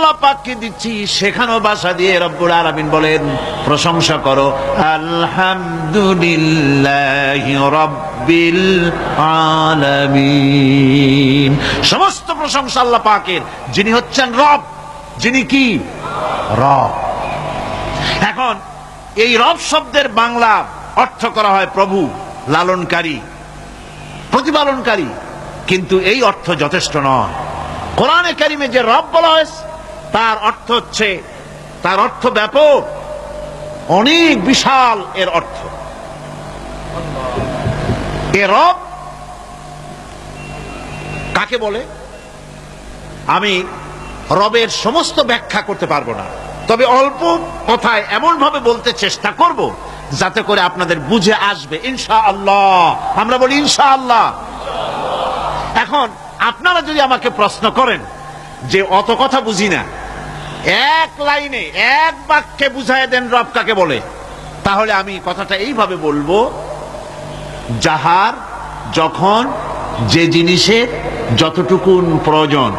আল্লাহ পাককে দিচ্ছি, সেখানেও ভাষা দিয়ে রব্বুল আলামিন বলেন প্রশংসা করো, আলহামদুলিল্লাহি রাব্বিল আলামিন। সমস্ত প্রশংসা আল্লাহ পাকের, যিনি হচ্ছেন রব, যিনি কি রব। এখন এই রব শব্দের বাংলা অর্থ করা হয় প্রভু, লালনকারী, প্রতিপালনকারী, কিন্তু এই অর্থ যথেষ্ট নয়। কোরআনে কারিমে যে রব বলা হয়েছে তার অর্থ হচ্ছে, তার অর্থ ব্যাপক, অনেক বিশাল এর অর্থ। এ রব কাকে বলে আমি রবের সমস্ত ব্যাখ্যা করতে পারবো না, তবে অল্প কথায় এমন ভাবে বলতে চেষ্টা করব যাতে করে আপনাদের বুঝে আসবে ইনশাআল্লাহ। আমরা বলি ইনশাআল্লাহ। এখন আপনারা যদি আমাকে প্রশ্ন করেন যে অত কথা বুঝি না, এক লাইনে এক বাক্যে বুঝায় দেন রব কাকে বলে, তাহলে আমি কথাটা এইভাবে বলবো, যাহার যখন যে জিনিসের যতটুকুন প্রয়োজন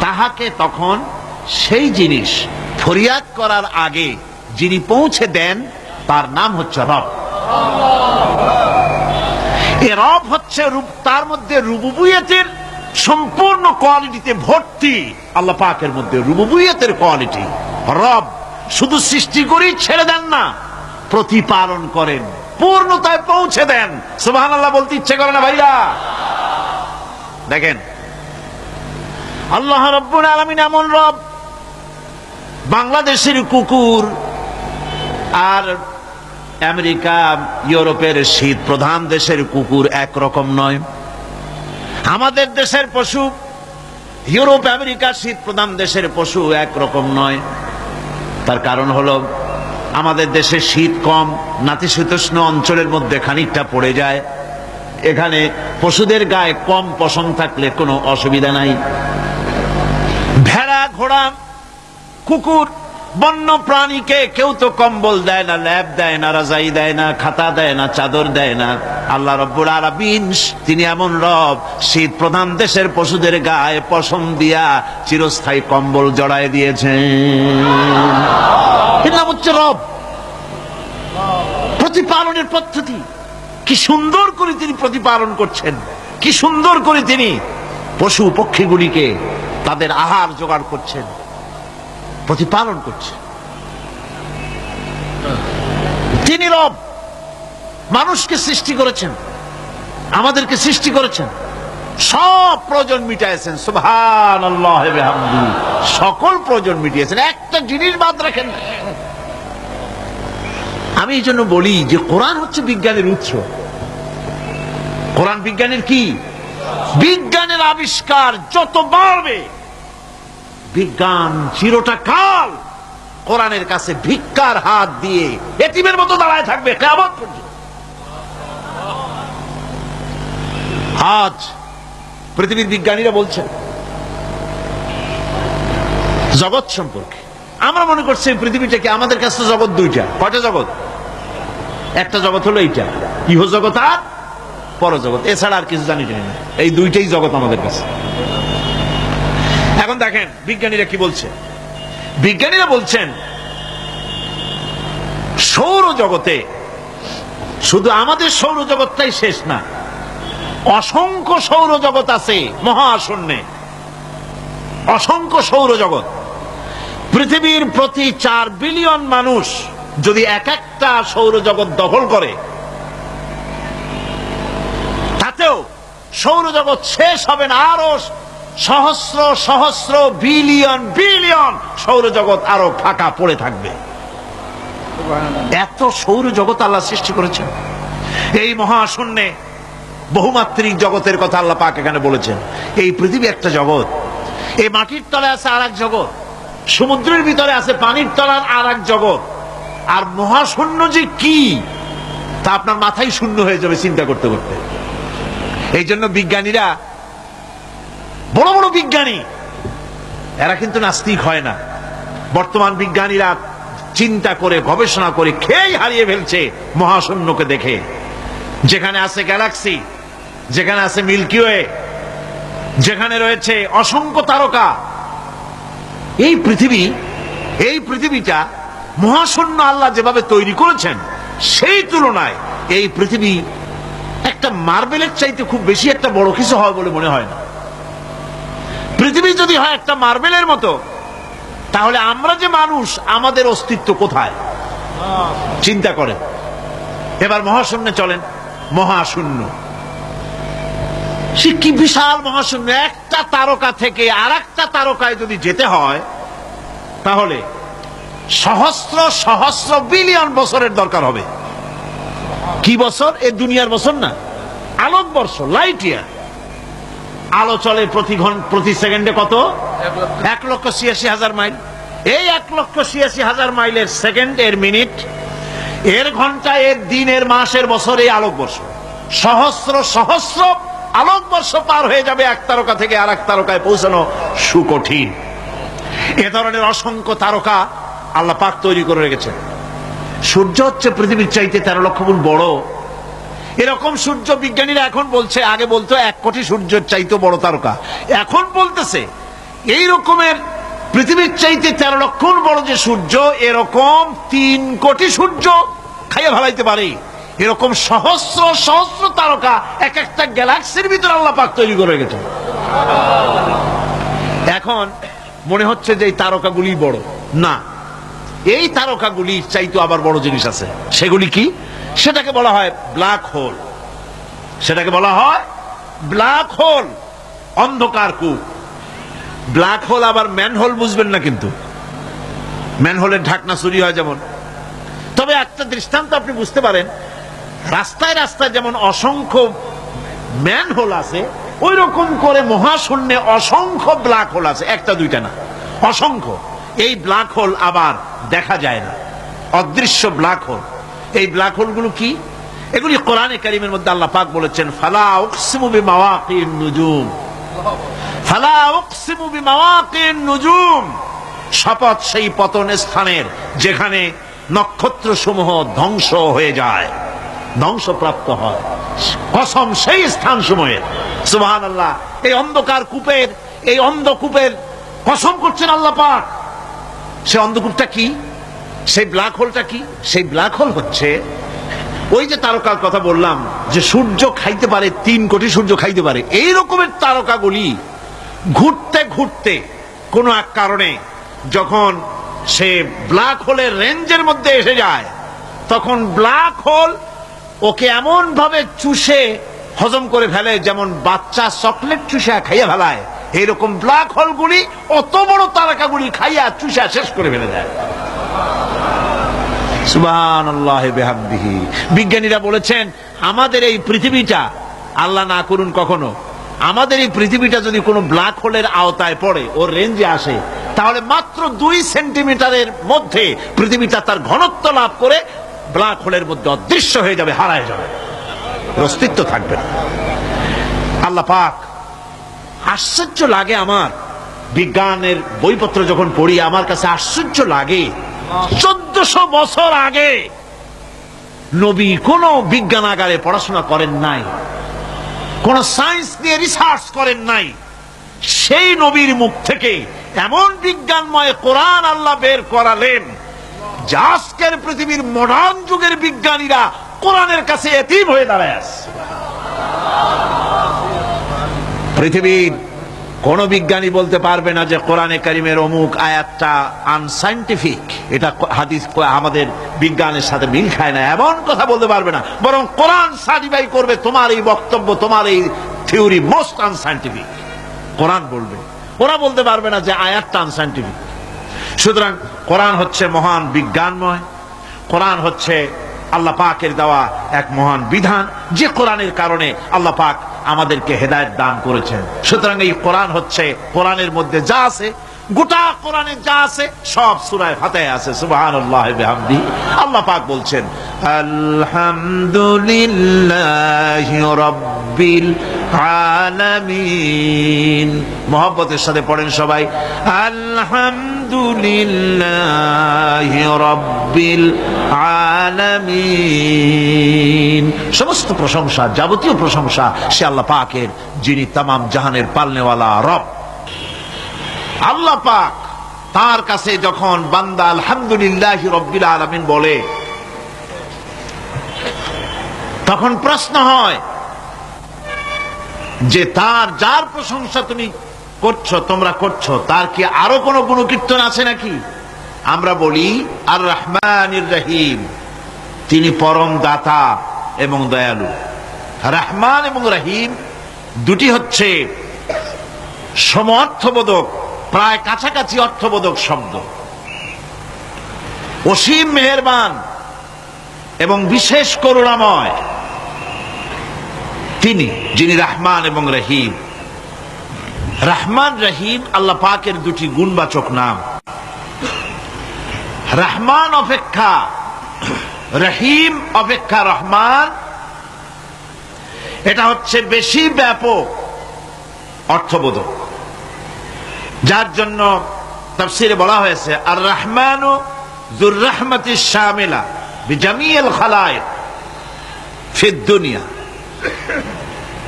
তাহাকে তখন সেই জিনিস ফরিয়াদ করার আগে যিনি পৌঁছে দেন তার নাম হচ্ছে রব। এ রব হচ্ছে তার মধ্যে রুবুবিয়তের সম্পূর্ণ কোয়ালিটিতে ভর্তি। আল্লাহ পাকের মধ্যে রুবুবিয়তের কোয়ালিটি। রব শুধু সৃষ্টি করেই ছেড়ে দেন না, প্রতিপালন করেন, পূর্ণতায় পৌঁছে দেন। সুবহানাল্লাহ বলতে ইচ্ছে করে না ভাইরা? দেখেন আল্লাহ রাব্বুল আলামিন এমন রব, বাংলাদেশের কুকুর আর আমেরিকা ইউরোপের শীত প্রধান দেশের কুকুর একরকম নয়। আমাদের দেশের পশু ইউরোপ আমেরিকা শীত প্রধান দেশের পশু একরকম নয়। তার কারণ হলো আমাদের দেশে শীত কম, নাতিশীতোষ্ণ অঞ্চলের মধ্যে খানিকটা পড়ে যায়। এখানে পশুদের গায়ে কম পশম থাকলে কোনো অসুবিধা নাই। ভেড়া, ঘোড়া, কুকুর, বন্য প্রাণীকে কেউ তো কম্বল দেয় না, ল্যাব দেয় না, রাজাই দেয় না, খাতা দেয় না, চাদর দেয় না। আল্লাহ রাব্বুল আলামিন তিনি এমন রব, শীত প্রধান দেশের পশুদের গায়ে পশম দিয়া চিরস্থায়ী কম্বল জড়ায় দিয়েছেন। এর নাম হচ্ছে রব। প্রতিপালনের পদ্ধতি কি সুন্দর করে তিনি প্রতিপালন করছেন, কি সুন্দর করে তিনি পশু পক্ষীগুলিকে তাদের আহার জোগাড় করছেন, প্রতিপালন করছে। তিনি রব, মানুষকে সৃষ্টি করেছেন, আমাদেরকে সৃষ্টি করেছেন, সব প্রয়োজন মিটাইছেন। সুবহানাল্লাহ ওয়া বিহামদিহি, সকল প্রয়োজন মিটিয়েছেন, একটা জিনিস বাদ রাখেন না। আমি এই জন্য বলি যে কোরআন হচ্ছে বিজ্ঞানের উৎস। কোরআন বিজ্ঞানের কি? বিজ্ঞানের আবিষ্কার যত বাড়বে, বিজ্ঞান চিরটা কাল কোরআনের কাছে ভিক্ষার হাত দিয়ে এতিমের মতো দাঁড়ায় থাকবে কিয়ামত পর্যন্ত। আজ পৃথিবীর বিজ্ঞানীরা বলছেন জগৎ সম্পর্কে, আমরা মনে করছি পৃথিবীটাকে, আমাদের কাছে জগৎ দুইটা। কয়টা জগৎ? একটা জগৎ হলো এইটা, ইহ জগৎ আর পরজগৎ, এছাড়া আর কিছু জানি না। এই দুইটাই জগৎ আমাদের কাছে। এখন দেখেন বিজ্ঞানীরা কি বলছে। বিজ্ঞানীরা বলছেন সৌরজগতে শুধু আমাদের সৌরজগৎটাই শেষ না, অসংখ্য সৌরজগৎ আছে মহাশূন্যে, অসংখ্য সৌরজগৎ। পৃথিবীর প্রতি 4 বিলিয়ন মানুষ যদি এক একটা সৌরজগৎ দখল করে, তাতেও সৌরজগৎ শেষ হবে না। আরো সহস্র সহস্র বিলিয়ন বিলিয়ন সৌরজগৎ আরো ফাঁকা পড়ে থাকবে। এত সৌরজগৎ আল্লাহ সৃষ্টি করেছেন। এই মহাশূন্যে বহুমাত্রিক জগতের কথা আল্লাহ পাক এখানে বলেছেন। এই পৃথিবী একটা জগৎ, এই মাটির তলে আছে আর এক জগৎ, সমুদ্রের ভিতরে আছে পানির তলার আর এক জগৎ। আর মহাশূন্য যে কি তা আপনার মাথায় শূন্য হয়ে যাবে চিন্তা করতে করতে। এই জন্য বিজ্ঞানীরা, বড় বড় বিজ্ঞানী, এরা কিন্তু নাস্তিক হয় না। বর্তমান বিজ্ঞানীরা চিন্তা করে গবেষণা করে খেই হারিয়ে ফেলছে মহাশূন্যকে দেখে। যেখানে আছে গ্যালাক্সি, যেখানে আছে মিল্কি ওয়ে, যেখানে রয়েছে অসংখ্য তারকা, এই পৃথিবীটা মহাশূন্য আল্লাহ যেভাবে তৈরি করেছেন সেই তুলনায় এই পৃথিবী একটা মার্বেলের চাইতে খুব বেশি একটা বড় কিছু হয় বলে মনে হয় না। পৃথিবী যদি হয় একটা মার্বেলের মতো, তাহলে আমরা যে মানুষ, আমাদের অস্তিত্ব কোথায় চিন্তা করেন। এবার মহাশূন্যে চলেন, মহাশূন্য সে কি বিশাল মহাশূন্য। একটা তারকা থেকে আর একটা তারকায় যদি যেতে হয় তাহলে সহস্র সহস্র বিলিয়ন বছরের দরকার হবে। কি বছর? এ দুনিয়ার বছর না, আলোকবর্ষ, লাইট ইয়ার। আলো চলে প্রতি সেকেন্ডে কত? 1,86,000 মাইল। এই 1,86,000 মাইলের সেকেন্ড, এর মিনিট, এর ঘন্টা, এর দিন, এর মাস, এর বছর, এই আলোকবর্ষ। সহস্র সহস্র আলোকবর্ষ পার হয়ে যাবে এক তারকা থেকে আর এক তারকায় পৌঁছানো সুকঠিন। এ ধরনের অসংখ্য তারকা আল্লাহ পাক তৈরি করে রেখেছেন। সূর্য হচ্ছে পৃথিবীর চাইতে 13 লক্ষ গুণ বড়। এরকম সূর্য বিজ্ঞানীরা এখন বলছে, আগে বলতো 1 কোটি সূর্যের চাইতে বড় তারকা, এখন বলতেছে এই রকমের পৃথিবীর চাইতে 13 লক্ষ গুণ বড় যে সূর্য, এরকম 3 কোটি সূর্য খাইয়া ফেলাইতে পারে। এরকম সহস্র সহস্র তারকা এক একটা গ্যালাক্সির ভিতরে আল্লাহ পাক তৈরি করে গেছে। এখন মনে হচ্ছে যে এই তারকাগুলি বড় না, এই তারকাগুলির চাইতে আবার বড় জিনিস আছে। সেগুলি কি? সেটাকে বলা হয় ব্ল্যাক হোল। সেটাকে বলা হয় ব্ল্যাক হোল, অন্ধকার কূপ। ব্ল্যাক হোল আবার ম্যানহোল বুঝবেন না, কিন্তু ম্যানহোলের ঢাকনা চুরি হয় যেমন। তবে একটা দৃষ্টান্ত আপনি বুঝতে পারেন, রাস্তায় রাস্তায় যেমন অসংখ্য ম্যানহোল আছে, ওই রকম করে মহাশূন্যে অসংখ্য ব্ল্যাক হোল আছে, একটা দুইটা না, অসংখ্য। এই ব্ল্যাক হোল আবার দেখা যায় না, অদৃশ্য ব্ল্যাক হোল। এই ব্ল্যাক হোলগুলো কি? এগুলি কোরআনে কারীমের মধ্যে আল্লাহ পাক বলেছেন, ফালা উকসিমু বিমাওয়াকিন নুজুম, ফালা উকসিমু বিমাওয়াকিন নুজুম, শপথ সেই পতন স্থানের যেখানে নক্ষত্র সমূহ ধ্বংস হয়ে যায়, ধ্বংসপ্রাপ্ত হয়, কসম সেই স্থান সমূহের। সুবহানাল্লাহ। এই অন্ধকার কূপের, এই অন্ধকূপের কসম করছেন আল্লাহ পাক। সে অন্ধকূপটা কি? সেই ব্ল্যাক হোলটা কি? সেই ব্ল্যাক হোল হচ্ছে ওই যে তারকার কথা বললাম যে সূর্য খাইতে পারে, 3 কোটি সূর্য খাইতে পারে, এই রকমের তারকাগুলি ঘুরতে ঘুরতে কোন এক কারণে যখন সে ব্ল্যাক হোলের রেঞ্জের মধ্যে এসে যায়, তখন ব্ল্যাক হোল ওকে এমন ভাবে চুষে হজম করে ফেলে যেমন বাচ্চা চকলেট চুষা খাইয়া ফেলায়। এইরকম ব্ল্যাক হোলগুলি অত বড় তারকাগুলি খাইয়া চুষা শেষ করে ফেলে দেয়। সুবহানাল্লাহ বিহামদিহি। বিজ্ঞানীরা বলেছেন আমাদের এই পৃথিবীটা, আল্লাহ না করুন কখনো, আমাদের এই পৃথিবীটা যদি কোনো ব্ল্যাক হোলের আওতায় পড়ে, ওর রেঞ্জে আসে, তাহলে মাত্র 2 সেন্টিমিটারের মধ্যে পৃথিবীটা তার ঘনত্ব লাভ করে ব্ল্যাক হোলের মধ্যে অদৃশ্য হয়ে যাবে, হারায় যাবে, অস্তিত্ব থাকবে না। আল্লাহ পাক, আশ্চর্য লাগে আমার, বিজ্ঞানের বইপত্র যখন পড়ি আমার কাছে আশ্চর্য লাগে, 1400 বছর আগে নবী কোন বিজ্ঞানাগারে পড়াশোনা করেন নাই, কোন সায়েন্স নিয়ে রিসার্চ করেন নাই, সেই নবীর মুখ থেকে এমন বিজ্ঞানময় কোরআন আল্লাহ বের করালেন যে আজকের পৃথিবীর মডার্ন যুগের বিজ্ঞানীরা কোরআনের কাছে এতিম হয়ে দাঁড়ায় আছে। পৃথিবীর কোন বিজ্ঞানী বলতে পারবে না যে কোরআনে কারিমের অমুক আয়াতটা আনসাইন্টিফিক, এটা হাদিস আমাদের বিজ্ঞানের সাথে মিল খায় না, এমন কথা বলতে পারবে না। বরং কোরআন সার্টিফাই করবে তোমার এই বক্তব্য, তোমার এই থিওরি মোস্ট আনসাইন্টিফিক, কোরআন বলবে। ওরা বলতে পারবে না যে আয়াতটা আনসাইন্টিফিক। সুতরাং কোরআন হচ্ছে মহান বিজ্ঞানময়, কোরআন হচ্ছে আল্লাহ পাকের দেওয়া এক মহান বিধান, যে কোরআনের কারণে আল্লাহ পাক আমাদেরকে হেদায়েত দান করেছেন। সুতরাং এই কোরআন হচ্ছে, কোরআনের মধ্যে যা আছে, গোটা কোরআনে যা আছে সব সূরা ফাতিহা আছে। সুবহানাল্লাহ বিহামদিহি। আল্লাহ পাক বলছেন আলহামদুলিল্লাহি রাব্বিল আলামিন। মুহাব্বতের সাথে পড়েন সবাই, আলহামদুলিল্লাহি রাব্বিল আলামিন। সমস্ত প্রশংসা, যাবতীয় প্রশংসা সে আল্লাহ পাকের, যিনি তামাম জাহানের পালনেওয়ালা রব। আল্লাহ পাক তার কাছে যখন বান্দা আলহামদুলিল্লাহি রাব্বিল আলামিন বলে, তখন প্রশ্ন হয় যে তার যার প্রশংসা তুমি করছো, তোমরা করছো, তার কি আরো কোনো গুণকীর্তন আছে নাকি? আমরা বলি আর রহমানির রহিম, তিনি পরম দাতা এবং দয়ালু। রহমান এবং রহিম দুটি হচ্ছে সমঅর্থবোধক, প্রায় কাছাকাছি অর্থবোধক শব্দ। অসীম মেহেরবান এবং বিশেষ করুণাময় তিনি, যিনি রহমান এবং রহিম। রহমান রহিম আল্লাহ পাকের দুটি গুণবাচক নাম। রহমান অপেক্ষা রহিম অপেক্ষা রহমান, এটা হচ্ছে বেশি ব্যাপক অর্থবোধক, যার জন্য তাফসীরে বলা হয়েছে আর রহমানু যুর রাহমাতিশ শামিলা বিজামিল খালায়েক ফিদ দুনিয়া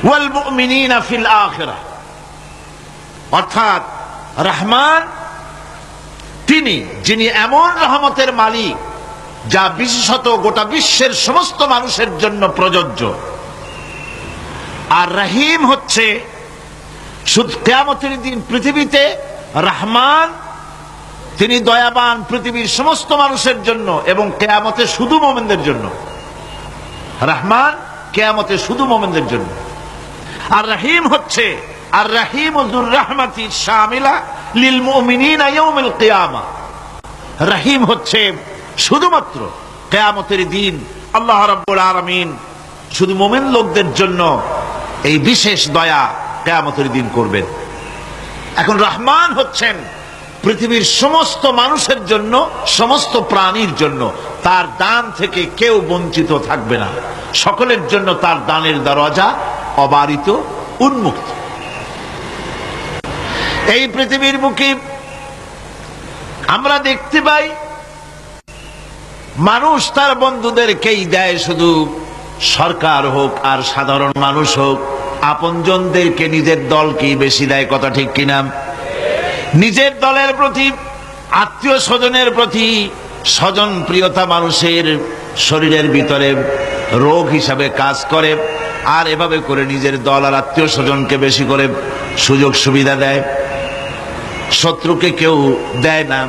ওয়াল মুমিনিনা ফিল আখিরাহ। অর্থাৎ রহমান তিনি, যিনি এমন রহমতের মালিক যা বিশেষত গোটা বিশ্বের সমস্ত মানুষের জন্য প্রযোজ্য। আর রহিম হচ্ছে শুধু কিয়ামতের দিন পৃথিবীতে রহমান, তিনি দয়াবান পৃথিবীর সমস্ত মানুষের জন্য এবং কিয়ামতে শুধু মুমিনদের জন্য। রহমান কিয়ামতে শুধু মুমিনদের জন্য। আর রহিম হচ্ছে আর রহিম যুর রাহমাতি শামিলা লিল মুমিনিনা ইয়াউমিল কিয়ামা। রহিম হচ্ছে শুধুমাত্র কিয়ামতের দিন আল্লাহ রাব্বুল আলামিন শুধু মুমিন লোকদের জন্য এই বিশেষ দয়া কিয়ামতের দিন করবেন। এখন রহমান হচ্ছেন পৃথিবীর সমস্ত মানুষের জন্য, সমস্ত প্রাণীর জন্য। তার দান থেকে কেউ বঞ্চিত থাকবে না, সকলের জন্য তার দানের দরজা অবারিত, উন্মুক্ত। এই পৃথিবীর বুকে আমরা দেখতে পাই মানুষ তার বন্ধুদেরকেই দেয়, শুধু সরকার হোক আর সাধারণ মানুষ হোক, আপনজনদেরকে নিজের দলকেই বেশি দেয়। কথা ঠিক কিনা? নিজের দলের প্রতি, আত্মীয় স্বজনের প্রতি স্বজন প্রিয়তা মানুষের শরীরের ভিতরে রোগ হিসাবে কাজ করে, আর এভাবে করে নিজের দল আর আত্মীয় স্বজনকে বেশি করে সুযোগ সুবিধা দেয়। শত্রুকে কেউ দেয় না,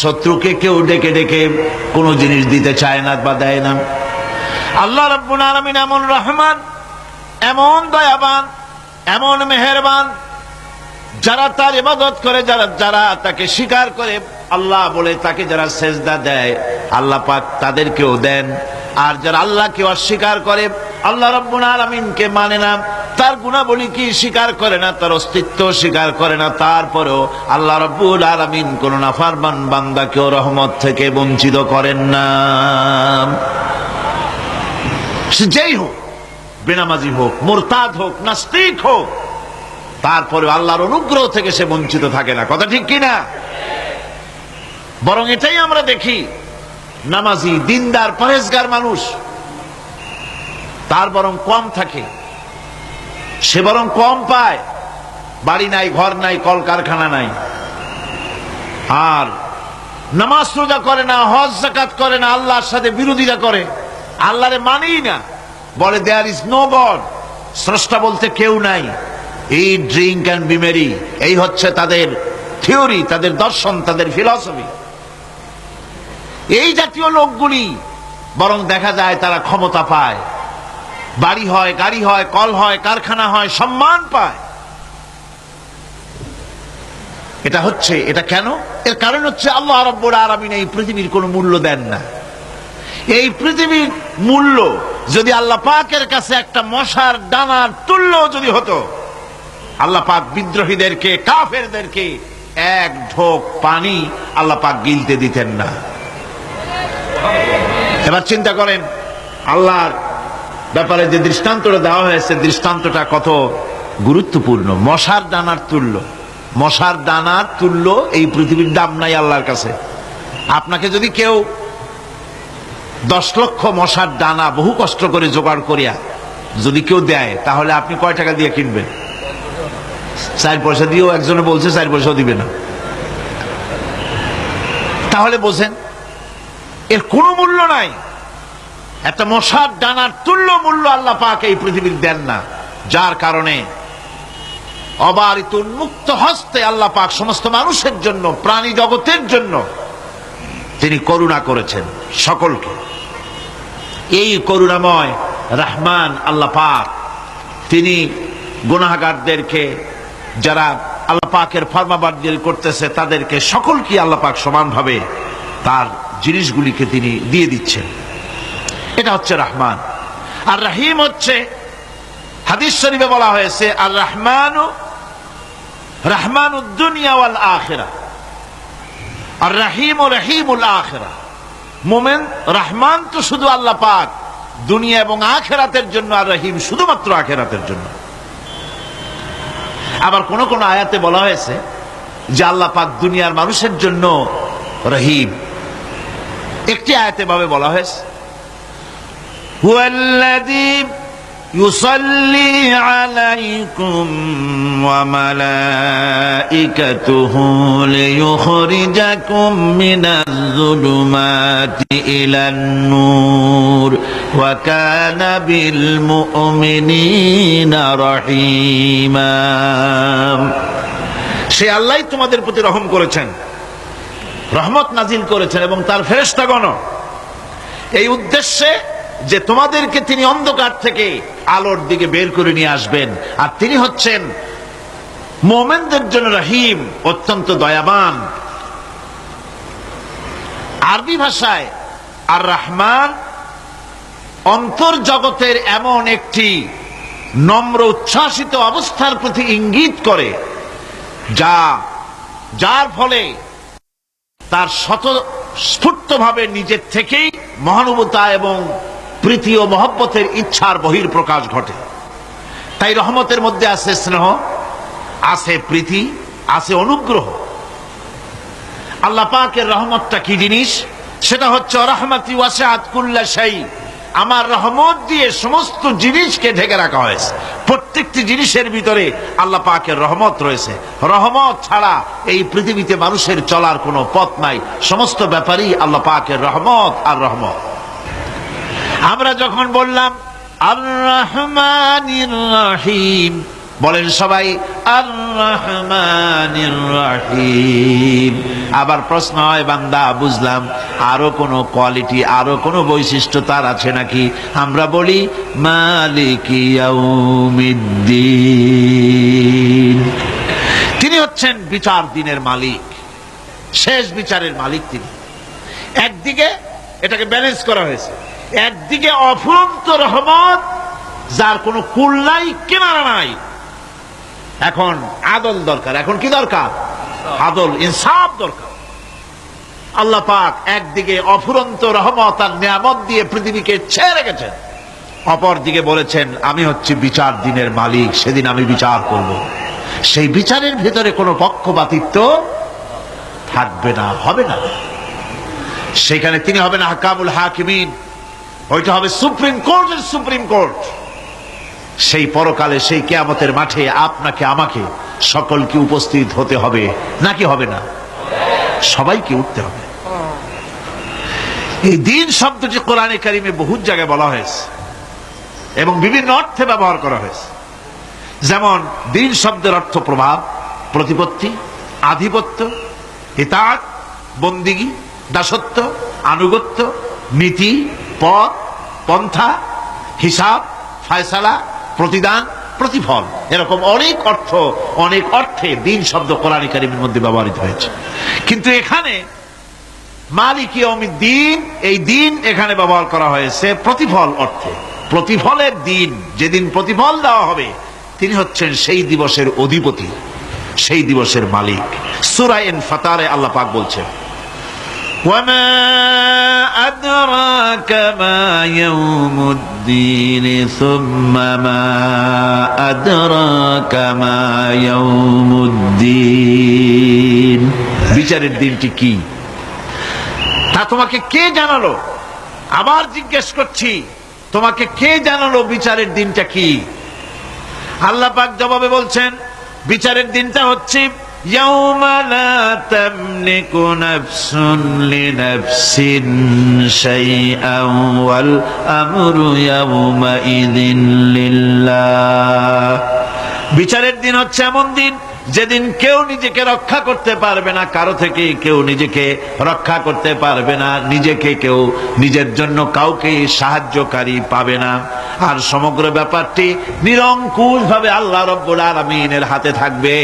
শত্রুকে কেউ ডেকে ডেকে কোনো জিনিস দিতে চায় না বা দেয় না। আল্লাহ রাব্বুল আলামিন এমন রহমান, এমন দয়াবান, এমন মেহেরবান, যারা তার ইবাদত করে, যারা তাকে স্বীকার করে, আল্লাহ বলে তাকে যারা সেজদা দেয়, আল্লাহ পাক তাদেরকেও দেন। আর যারা আল্লাহকে অস্বীকার করে, আল্লাহ রাব্বুল আলামিনকে মানে না, তার গুণাবলী কি স্বীকার করে না, তার অস্তিত্ব স্বীকার করে না, তারপরেও আল্লাহ রাব্বুল আলামিন কোন নাফরমান বান্দাকেও রহমত থেকে বঞ্চিত করেন না। সে যেই হোক, বেনামাজি হোক, মুরতাদ হোক, নাস্তিক হোক, তারপরে আল্লাহর অনুগ্রহ থেকে সে বঞ্চিত থাকে না। কথা ঠিক কিনা? বরং এটাই আমরা দেখি, নামাজি, দিনদার, পরেজগার মানুষ তার বরং কম থাকে, সে বরং কম পায়। বাড়ি নাই, ঘর নাই, কলকারখানা নাই, আর নামাজ রোজা করে না, হজ যাকাত করে না, আল্লাহর সাথে বিরোধিতা করে, আল্লাহরে মানেই না, বলে দেয়ার ইজ নো গড, স্রষ্টা বলতে কেউ নাই। এই ড্রিঙ্ক অ্যান্ড বি মেরি, এই হচ্ছে তাদের থিওরি, তাদের দর্শন, তাদের ফিলসফি। এই জাতীয় লোকগুলি বরং দেখা যায় তারা ক্ষমতা পায়, বাড়ি হয়, গাড়ি হয়, কল হয়, কারখানা হয়, সম্মান পায়। এটা কেন? এর কারণ হচ্ছে আল্লাহ রাব্বুল আলামিন এই পৃথিবীর কোনো মূল্য দেন না। এই পৃথিবীর মূল্য যদি আল্লাহ পাকের কাছে একটা মশার ডানার তুল্য যদি হতো, আল্লাহ পাক বিদ্রোহীদেরকে, কাফেরদেরকে এক ঢোক পানি আল্লাহ পাক গিলতে দিতেন না। এবার চিন্তা করেন, আল্লাহর ব্যাপারে যে দৃষ্টান্তটা দেওয়া হয়েছে, দৃষ্টান্তটা কত গুরুত্বপূর্ণ। মশার দানার তুল্য, মশার দানার তুল্য এই পৃথিবীর দাম নাই আল্লাহর কাছে। আপনাকে যদি কেউ 10 লক্ষ মশার দানা বহু কষ্ট করে জোগাড় করিয়া যদি কেউ দেয়, তাহলে আপনি কয় টাকা দিয়ে কিনবেন? 4 পয়সা দিয়েও একজনে বলছে 4 পয়সাও দিবে না। তাহলে বোঝেন এর কোনো মূল্য নাই। একটা মশার ডানার তুল্য মূল্য আল্লাহ পাক এই পৃথিবীর দেন না, যার কারণে অবারিত উন্মুক্ত হস্তে আল্লাহ পাক সমস্ত মানুষের জন্য, প্রাণী জগতের জন্য তিনি করুণা করেছেন সকলকে। এই করুণাময় রহমান আল্লাহ পাক তিনি গুনাহগারদেরকে, যারা আল্লাহ পাকের ফরমাবরদারি করতেছে তাদেরকে সকলকে আল্লাহ পাক সমানভাবে তার জিনিসগুলিকে তিনি দিয়ে দিচ্ছেন। এটা হচ্ছে রহমান। আর রহিম হচ্ছে, হাদিস শরীফে বলা হয়েছে আর রহমানু রহমানুদ দুনিয়া ওয়াল আখিরাহ আর রহিমু রহিমুল আখিরাহ। মোমেন রহমান তো শুধু আল্লাহ পাক দুনিয়া এবং আখিরাতের জন্য, আর রহিম শুধুমাত্র আখিরাতের জন্য। আবার কোন কোন আয়াতে বলা হয়েছে যে আল্লাহ পাক দুনিয়ার মানুষের জন্য রহিম। একটি আয়াতে ভাবে বলা হয়েছে হুয়াল্লাযী ইউসাল্লি আলাইকুম ওয়া মালাইকাতুহু লিইখরিজাকুম মিনাজ যুলুমাতি ইলান নূর ওয়া কানা বিল মুমিনিনা রহিমা। সে আল্লাহই তোমাদের প্রতি রহম করেছেন, রহমত নাজিল করেছেন এবং তার ফেরেশতাগণ এই উদ্দেশ্যে যে তোমাদেরকে তিনি অন্ধকার থেকে আলোর দিকে বের করে নিয়ে আসবেন। আর তিনি হচ্ছেন মুমিনদের জন্য রহিম, অত্যন্ত দয়াবান। আরবি ভাষায় আর রহমান অন্তর্জগতের এমন একটি নম্র উচ্ছ্বাসিত অবস্থার প্রতি ইঙ্গিত করে, যার ফলে তার স্বতঃস্ফূর্তভাবে নিজের থেকেই মহানুভবতা এবং প্রীতি ও মহব্বতের ইচ্ছার বহির্প্রকাশ ঘটে। তাই রহমতের মধ্যে আছে স্নেহ, আছে প্রীতি, আছে অনুগ্রহ। আল্লাহ পাকের রহমতটা কি জিনিস? সেটা হচ্ছে রাহমাতি ওয়াসিআত কুল্লা শাই। আমার রহমত দিয়ে সমস্ত জিনিসকে ঢেকে রাখা হয়েছে। প্রত্যেকটি জিনিসের ভিতরে আল্লাহ পাকের রহমত রয়েছে। রহমত ছাড়া এই পৃথিবীতে মানুষের চলার কোনো পথ নাই। সমস্ত ব্যাপারই আল্লাহ পাকের রহমত আর রহমত। আমরা যখন বললাম আর রহমানির রহিম, বলেন সবাই আর রহমানির রহিম। আবার প্রশ্ন হয়, বান্দা বুঝলাম আরো কোনো কোয়ালিটি, আরো কোনো বৈশিষ্ট্য তার আছে নাকি? আমরা বলি মালিকি ইয়াউমিদ্দিন। তিনি হচ্ছেন বিচার দিনের মালিক, শেষ বিচারের মালিক তিনি। একদিকে এটাকে ব্যালেন্স করা হয়েছে, একদিকে অফুরন্ত রহমত যার কোনো কুল নাই, কিনারা নাই। এখন আদল দরকার। এখন কি দরকার? আদল, ইনসাফ দরকার। আল্লাহ পাক একদিকে অফুরন্ত রহমত আর নিয়ামত দিয়ে পৃথিবীকে ছেয়ে রেখেছেন, অপর দিকে বলেছেন আমি হচ্ছি বিচার দিনের মালিক, সেদিন আমি বিচার করব। সেই বিচারের ভিতরে কোনো পক্ষপাতিত্ব থাকবে না, হবে না। সেখানে তিনি হবেন আহকামুল হাকিমিন, ওইটা হবে সুপ্রিম কোর্টের সুপ্রিম কোর্ট। সেই পরকালে, সেই কিয়ামতের মাঠে আপনাকে আমাকে সকলকে উপস্থিত হতে হবে, নাকি হবে না? সবাইকে উঠতে হবে। এই দিন শব্দটি কোরআনে কারিমে বহু জায়গায় বলা হয়েছে এবং বিভিন্ন অর্থে ব্যবহার করা হয়েছে। যেমন দিন শব্দের অর্থ প্রভাব, প্রতিপত্তি, আধিপত্য, ইতাআত, বন্দিগি, দাসত্ব, আনুগত্য, নীতি, পথ, পন্থা, হিসাব, ফায়সালা, প্রতিদান, প্রতিফল। এরকম অনেক অর্থ, অনেক অর্থে দিন শব্দ কোরআন কারীমের মধ্যে ব্যবহৃত হয়েছে। কিন্তু এখানে মালিক ইয়াউমিদ্দিন, এই দিন এখানে ব্যবহার করা হয়েছে প্রতিফল অর্থে। প্রতিফলের দিন, যেদিন প্রতিফল দেওয়া হবে, তিনি হচ্ছেন সেই দিবসের অধিপতি, সেই দিবসের মালিক। সূরা ইনফিতারে আল্লাহ পাক বলছেন ওয়ামা আদরাকা মা ইয়াউমুদ্দিন সুম্মা মা আদরাকা মা ইয়াউমুদ্দিন। বিচারের দিনটি কি তা তোমাকে কে জানালো? আবার জিজ্ঞেস করছি, তোমাকে কে জানালো বিচারের দিনটা কি? আল্লাহ পাক জবাবে বলছেন বিচারের দিনটা হচ্ছে ইয়াউমা লা তামলিকু নাফসুন লিনাফসিন শাইআন ওয়াল আমরু ইয়াউমা ইযিন লিল্লাহ। বিচারের দিন হচ্ছে এমন দিন যেদিন কেউ নিজেকে রক্ষা করতে পারবে না, কারো থেকে কেউ নিজেকে রক্ষা করতে পারবে না, নিজেকে কেউ নিজের জন্য কাউকে সাহায্যকারী পাবে না। আর সমগ্র ব্যাপারটি নিরঙ্কুশ ভাবে আল্লাহ রাব্বুল আলামিনের হাতে থাকবে।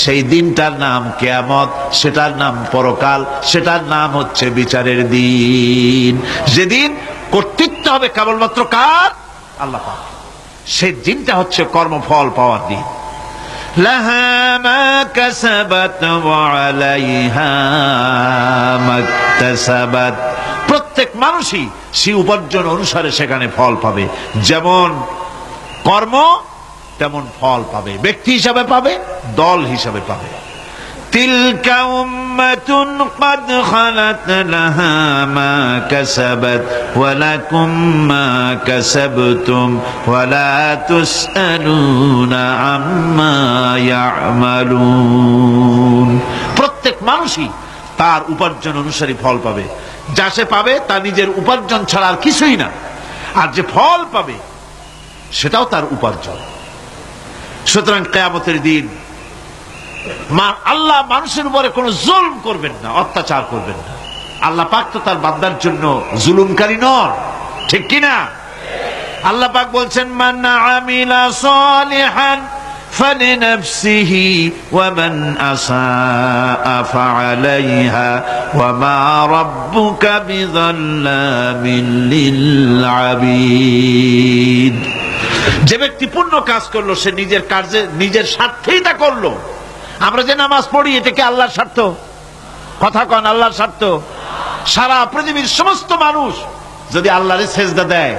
সেই দিনটার নাম কিয়ামত, সেটার নাম পরকাল, সেটার নাম হচ্ছে বিচারের দিন। যেদিন কর্তৃত্ব হবে কেবলমাত্র কার? আল্লাহ পাক। সেই দিনটা হচ্ছে কর্মফল পাওয়ার দিন। লাহা মা কাসাবাত ওয়া আলাইহা মাকতাসাবাত। প্রত্যেক মানুষই সেই উপার্জন অনুসারে সেখানে ফল পাবে। যেমন কর্ম তেমন ফল পাবে, ব্যক্তি হিসাবে পাবে, দল হিসাবে পাবে। তিলকা উম্মাতুন ক্বাদ খালাত লাহা মা কাসাবাত ওয়া লাকুম মা কাসাবতুম ওয়া লা তুসআলুনা আম্মা ইয়ামালুন। প্রত্যেক মানুষই তার উপার্জন অনুসারী ফল পাবে। যা সে পাবে তা নিজের উপার্জন ছাড়া আর কিছুই না, আর যে ফল পাবে সেটাও তার উপার্জন। সুতরাং কিয়ামতের দিন আল্লাহ মানুষের উপরে কোনো জুলম করবেন না, অত্যাচার করবেন না। আল্লাহ পাক তো তার বান্দার জন্য জুলুমকারী নন, ঠিক কিনা? আল্লাহ পাক বলছেন মান আমিলা সালিহান ফালিনাফসিহি ওয়া মান আসাআ ফাআলাইহা ওয়া মা রাব্বুকা বিযাল্লামিন লিল আবিদ। যে ব্যক্তি পুণ্য কাজ করলো সে নিজের কাজে নিজের স্বার্থেই তা করলো। আমরা যে নামাজ পড়ি এটা কি আল্লাহর স্বার্থ? কথা কন, আল্লাহর স্বার্থ? সারা পৃথিবীর সমস্ত মানুষ যদি আল্লাহরে সেজদা দেয়,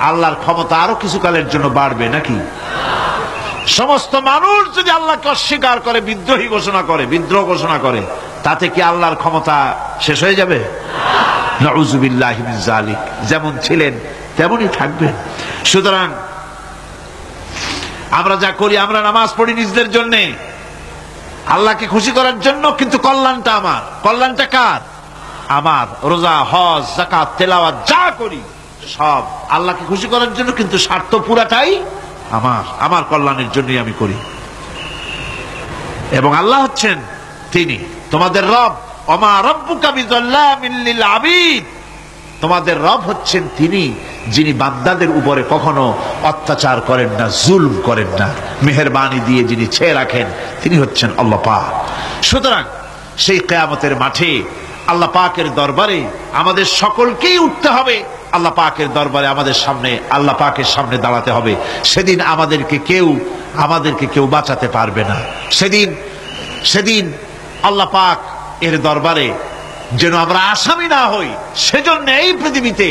আল্লাহর ক্ষমতা আরো কিছু কালের জন্য বাড়বে নাকি? সমস্ত মানুষ যদি আল্লাহকে অস্বীকার করে, বিদ্রোহী ঘোষণা করে, বিদ্রোহ ঘোষণা করে, তাতে কি আল্লাহর ক্ষমতা শেষ হয়ে যাবে? নাউযুবিল্লাহি মিন যালিক। যেমন ছিলেন তেমনই থাকবেন। সুতরাং আমরা যা করি, আমরা নামাজ পড়ি নিজেদের জন্য, আল্লাহকে খুশি করার জন্য, কিন্তু কল্যাণটা আমার। কল্যাণটা কার? আমার। রোজা, হজ, যাকাত, তেলাওয়াত যা করি সব আল্লাহকে খুশি করার জন্য, কিন্তু স্বার্থ পুরাটাই আমার। আমার কল্যাণের জন্যই আমি করি। এবং আল্লাহ হচ্ছেন তিনি তোমাদের রব। ওমা রাব্বুকা বিযাল্লামিন লিল আবিদ। তোমাদের রব হচ্ছেন তিনি যিনি বান্দাদের উপরে কখনো অত্যাচার করেন না, জুলম করেন না, মেহেরবানি দিয়ে যিনি ছেয়ে রাখেন তিনি হচ্ছেন আল্লাহ পাক। সুতরাং সেই কিয়ামতের মাঠে আল্লাহ পাকের দরবারে আমাদের সকলকেই উঠতে হবে। আল্লাহ পাকের দরবারে আমাদের সামনে, আল্লাহ পাকের সামনে দাঁড়াতে হবে। সেদিন আমাদেরকে কেউ বাঁচাতে পারবে না। সেদিন আল্লাহ পাক এর দরবারে যেন আমরা আসামি না হই, সেজন্য এই পৃথিবীতে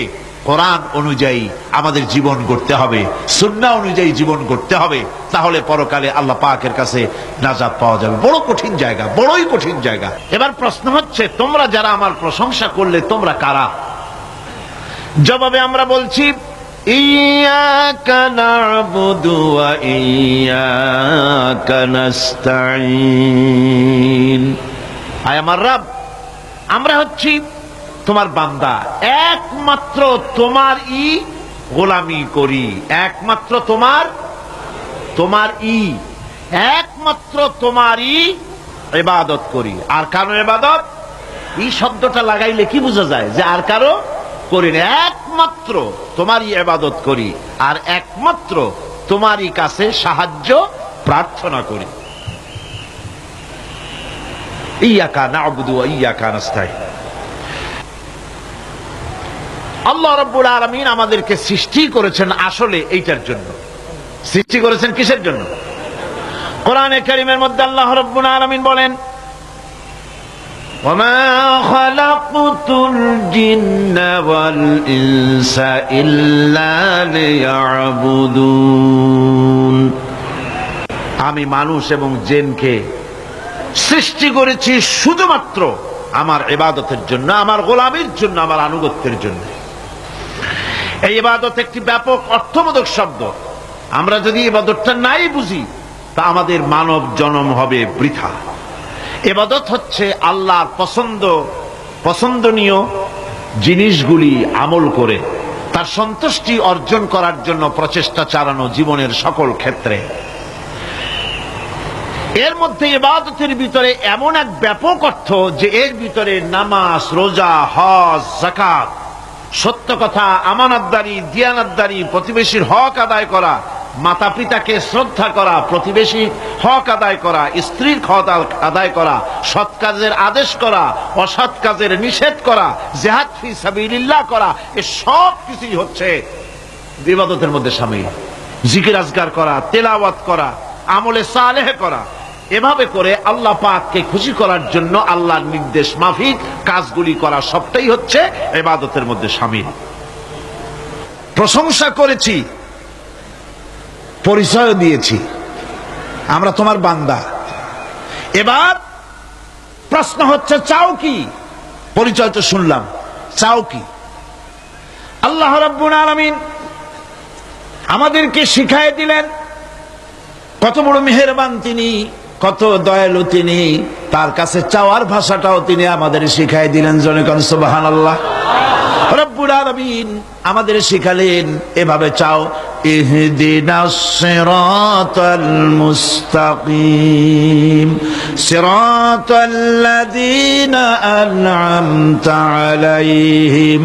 কোরআন অনুযায়ী আমাদের জীবন গড়তে হবে, সুন্নাহ অনুযায়ী জীবন গড়তে হবে। তাহলে পরকালে আল্লাহ পাকের কাছে নাজাত পাওয়া যাবে। বড় কঠিন জায়গা, বড়ই কঠিন জায়গা। এবার প্রশ্ন হচ্ছে, তোমরা যারা আমার প্রশংসা করলে তোমরা কারা? জবাবে আমরা বলছি, ইয়াকা না'বুদু ওয়া ইয়াকা নাস্তাঈন। আয় আমার রব, আমরা হচ্ছি তোমার বান্দা, একমাত্র তোমারই গোলামি করি, একমাত্র একমাত্র তোমারই ইবাদত করি। আর কারো ইবাদত, এই শব্দটা লাগাইলে কি বোঝা যায়? যে আর কারো করি না, একমাত্র তোমারই ইবাদত করি, আর একমাত্র তোমারই কাছে সাহায্য প্রার্থনা করি। ইয়াকা না'বুদু ওয়া ইয়াকা নাস্তাঈন। আল্লাহ রাব্বুল আলামিন আমাদেরকে সৃষ্টি করেছেন আসলে এইটার জন্য। সৃষ্টি করেছেন কিসের জন্য? কোরআনে কারীমের মধ্যে আল্লাহ রাব্বুল আলামিন বলেন, ওয়ামা খালাকতুল জিন্না ওয়াল ইনসা ইল্লা লিয়াবুদুন। আমি মানুষ এবং জিনকে সৃষ্টি করেছি শুধুমাত্র আমার ইবাদতের জন্য, আমার গোলামির জন্য, আমার আনুগত্যের জন্য। এই ইবাদত একটি ব্যাপক অর্থবোধক শব্দ। আমরা যদি ইবাদতটা নাই বুঝি তা আমাদের মানব জন্ম হবে বৃথা। ইবাদত হচ্ছে আল্লাহর পছন্দনীয় জিনিসগুলি আমল করে তার সন্তুষ্টি অর্জন করার জন্য প্রচেষ্টা চালানো জীবনের সকল ক্ষেত্রে। এর মধ্যে ইবাদতের ভিতরে এমন এক ব্যাপক অর্থ যে এর ভিতরে নামাজ, রোজা, হজ, যাকাত, সত্য কথা, আমানতদারি, দিয়ানতদারি, প্রতিবেশীর হক আদায় করা, মাতা পিতাকে শ্রদ্ধা করা, প্রতিবেশীর হক আদায় করা, স্ত্রীর হক আদায় করা, সৎ কাজের আদেশ করা, অসৎ কাজের নিষেধ করা, জিহাদ ফি সাবিলিল্লাহ করা, এ সব কিছুই হচ্ছে ইবাদতের মধ্যে শামিল। জিকির আজকার করা, তেলাওয়াত করা, আমলে সালেহ করা, এভাবে করে আল্লাহ পাককে খুশি করার জন্য আল্লাহর নির্দেশ মাফিক কাজগুলি করা, সবটাই হচ্ছে ইবাদতের মধ্যে শামিল। প্রশংসা করেছি, পরিচয় দিয়েছি, আমরা তোমার বান্দা। এবার প্রশ্ন হচ্ছে চাও কি? পরিচয় তো শুনলাম, চাও কি? আল্লাহ রাব্বুল আলামিন আমাদেরকে শিখাই দিলেন, কত বড় মেহেরবান তিনি, কত দয়ালু তিনি, তার কাছে চাওয়ার ভাষাটাও তিনি আমাদের শিখাই দিলেন। জনগণ সুবহানাল্লাহ। রব্বুল আলামিন আমাদের শিখালেন এভাবে চাও, ইহদিনাস সিরাতাল মুস্তাকিম সিরাতাল্লাযীনা আন'আমতা আলাইহিম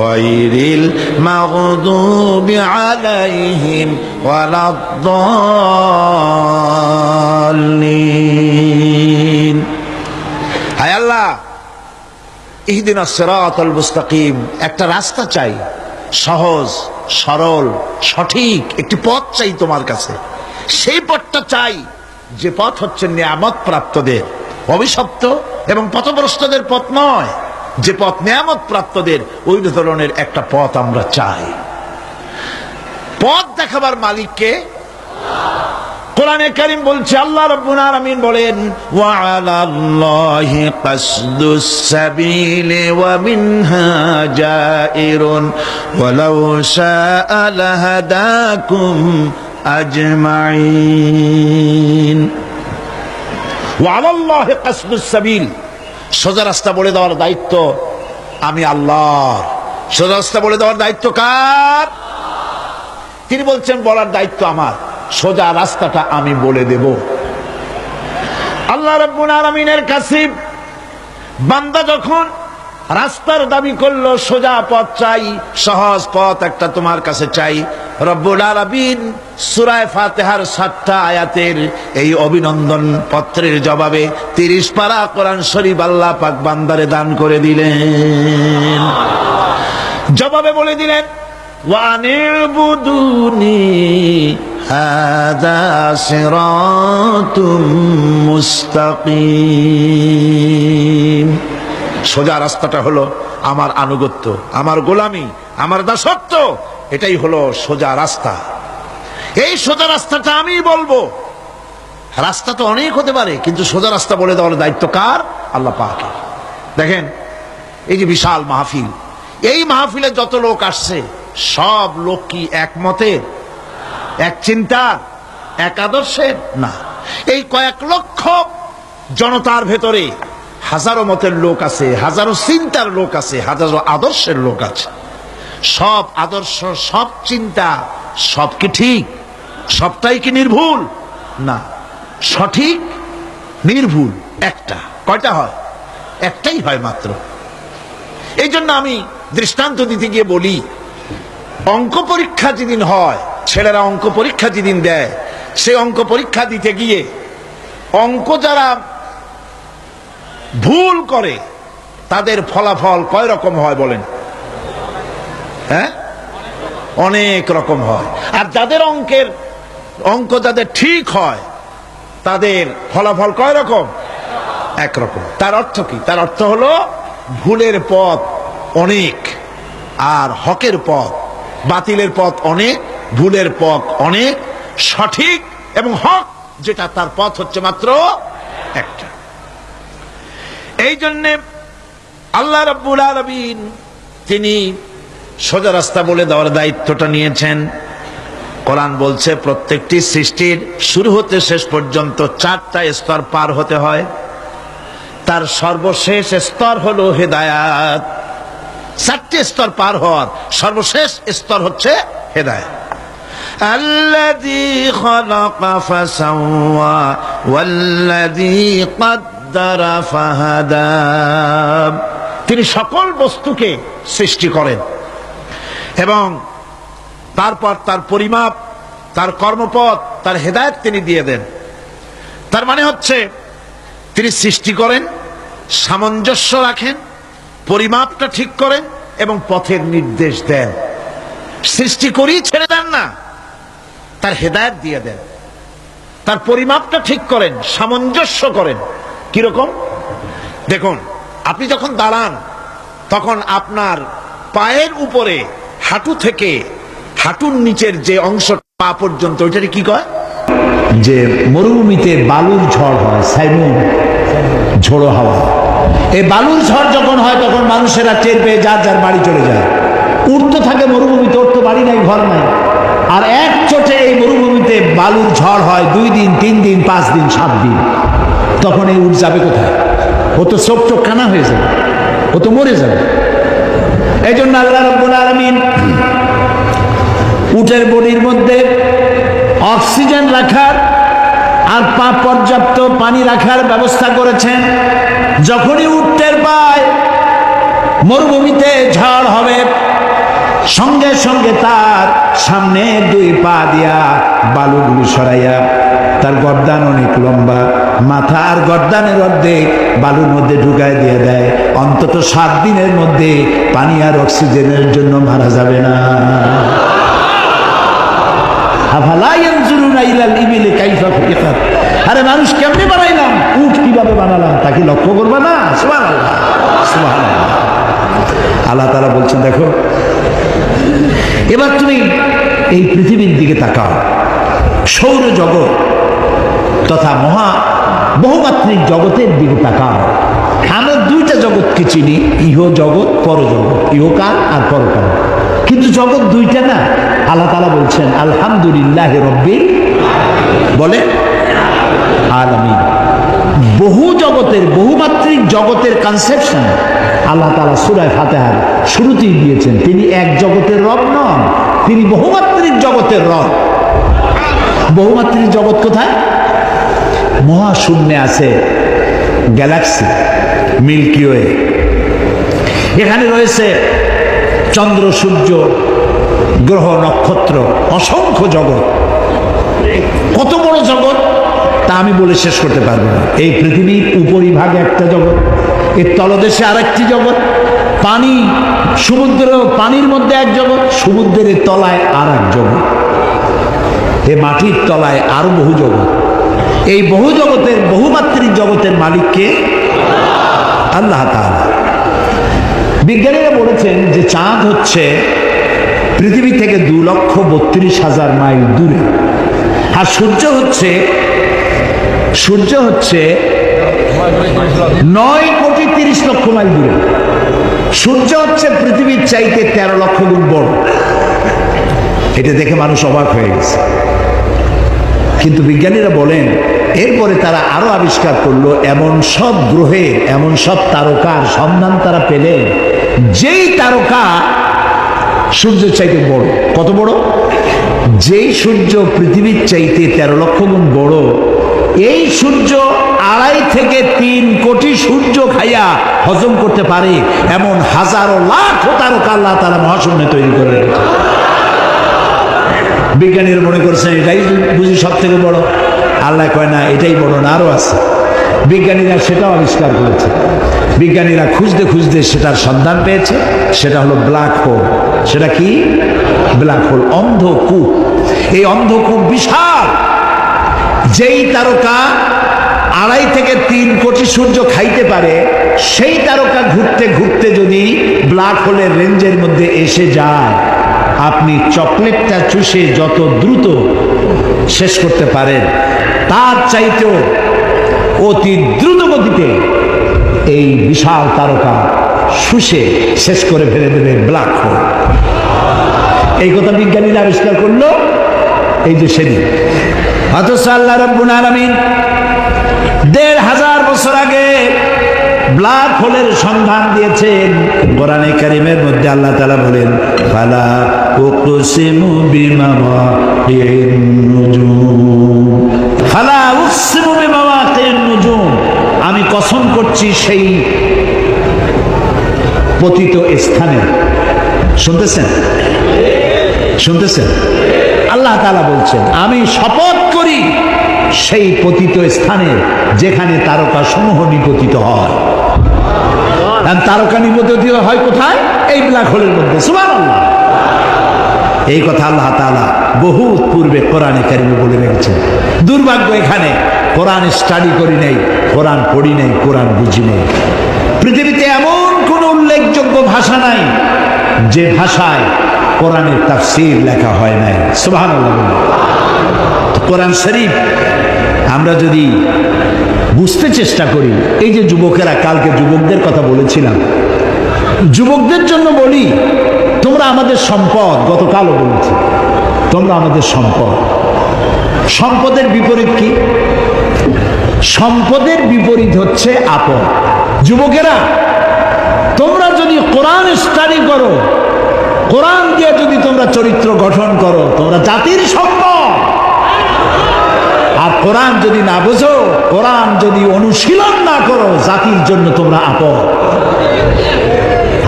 গায়রিল মাগদুবি আলাইহিম ওয়ালাদ-দাল্লিন। হায় আল্লাহ, ইহদিনাস সিরাতাল মুস্তাকিম, একটা রাস্তা চাই, সহজ সরল সঠিক একটি পথ চাই তোমার কাছে। সেই পথটা চাই যে পথ হচ্ছে নিয়ামত প্রাপ্তদের, অভিশপ্ত এবং পথভ্রষ্টদের পথ নয়। যে পথ নিয়ামত প্রাপ্তদের, ওই ধরনের একটা পথ আমরা চাই। পথ দেখাবার মালিককে কোরআনে কারীম বলছে, আল্লাহ রাব্বুল আলামিন বলেন, ওয়া আলাল্লাহি কাসদুস সাবিলি ওয়া মিনহা জাইরুন ওয়ালাউ শাআ লাহাদাকুম আজমাইন। ওয়া আলাল্লাহি কাসদুস সাবিল, সোজা রাস্তা বলে দেওয়ার দায়িত্ব আমি আল্লাহর। সোজা রাস্তা বলে দেওয়ার দায়িত্ব কার? তিনি বলছেন বলার দায়িত্ব আমার, সোজা রাস্তাটা আমি বলে দেব। আল্লাহ রাব্বুল আলামিনের কাছে বান্দা যখন রাস্তার দাবি করলো, সোজা পথ চাই, সহজ পথ একটা তোমার কাছে চাই, রব্বুল আলামিন সূরা ফাতিহার 7টা আয়াতের এই অভিনন্দন পত্রের জবাবে 30 পারা কোরআন শরীফ আল্লাহ পাক বান্দারে দান করে দিলেন। জবাবে বলে দিলেন, ওয়ানিবুদুনি হাদা সিরাতুম মুস্তাকিম। সোজা রাস্তাটা হলো আমার আনুগত্য, আমার গোলামি, আমার দাসত্ব, এটাই হলো সোজা রাস্তা। এই সোজা রাস্তাটা আমি বলবো। রাস্তা তো অনেক হতে পারে, কিন্তু সোজা রাস্তা বলে দেওয়ার দায়িত্ব কার? আল্লাহ পাকের। দেখেন এই যে বিশাল মাহফিল, এই মাহফিলে যত লোক আসছে, সব লোক কি একমতের, এক চিন্তার, এক আদর্শের? না। এই কয়েক লক্ষ জনতার ভেতরে হাজারো মতের লোক আছে, হাজারো চিন্তার লোক আছে, হাজারো আদর্শের লোক আছে। সব আদর্শ, সব চিন্তা, সব কি ঠিক? সবটাই কি নির্ভুল? না, সঠিক নির্ভুল একটা। কয়টা হয়? একটাই হয় মাত্র। এই জন্য আমি দৃষ্টান্ত দিতে গিয়ে বলি, অঙ্ক পরীক্ষা যেদিন হয়, ছেলেরা অঙ্ক পরীক্ষা যেদিন দেয়, সেই অঙ্ক পরীক্ষা দিতে গিয়ে অঙ্ক যারা ভুল করে তাদের ফলাফল কয় রকম হয় বলেন? হ্যাঁ, অনেক রকম হয়। আর যাদের অঙ্ক যাদের ঠিক হয়, তাদের ফলাফল কয় রকম? একরকম। তার অর্থ কি? তার অর্থ হলো ভুলের পথ অনেক, আর হকের পথ, বাতিলের পথ অনেক, ভুলের পথ অনেক, সঠিক এবং হক যেটা, তার পথ হচ্ছে মাত্র একটা। এই জন্যে আল্লাহ রাব্বুল আলামিন তিনি সোজা রাস্তা বলে দেওয়ার দায়িত্বটা নিয়েছেন। কোরআন বলছে প্রত্যেকটি সৃষ্টির শুরু হতে শেষ পর্যন্ত 4টা স্তর পার হতে হয়। তার সর্বশেষ স্তর হলো হেদায়াত। 4টে স্তর পার হওয়ার সর্বশেষ স্তর হচ্ছে হেদায়াত। আল্লাযী খালাকা ফাসাওয়া ওয়াল্লাযী কদ্দারা ফাহাদা। তিনি সকল বস্তুকে সৃষ্টি করেন এবং তারপর তার পরিমাপ, তার কর্মপথ, তার হেদায়েত তিনি দিয়ে দেন। তার মানে হচ্ছে তিনি সৃষ্টি করেন, সামঞ্জস্য রাখেন, পরিমাপটা ঠিক করেন এবং পথের নির্দেশ দেন। সৃষ্টি করেই ছেড়ে দেন না, তার হেদায়েত দিয়ে দেন। তার পরিমাপটা ঠিক করেন, সামঞ্জস্য করেন। কিরকম? দেখুন, আপনি যখন দাঁড়ান তখন আপনার পায়ের উপরে হাঁটু থেকে হাঁটুর নিচের যে অংশ পা পর্যন্ত, ওইটাকে কি কয়? যে মরুভূমিতে বালুর ঝড় হয়, সাইমুন, ঝোড়ো হাওয়া। এই বালুর ঝড় যখন হয় তখন মানুষেরা টের পেয়ে যার যার বাড়ি চলে যায়। উঠ তো থাকে মরুভূমিতে, ওর তো বাড়ি নাই, ঘর নাই। আর এক চোটে এই মরুভূমিতে বালুর ঝড় হয় 2 দিন, 3 দিন, 5 দিন, 7 দিন। তখন এই উঠ যাবে কোথায়? ও তো চোখ চোখ কানা হয়ে যাবে, ও তো মরে যাবে। এই জন্য আল্লাহ রাব্বুল আলামিন উটের বডির মধ্যে অক্সিজেন রাখার আর পর্যাপ্ত পানি রাখার ব্যবস্থা করেছেন। যখনই উটের পায় মরুভূমিতে ঝড় হবে, সঙ্গে সঙ্গে তার সামনে 2 পা দিয়া বালুগুলো সরাইয়া, তার গর্দান অনেক লম্বা, মাথা আর গর্দানের অর্ধেক বালুর মধ্যে ঢুকায় দিয়ে দেয়। অন্তত 7 দিনের মধ্যে পানি আর অক্সিজেনের জন্য মারা যাবে না। আরে মানুষ কেমনে বানাইলাম, উট কিভাবে বানালাম তাকে লক্ষ্য করবা না? সুবহানাল্লাহ, সুবহানাল্লাহ। আল্লাহ তাআলা বলছেন, দেখো এবার তুমি এই পৃথিবীর দিকে তাকাও। সৌরজগৎ তথা বহুমাত্রিক জগতের দিকে তাকাও। আমরা 2টা জগৎকে চিনি, ইহ জগৎ, পরজগৎ, ইহকাল আর পরকাল। কিন্তু জগৎ 2টা না। আল্লাহ তাআলা বলছেন আলহামদুলিল্লাহি রাব্বিল বলে আলামিন। বহু জগতের, বহুমাত্রিক জগতের কনসেপশন আল্লাহ তাআলা সূরা ফাতিহার শুরুতেই দিয়েছেন। তিনি এক জগতের রব নন, তিনি বহুমাত্রিক জগতের রব। বহুমাত্রিক জগৎ কোথায়? মহাশূন্যে আছে গ্যালাক্সি, মিল্কি ওয়ে। এখানে রয়েছে চন্দ্র, সূর্য, গ্রহ, নক্ষত্র, অসংখ্য জগৎ। কত বড় জগৎ তা আমি বলে শেষ করতে পারবো না। এই পৃথিবীর উপরিভাগে একটা জগৎ, এর তলদেশে আরেকটি জগৎ, পানি, সমুদ্র, পানির মধ্যে এক জগৎ, সমুদ্রের তলায় আর এক জগৎ, এ মাটির তলায় আরো বহু জগৎ। এই বহু জগতের, বহুমাত্রিক জগতের মালিককে আল্লাহ তাআলা। বিজ্ঞানীরা বলেছেন যে চাঁদ হচ্ছে পৃথিবী থেকে 2,32,000 মাইল দূরে, আর সূর্য হচ্ছে 9,30,00,000 মাইল দূরে। সূর্য হচ্ছে পৃথিবীর চাইতে 13 লক্ষ গুণ বড়। এটা দেখে মানুষ অবাক হয়ে গেছে। কিন্তু বিজ্ঞানীরা বলেন এরপরে তারা আরো আবিষ্কার করলো, এমন সব গ্রহে, এমন সব তারকার সন্ধান তারা পেলেন যেই তারকা সূর্যের চাইতে বড়। কত বড়? যেই সূর্য পৃথিবীর চাইতে 13 লক্ষ গুণ বড়, এই সূর্য 2.5 থেকে 3 কোটি সূর্য খাইয়া হজম করতে পারে এমন হাজারো লাখ তারকা আল্লাহ তাআলা মহাশূন্যে তৈরি করে রেখেছে। বিজ্ঞানীরা মনে করছেন এটাই বুঝি সব থেকে বড়। আল্লাহ কয় না, এটাই বড় না, আরো আছে। বিজ্ঞানীরা সেটাও আবিষ্কার করেছে। বিজ্ঞানীরা খুঁজতে খুঁজতে সেটার সন্ধান পেয়েছে। সেটা হলো ব্ল্যাক হোল। সেটা কি? ব্ল্যাক হোল, অন্ধকূপ। এই অন্ধকূপ বিশাল। যেই তারকা 2.5 থেকে 3 কোটি সূর্য খাইতে পারে, সেই তারকা ঘুরতে ঘুরতে যদি ব্ল্যাক হোলের রেঞ্জের মধ্যে এসে যায়, আপনি চকলেটটা চুষে যত দ্রুত শেষ করতে পারেন, তার চাইতেও অতি দ্রুত গতিতে এই বিশাল তারকা শুষে শেষ করে ফেলে দেবে ব্ল্যাক হোল। এই কথা বিজ্ঞানীরা আবিষ্কার করলো এই যে সেদিন। অথচ আল্লাহ রাব্বুল আলামিন ১৫০০ বছর আগে ব্ল্যাক হোলের সন্ধান দিয়েছেন। কোরআনে কারীমের মধ্যে আল্লাহ তাআলা বলেন, ফালা উকসিমু বিমাওয়াকিন নুজুম, ফালা উকসিমু বিমাওয়াকিন নুজুম, আমি কসম করছি সেই পতিত স্থানে। শুনতেছেন? শুনতেছেন? আল্লাহ তাআলা বলছেন, আমি শপথ করি সেই পতিত স্থানে যেখানে তারকা সমূহ নিপতিত হয়। তারকা নিপতিত হয় কোথায়? এই ব্ল্যাক হোলের মধ্যে। সুবহানাল্লাহ। এই কথা আল্লাহ তাআলা বহুত পূর্বে কোরআনে কারীমে বলে রেখেছেন। দুর্ভাগ্য, এখানে কোরআন স্টাডি করি নাই, কোরআন পড়ি নাই, কোরআন বুঝি নাই। পৃথিবীতে এমন কোন উল্লেখযোগ্য ভাষা নাই যে ভাষায় কোরআনের তাফসীর লেখা হয় নাই। সুবহানাল্লাহ। কোরআন শরীফ আমরা যদি বুঝতে চেষ্টা করি, এই যে যুবকেরা, কালকে যুবকদের কথা বলেছিলাম, যুবকদের জন্য বলি, তোমরা আমাদের সম্পদ। গতকালও বলেছি, তোমরা আমাদের সম্পদ। সম্পদের বিপরীত কি? সম্পদের বিপরীত হচ্ছে আপদ। যুবকেরা, তোমরা যদি কোরআন স্টাডি করো, কোরআন দিয়ে যদি তোমরা চরিত্র গঠন করো, তোমরা জাতির সম্পদ। আর কোরআন যদি না বোঝো, কোরআন যদি অনুশীলন না করো, জাতির জন্য তোমরা আপদ।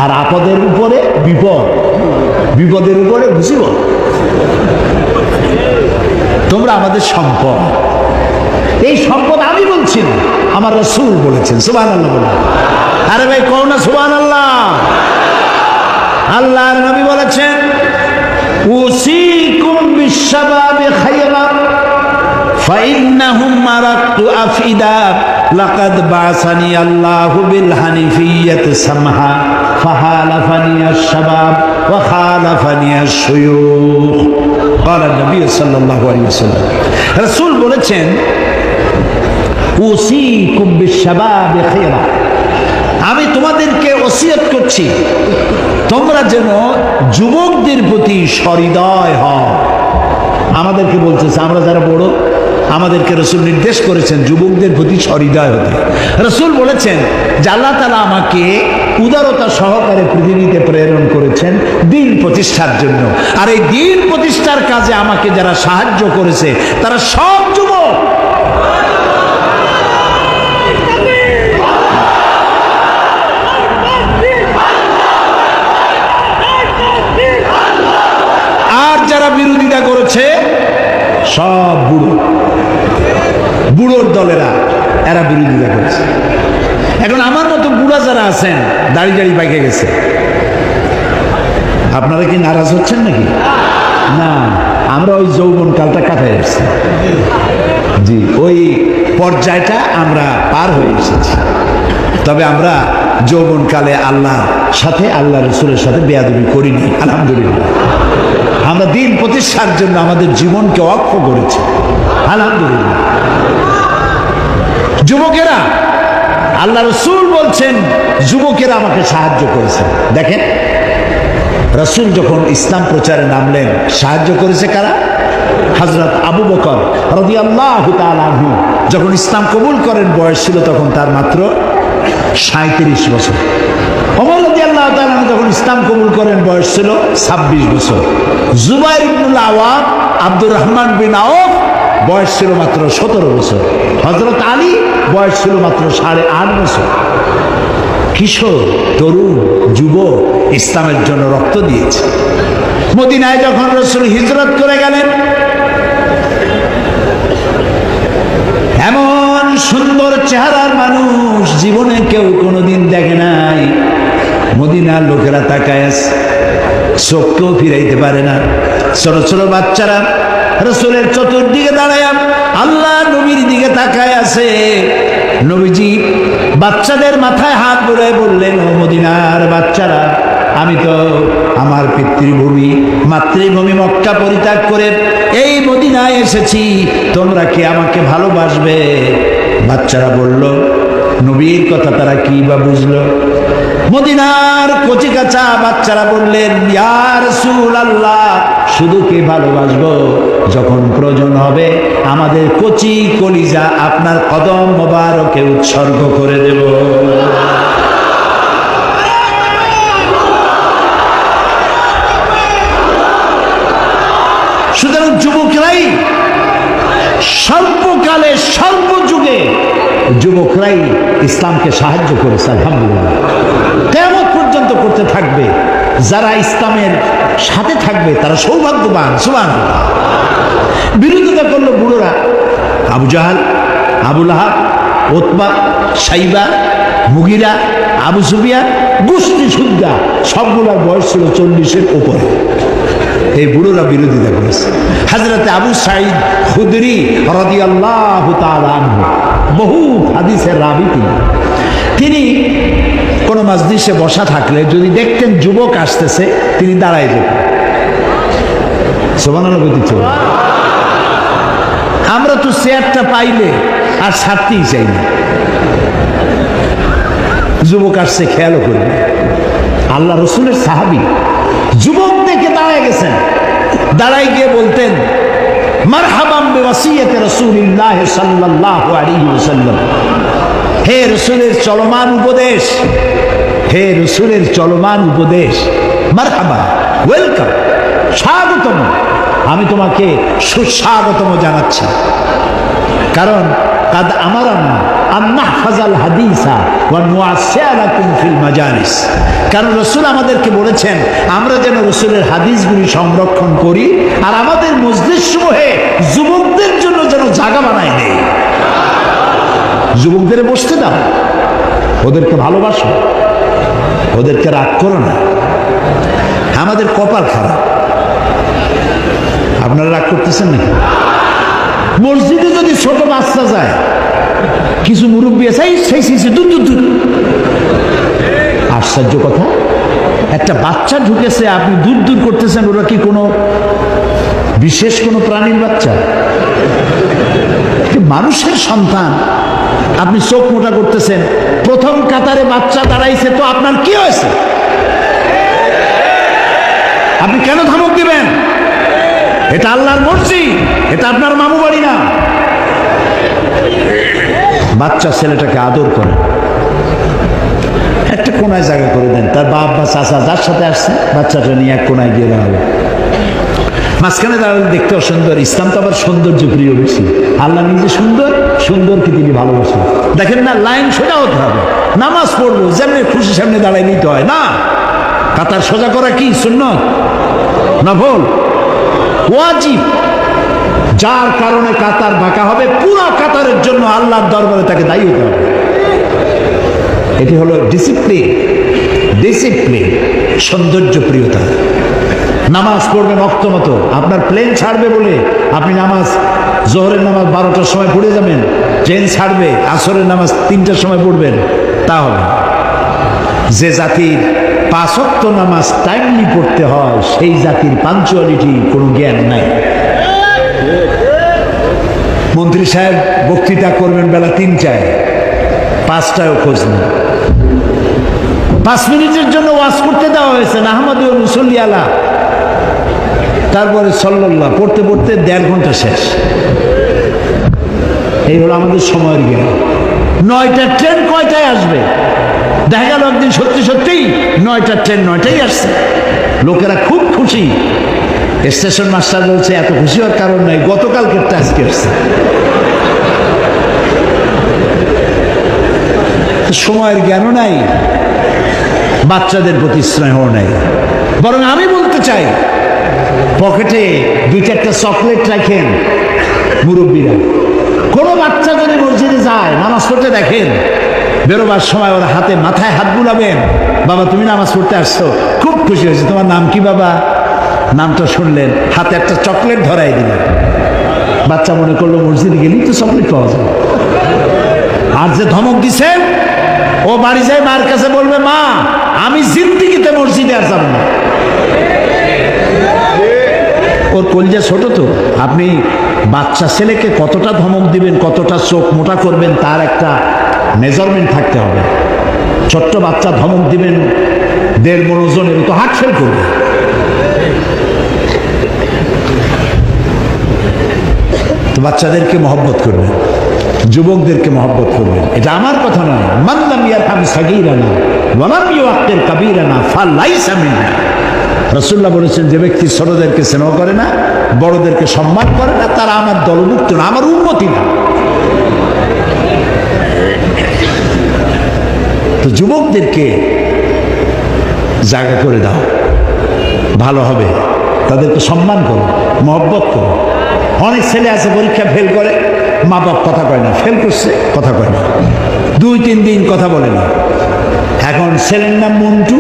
আর আপদের উপরে বিপদ, বিপদের উপরে মুসিবত। তোমরা আমাদের সম্পদ। এই সম্পদ আমি বলছি না, আমার রাসূল বলেছেন। সুবহানাল্লাহ বলে। আরে ভাই, কও না সুবহানাল্লাহ। আল্লাহর নবী বলেছেন, উসিকুম বিশ-শাবাবি খায়রান ফাইন্নাহুম মারাতু আফিদা লাকাদ বাসানি আল্লাহু বিল হানিফিয়্যাতি সামহা ফাহালাফানি আশ-শাবাব ওয়া খালাফানি আশ-শুয়ুখ। ক্বালা নবী সাল্লাল্লাহু আলাইহি ওয়াসাল্লাম, রাসূল বলেছেন, উসিকুম বিশ-শাবাবি খায়রান, আমি তোমাদেরকে ওসিয়ত করছি তোমরা যেন যুবকদের প্রতি সহৃদয় হও। আমাদেরকে বলতেছে, আমরা যারা বড়, আমাদেরকে রাসূল নির্দেশ করেছেন যুবকদের প্রতি সহৃদয় হতে। রাসূল বলেছেন যে আল্লাহ তাআলা আমাকে উদারতা সহকারে পৃথিবীতে প্রেরণ করেছেন দ্বীন প্রতিষ্ঠার জন্য। আর এই দ্বীন প্রতিষ্ঠার কাজে আমাকে যারা সাহায্য করেছে তারা সব যুবক। আর যারা বিরোধিতা করেছে সব বুড়ো, বুড়োর দলেরা, এরা বিরোধিতা করেছে। এখন আমার মতো বুড়া যারা আছেন, দাড়ি দাড়ি পাইকে গেছে, আপনারা কি নারাজ হচ্ছেন নাকি? না, আমরা ওই যৌবন কালটা কাটাই আসছি। জি, ওই পর্যায়টা আমরা পার হয়ে এসেছি। তবে আমরা যৌবনকালে আল্লাহর সাথে, আল্লাহ রাসূলের সাথে বেয়াদবি করিনি, আলহামদুলিল্লাহ। আমরা দ্বীন প্রতিষ্ঠার জন্য আমাদের জীবনকে ওয়াকফ করেছি, আলহামদুলিল্লাহ। যুবকেরা, আল্লাহ রাসূল বলছেন যুবকেরা আমাকে সাহায্য করেছে। দেখেন, রাসূল যখন ইসলাম প্রচারে নামলেন, সাহায্য করেছে কারা? হযরত আবু বকর রাদিয়াল্লাহু তাআলা আনহু যখন ইসলাম কবুল করেন, বয়স ছিল তখন তার মাত্র 37 বছর। ওমর রাদিয়াল্লাহু তাআলা যখন ইসলাম কবুল করেন, বয়স ছিল 26 বছর। জুবাইর ইবনুল আওয়াম, আব্দুর রহমান বিন আওফ, বয়স ছিল মাত্র 17 বছর। হযরত আলী বয়স ছিল মাত্র 8.5 বছর। কিশোর, তরুণ, যুবক ইসলামের জন্য রক্ত দিয়েছে। মদিনায় যখন রাসূল হিজরত করে গেলেন, এমন সুন্দর চেহারার মানুষ জীবনে কেউ কোনোদিন দেখে নাই। মদিনার লোকেরা তাকায় আছে, চোখকেও ফিরাইতে পারে না। ছোট ছোট বাচ্চারা রাসূলের চতুর্দিকে দাঁড়ায় আল্লাহ নবীর দিকে তাকায় আছে। নবীজি বাচ্চাদের মাথায় হাত বুলায় বললেন, ও মদিনার বাচ্চারা, আমি তো আমার পিতৃভূমি, মাতৃভূমি মক্কা পরিত্যাগ করে এই মদিনায় এসেছি, তোমরা কি আমাকে ভালোবাসবে? বাচ্চারা বলল, নবীর কথা তারা কি বা বুঝলো? মদিনার কচি কাঁচা বাচ্চারা বললেন, ইয়া রাসূলুল্লাহ, শুধু কে ভালোবাসবো, যখন প্রয়োজন হবে আমাদের কচি কলিজা আপনার কদম মোবারকে উৎসর্গ করে দেব। সুতরাং যুবকরাই সর্বকালে সর্বযুগে যুবকরাই ইসলামকে সাহায্য করেছে, আলহামদুলিল্লাহ। কিয়ামত পর্যন্ত করতে থাকবে। যারা ইসলামের সাথে থাকবে তারা সৌভাগ্যবান। সুবহানাল্লাহ। বিরোধিতা করলো বুড়োরা, আবু জাহাল, আবু লাহাব, উতবা, সাইবা, মুগিরা, আবু সুফিয়ান, গোষ্ঠী সুদ্ধা, সবগুলোর বয়স ছিল 40-এর উপরে। এই বুড়োরা বিরোধিতা করেছে। হযরতে আবু সাঈদ খুদরি রাদিয়াল্লাহু তাআলা আনহু, বহু হাদিসের রাবী তিনি কোন মজলিসে বসা থাকলে যদি দেখতেন যুবক আসতেছে, তিনি দাঁড়ায় যেতেন। সুবহানাল্লাহ বলতে। আমরা তো চেয়ারটা পাইলে আর ছাড়তেই চাই না। যুবক আসছে, খেয়ালও করবে। আল্লাহ রসুলের সাহাবী যুবক দেখে দাঁড়ায় গেছেন, দাঁড়ায় গিয়ে বলতেন, মারহাবাম বিওয়াসিয়াতি রাসূলিল্লাহ সাল্লাল্লাহু আলাইহি ওয়াসাল্লাম। হে রসুলের চলমান উপদেশ, হে রসুলের চলমান উপদেশ, মারহাবা, ওয়েলকাম, স্বাগতম, আমি তোমাকে সুস্বাগতম জানাচ্ছি। কারণ কাদ আমারানা আন নাহফাজাল হাদিসা ওয়া নুআসিলাকুম ফিল মাজালিস। কারণ রাসূল আমাদেরকে বলেছেন আমরা যেন রাসূলের হাদিসগুলি সংরক্ষণ করি আর আমাদের মজলিসসমূহে যুবকদের জন্য যেন জায়গা বানাই দেই। যুবকদের বসতে দাও, ওদেরকে ভালোবাসো, ওদেরকে রাগ করো না। আমাদের কপাল খারাপ। আপনারা রাগ করতেছেন নাকি? মসজিদে যদি ছোট বাচ্চা যায়, কিছু মুরব্বী আছে দূর দূর দূর। আশ্চর্য কথা, একটা বাচ্চা ঢুকেছে, আপনি দূর দূর করতেছেন। ওরা কি কোনো বিশেষ কোনো প্রাণীর বাচ্চা? মানুষের সন্তান, আপনি চোখ মোটা করতেছেন। প্রথম কাতারে বাচ্চা দাঁড়াইছে, তো আপনার কি হয়েছে? আপনি কেন ধমক দিবেন? এটা আল্লাহর মর্জি, এটা আপনার মামু বাড়ি না। বাচ্চা ছেলেটাকে আদর করে একটা কোনায় জায়গা করে দেন। তার বাপ বা চাচা যার সাথে আসছে, বাচ্চাটা নিয়ে এক কোনায় গিয়ে দাঁড়াবে। মাঝখানে দাঁড়ালে দেখতেও সুন্দর। ইসলাম তো আবার সৌন্দর্য প্রিয় বেশি। আল্লাহ নিজে সুন্দর, সুন্দরকে তিনি ভালোবাসেন। দেখেন না, লাইন সোজা হতে হবে। নামাজ পড়বো যেমনি খুশি সামনে দাঁড়ায় নিতে হয় না। কাতার সোজা করা কি সুন্নত? নফল, ওয়াজিব। যার কারণে কাতার বাঁকা হবে, পুরো কাতারের জন্য আল্লাহর দরবারে তাকে দায়ী হতে হবে। এটি হলো ডিসিপ্লিন। ডিসিপ্লিন, সৌন্দর্য প্রিয়তা। নামাজ পড়বেন অক্ত মতো। আপনার প্লেন ছাড়বে বলে আপনি নামাজ, জোহরের নামাজ 12টার সময় পড়ে যাবেন, ট্রেন ছাড়বে আসরের নামাজ 3টার সময় পড়বেন, তা হবে। যে জাতির 5 ওয়াক্ত নামাজ টাইমলি পড়তে হয়, সেই জাতির পাঞ্চুয়ালিটি কোনো জ্ঞান নাই। মন্ত্রী সাহেব বক্তৃতা করবেন বেলা 3টায়, 5টায়ও খোঁজ নেই। 5 মিনিটের জন্য ওয়াজ করতে দেওয়া হয়েছে না, আহমদুল মুসল্লি আলা, তারপরে সাল্লাল্লাহ পড়তে পড়তে 1.5 ঘন্টা শেষ। এই হলো আমাদের সময়ের জ্ঞান। 9টার ট্রেন কয়টায় আসবে? দেখা গেল একদিন সত্যি সত্যি 9টার ট্রেন 9টায় আসছে। লোকেরা খুব খুশি। স্টেশন মাস্টার বলছে এত খুশি হওয়ার কারণ নাই, গতকালকেরটা আজকে আসছে। সময়ের জ্ঞানও নাই, বাচ্চাদের প্রতি স্নেহ নাই। বরং আমি বলতে চাই, পকেটে 2-4টা চকলেট রাখেন মুরব্বীরা। কোনো বাচ্চা যদি মসজিদে যায়, নামাজ পড়তে দেখেন, বেরোবার সময় ওর হাতে মাথায় হাত বুলাবেন, বাবা তুমি নামাজ পড়তে আসছো, খুব খুশি হয়েছে। তোমার নাম কি বাবা? নামটা শুনলেন, হাতে একটা চকলেট ধরাই দিলেন। বাচ্চা মনে করলো মসজিদে গেলেই তো চকলেট পাওয়া যায়। আর যে ধমক দিছেন, ও বাড়ি যায় মার কাছে বলবে, মা আমি জিন্দিগিতে মসজিদে আর যাব না। ওর কলজা ছোট তো, আপনি বাচ্চা ছেলেকে কতটা ধমক দিবেন, কতটা চোখ মোটা করবেন, তার একটা মেজারমেন্ট থাকতে হবে। ছোট্ট বাচ্চা ধমক দিবেন 1.5 মণ ওজনের, তো হার্ট ফেল করবে। তো বাচ্চাদেরকে মহব্বত করবেন, যুবকদেরকে মহব্বত করবেন। এটা আমার কথা নয়। মান লাম ইয়ারহাম সাগীরানা ওয়া লাম ইউআক্কির কাবীরানা ফালাইসা মিন্না। রাসূলুল্লাহ বলেছেন, যে ব্যক্তি ছোটদেরকে স্নেহ করে না, বড়দেরকে সম্মান করে না, তারা আমার দলভুক্ত না, আমার উম্মতি না। তো যুবকদেরকে জায়গা করে দাও, ভালো হবে। তাদেরকে সম্মান করো, মহব্বত করো। অনেক ছেলে আছে পরীক্ষা ফেল করে, মা বাপ কথা কয় না, ফেল করছে কথা কয় না, 2-3 দিন কথা বলে না। এখন ছেলের নাম মন্টু,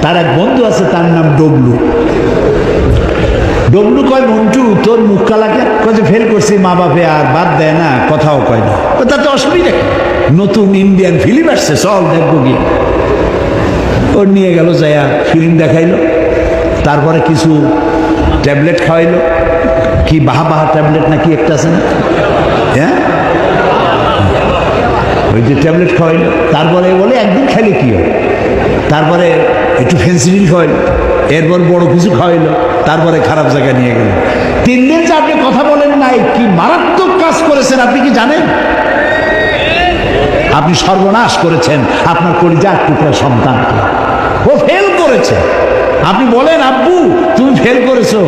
তার এক বন্ধু আছে তার নাম ডবলু। ডবলু কয়, মন্টু তোর মুখ কালাকে কয়ে ফেল করছি, মা বাপে আর বাদ দেয় না, কথাও কয় না। তাতে অসুবিধা, নতুন ইন্ডিয়ান ফিল্ম আসছে, চল দেখবো কি। ওর নিয়ে গেল, যাইয়া ফিল্ম দেখাইলো, তারপরে কিছু ট্যাবলেট খাওয়াইলো, কি বাহা ট্যাবলেট নাকি একটা আছে না, হ্যাঁ ওই যে ট্যাবলেট খাওয়াইলো। তারপরে বলে একদিন খাইলে কি হয়, তারপরে একটু ফেন্সিডিল খাওয়াইলো, এরপর বড় কিছু খাওয়াইলো, তারপরে খারাপ জায়গায় নিয়ে গেল। 3 দিন যে আপনি কথা বলেন নাই, কি মারাত্মক কাজ করেছেন আপনি কি জানেন? আপনি সর্বনাশ করেছেন আপনার কলিজার টুকরা সন্তানকে। ও ফেল করেছে, আপনি বলেন আব্বু তুমি ফেল করেছো,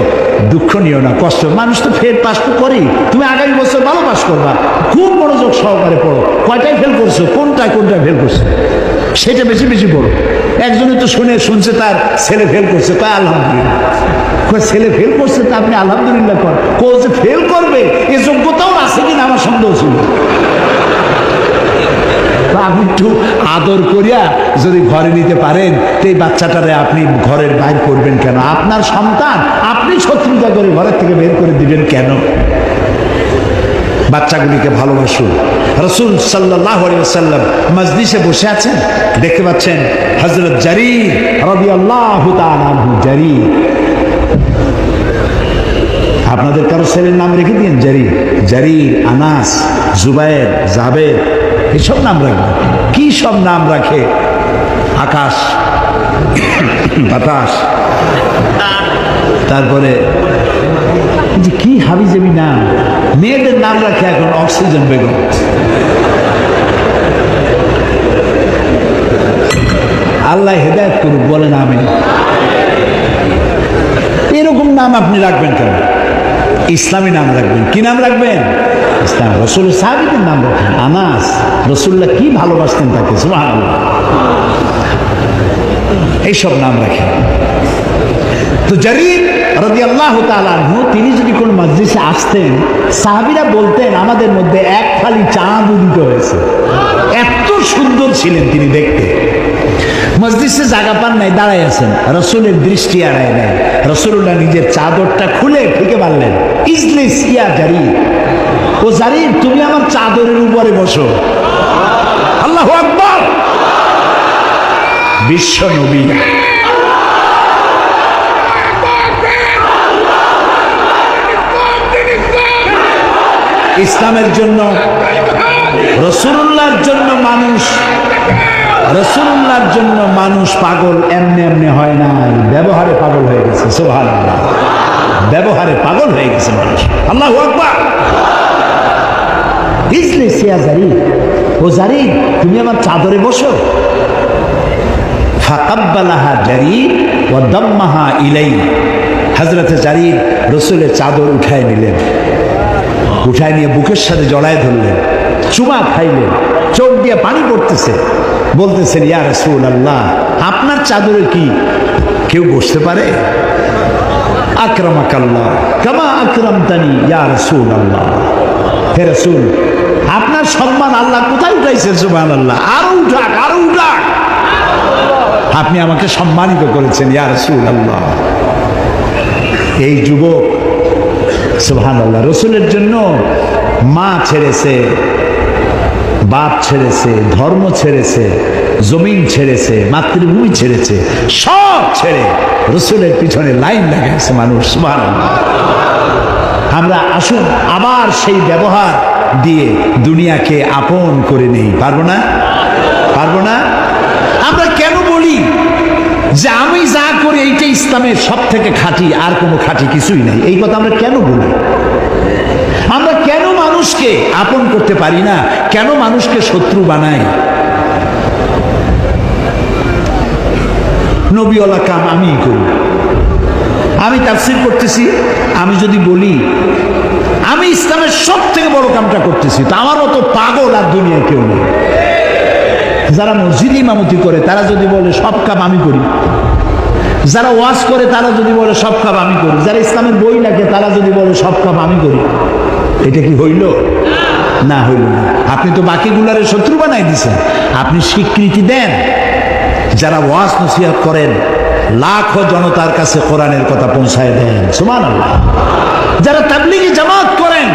দুঃখ নিও না, কষ্ট, মানুষ তো ফেল পাস তো করেই, তুমি আগামী বছর ভালো পাস করবা, খুব মনোযোগ সহকারে পড়ো, কয়টায় ফেল করছো, কোনটায় ফেল করছো সেটা বেশি বেশি পড়ো। একজনে তো শুনছে তার ছেলে ফেল করছে, তাই আলহামদুলিল্লাহ। ছেলে ফেল করছে তা আপনি আলহামদুলিল্লাহ কর, যে ফেল করবে এ যোগ্যতাও আছে কিনা আমার সন্দেহ ছিল। আপনি একটু আদর করিয়া যদি ঘরে নিতে পারেন, তো এই বাচ্চাটারে আপনি ঘরের বাইর করবেন কেন? আপনার সন্তান, আপনি শত্রুতা করে ঘরের থেকে বের করে দিবেন কেন? বাচ্চাগুলিকে ভালোবাসুন। রাসূল সাল্লাল্লাহু আলাইহি ওয়াসাল্লাম মজলিসে বসে আছেন, দেখতে পাচ্ছেন হযরত জারীর রাদিয়াল্লাহু তাআলা আনহু। জারীর, আপনাদের কারো ছেলের নাম রেখে দিন জারীর, জারীর, আনাস, জুবায়ের, জাবের, এসব নাম রাখবে। কি সব নাম রাখে, আকাশ, বাতাস, তারপরে যে কি হাবিজাবি নাম, মেয়েদের নাম রাখে এখন অক্সিজেন বেগম। আল্লাহ হেদায়েত করুক, বলেন আমিন। এরকম নাম আপনি রাখবেন কেন? ইসলামী নাম রাখবেন। কি নাম রাখবেন? ইসলাম। রসুলের সাহাবীদের নাম রাখেন। আনাস, রসুল্লাহ কি ভালোবাসতেন তাকে, সুবহানাল্লাহ। এইসব নাম রাখেন। তো জারীর রাদিয়াল্লাহু তাআলা আনহু, তিনি যদি কোন মজলিসে আসতেন, সাহাবীরা বলতেন আমাদের মধ্যে এক ফালি চাঁদ উদিত হয়েছে, এত সুন্দর ছিলেন তিনি দেখতে। মজলিসে জায়গা পান নাই, দাঁড়ায় আছেন, রসুলের দৃষ্টি এড়ায় নাই। রসুল্লাহ নিজের চাদরটা খুলে ফিকে বললেন, ইজলিস ইয়া জারীর, ও জারীর তুমি আমার চাদরের উপরে বসো। আল্লাহু আকবার। বিশ্ব নবী ইসলামের জন্য, রাসূলুল্লাহর জন্য মানুষ পাগল এমনি এমনি হয় না, ব্যবহারে পাগল হয়ে গেছে। সুবহানাল্লাহ, ব্যবহারে পাগল হয়ে গেছে মানুষ। আল্লাহু আকবার। ইজলিস ইয়া জারীর, ও জারীর তুমি আমার চাদরে বসো। ফাকাব্বালাহা জারীর ওয়া দাম্মাহা ইলাইহি। হযরত জারীর রাসূলের চাদর উঠায় নিলেন, উঠায় নিয়ে বুকের সাথে জড়ায় ধরলেন, চুমা খাইলেন, চোখ দিয়ে পানি পড়তেছে, বলতেছেন ইয়া রাসূলুল্লাহ আপনার চাদরে কি কেউ বসতে পারে? আকরামাকাল্লাহ কামা আকরামতানি ইয়া রাসূলুল্লাহ। হে রাসূল আপনার সম্মান আল্লাহ কোথায় উঠাইছেন? সুবহানাল্লাহ, আরো উঠাক, আরো উঠাক, আপনি আমাকে সম্মানিত করেছেন ইয়া রাসূলুল্লাহ। এই যুবক সুবহানাল্লাহ রাসূলের জন্য মা ছেড়েছে, বাপ ছেড়েছে, ধর্ম ছেড়েছে, জমিন ছেড়েছে, মাতৃভূমি ছেড়েছে, সব ছেড়ে রাসূলের পিছনে লাইন লাগাইছে মানুষ। সুবহানাল্লাহ। আমরা আসুন আবার সেই ব্যবহার দিয়ে দুনিয়াকে আপন করে নেই। পারবো না? পারবো না? আমরা কেন বলি যে আমি যা করি এইটা ইসলামের সব থেকে খাঁটি, আর কোনো খাঁটি কিছুই নাই? এই কথা আমরা কেন বলি? আমরা মানুষকে আপন করতে পারি না, কেন মানুষকে শত্রু বানাই? নবীওয়ালা কাম আমিই করি। আমি তাফসীর করতেছি, আমি যদি বলি আমি ইসলামের সব থেকে বড় কামটা করতেছি, তো আমার মতো পাগল আর দুনিয়ায় কেউ নেই। যারা মসজিদ ইমামতি করে তারা যদি বলে সব কাম আমি করি, যারা ওয়াজ করে তারা যদি বলে সব কাম আমি করি, যারা ইসলামের বই লেখে তারা যদি বলে সব কাম আমি করি, এটা কি হইল? না, হইল না। আপনি তো বাকিগুলারে শত্রু বানাই দিছেন। আপনি স্বীকৃতি দেন, যারা ওয়াজ নসিহত করেন লাখো জনতার কাছে কোরআনের কথা পৌঁছায় দেন, সুবহানাল্লাহ। যারা তাবলীগি জামাত করেন,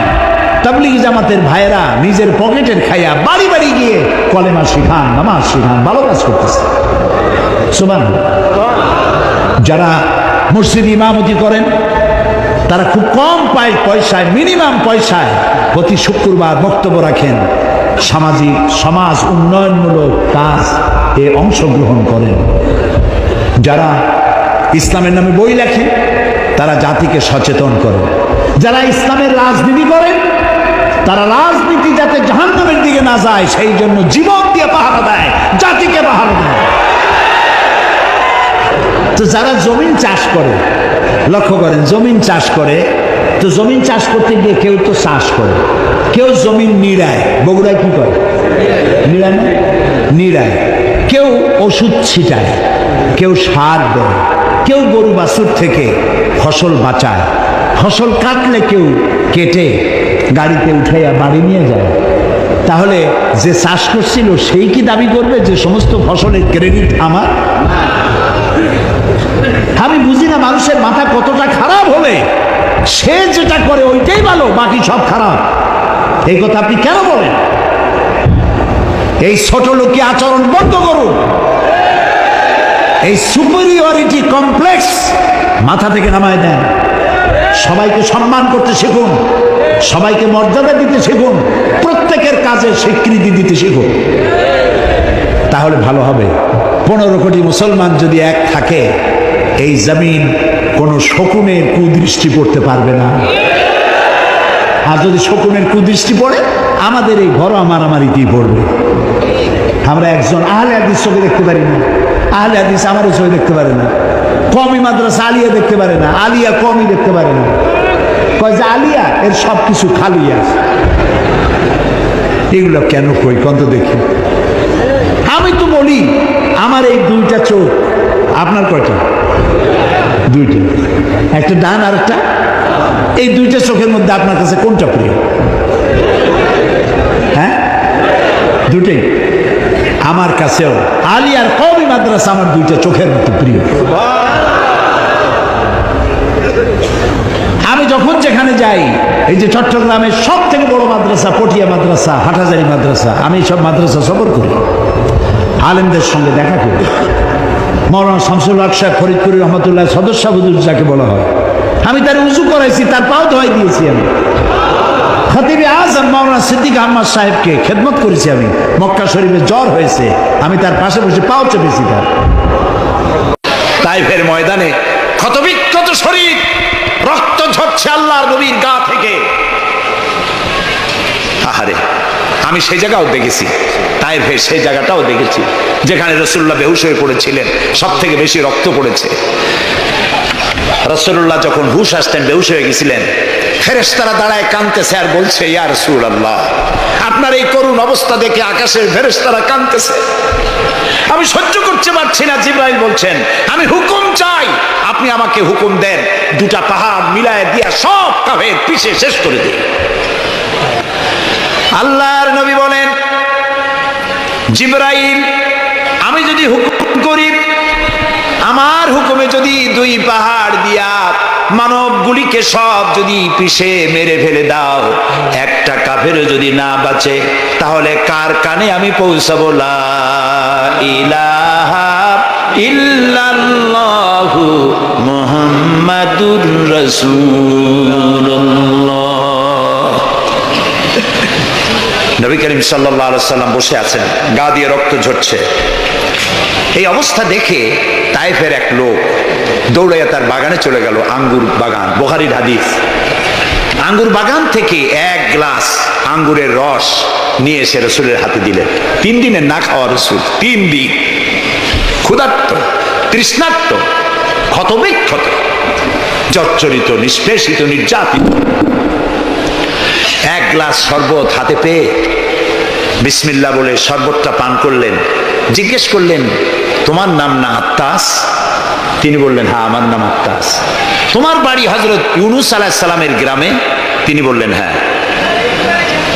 তাবলীগি জামাতের ভাইয়েরা নিজের পকেটের খাইয়া বাড়ি বাড়ি গিয়ে কলেমা শিখান, নামাজ শিখান, ভালো কাজ করতেছে, সুবহানাল্লাহ। যারা মসজিদ ইমামতি করেন তারা খুব কম পয়সায়, মিনিমাম পয়সায় প্রতি শুক্রবার বক্তব্য রাখেন, সামাজিক সমাজ উন্নয়নমূলক কাজ এ অংশগ্রহণ করেন। যারা ইসলামের নামে বই লেখেন তারা জাতিকে সচেতন করেন। যারা ইসলামের রাজনীতি করেন তারা রাজনীতি যাতে জাহান্নামের দিকে না যায় সেই জন্য জীবন দিয়ে পাহারা দেয়, জাতিকে পাহারা দেয়। তো যারা জমিন চাষ করে, লক্ষ্য করেন, জমিন চাষ করে, তো জমিন চাষ করতে গিয়ে কেউ তো চাষ করে, কেউ জমিন নিড়ায়। বগুড়ায় কি করে? নিড়ায় না? নিড়ায়। কেউ ওষুধ ছিটায়, কেউ সার দেয়, কেউ গরু বাছুর থেকে ফসল বাঁচায়, ফসল কাটলে কেউ কেটে গাড়িতে উঠাইয়া বাড়ি নিয়ে যায়। তাহলে যে চাষ করছিল সেই কি দাবি করবে যে সমস্ত ফসলের ক্রেডিট আমার? আমি বুঝি না মানুষের মাথা কতটা খারাপ হলে সে যেটা করে ওইটাই ভালো, বাকি সব খারাপ। এই কথা আপনি কেন বলেন? এই ছোট লোকি আচরণ বন্ধ করুন। এই সুপিরিয়রিটি কমপ্লেক্স মাথা থেকে নামায় দেন। সবাইকে সম্মান করতে শিখুন, সবাইকে মর্যাদা দিতে শিখুন, প্রত্যেকের কাজে স্বীকৃতি দিতে শিখুন, তাহলে ভালো হবে। 15 কোটি মুসলমান যদি এক থাকে এই জমিন কোনো শকুনের কুদৃষ্টি পড়তে পারবে না। আর যদি শকুনের কুদৃষ্টি পড়ে আমাদের এই ঘর মারামারিতেই পড়বে। আমরা একজন আহলে হাদিস চোখে দেখতে পারি না, আহলে হাদিস আমারও চোখে দেখতে পারে না, কওমি মাদ্রাসা আলিয়া দেখতে পারে না, আলিয়া কওমি দেখতে পারে না। কয় যে আলিয়া এর সব কিছু খালিয়া। এগুলো কেন কই কত দেখি? আমি তো বলি আমার এই দুইটা চোখ, আপনার কয়টা? দুইটা, একটা ডান আর একটা। এই দুইটা চোখের মধ্যে আপনার কাছে কোনটা প্রিয়? হ্যাঁ, দুটেই। আমার কাছেও আলিয়ার কওমি মাদ্রাসা আমার দুইটা চোখের মতো প্রিয়। আমি যখন যেখানে যাই, এই যে চট্টগ্রামের সব থেকে বড় মাদ্রাসা পটিয়া মাদ্রাসা, হাটহাজারী মাদ্রাসা, আমি সব মাদ্রাসা সফর করি, আলেমদের সঙ্গে দেখা করি। মৌলানা শামসুল হক সাহেব ফরিদপুর রহমতুল্লাহ সদস্য হুজুর যাকে বলা হয়, আমি তার উজু করাইছি, তার পাও ধোয়াই দিয়েছি। আমি খতিবে আজম মৌলানা সিদ্দিক আহমদ সাহেবকে খেদমত করেছি। আমি মক্কা শরীফে জ্বর হয়েছে, আমি তার পাশে বসে পাও চেপেছি তার। তাইফের ময়দানে ক্ষতবিক্ষত শরীর, রক্ত ঝরছে আল্লাহর নবীর গা থেকে। আহারে, আমি সেই জায়গাও দেখেছি, তাইফের সেই জায়গাটাও দেখেছি যেখানে রাসূলুল্লাহ বেহুশ হয়ে পড়েছিলেন, সব থেকে বেশি রক্ত পড়েছে। রাসূলুল্লাহ যখন হুশ আসতেন, বেহুশ হয়ে গেছিলেন, ফেরেশতারা দাঁড়ায় কাঁদতেছে আর বলছে, ইয়া রাসূলুল্লাহ, আপনার এই করুণ অবস্থা দেখে আকাশের ফেরেশতারা কাঁদতেছে, আমি সহ্য করতে পারছি না। জিবরাইল বলছেন, আমি হুকুম চাই, আপনি আমাকে হুকুম দেন, দুটা পাহাড় মিলায় দিয়া সব কাফের পিছে শেষ করে দিন। আল্লাহর নবী বলেন, জিবরাইল, আমি যদি হুকুম করি, আমার হুকুমে যদি দুই পাহাড় দিয়া মানবগুলিকে সব যদি পিছে মেরে ফেলে দাও, একটা কাফেরও যদি না বাঁচে, তাহলে কার কানে আমি পৌঁছাবো লা ইলাহা ইল্লাল্লাহু মুহাম্মাদুর রাসূলুল্লাহ। নবী করিম সাল্লাল্লাহু আলাইহি ওয়াসাল্লাম বসে আছেন, গা দিয়ে রক্ত ঝরছে। এই অবস্থা দেখে তাইফের এক লোক দৌড়াইয়া তার বাগানে চলে গেল, আঙ্গুর বাগান, বুখারীর হাদিস। আঙ্গুর বাগান থেকে 1 গ্লাস আঙ্গুরের রস নিয়ে এসে রসুলের হাতে দিলেন। 3 দিনের না খাওয়া রসুল, 3 দিন ক্ষুধার্ত, তৃষ্ণার্ত, ক্ষতবিক্ষত, জর্জরিত, নিষ্পেষিত, নির্যাতিত। 1 গ্লাস শরবত হাতে পেয়ে বিসমিল্লাহ বলে শরবতটা পান করলেন। জিজ্ঞেস করলেন, তোমার নাম না আত্তাস? তিনি বললেন, হ্যাঁ আমার নাম আত্তাস। তোমার বাড়ি হযরত ইউনূস আলাইহিস সালামের গ্রামে? তিনি বললেন, হ্যাঁ।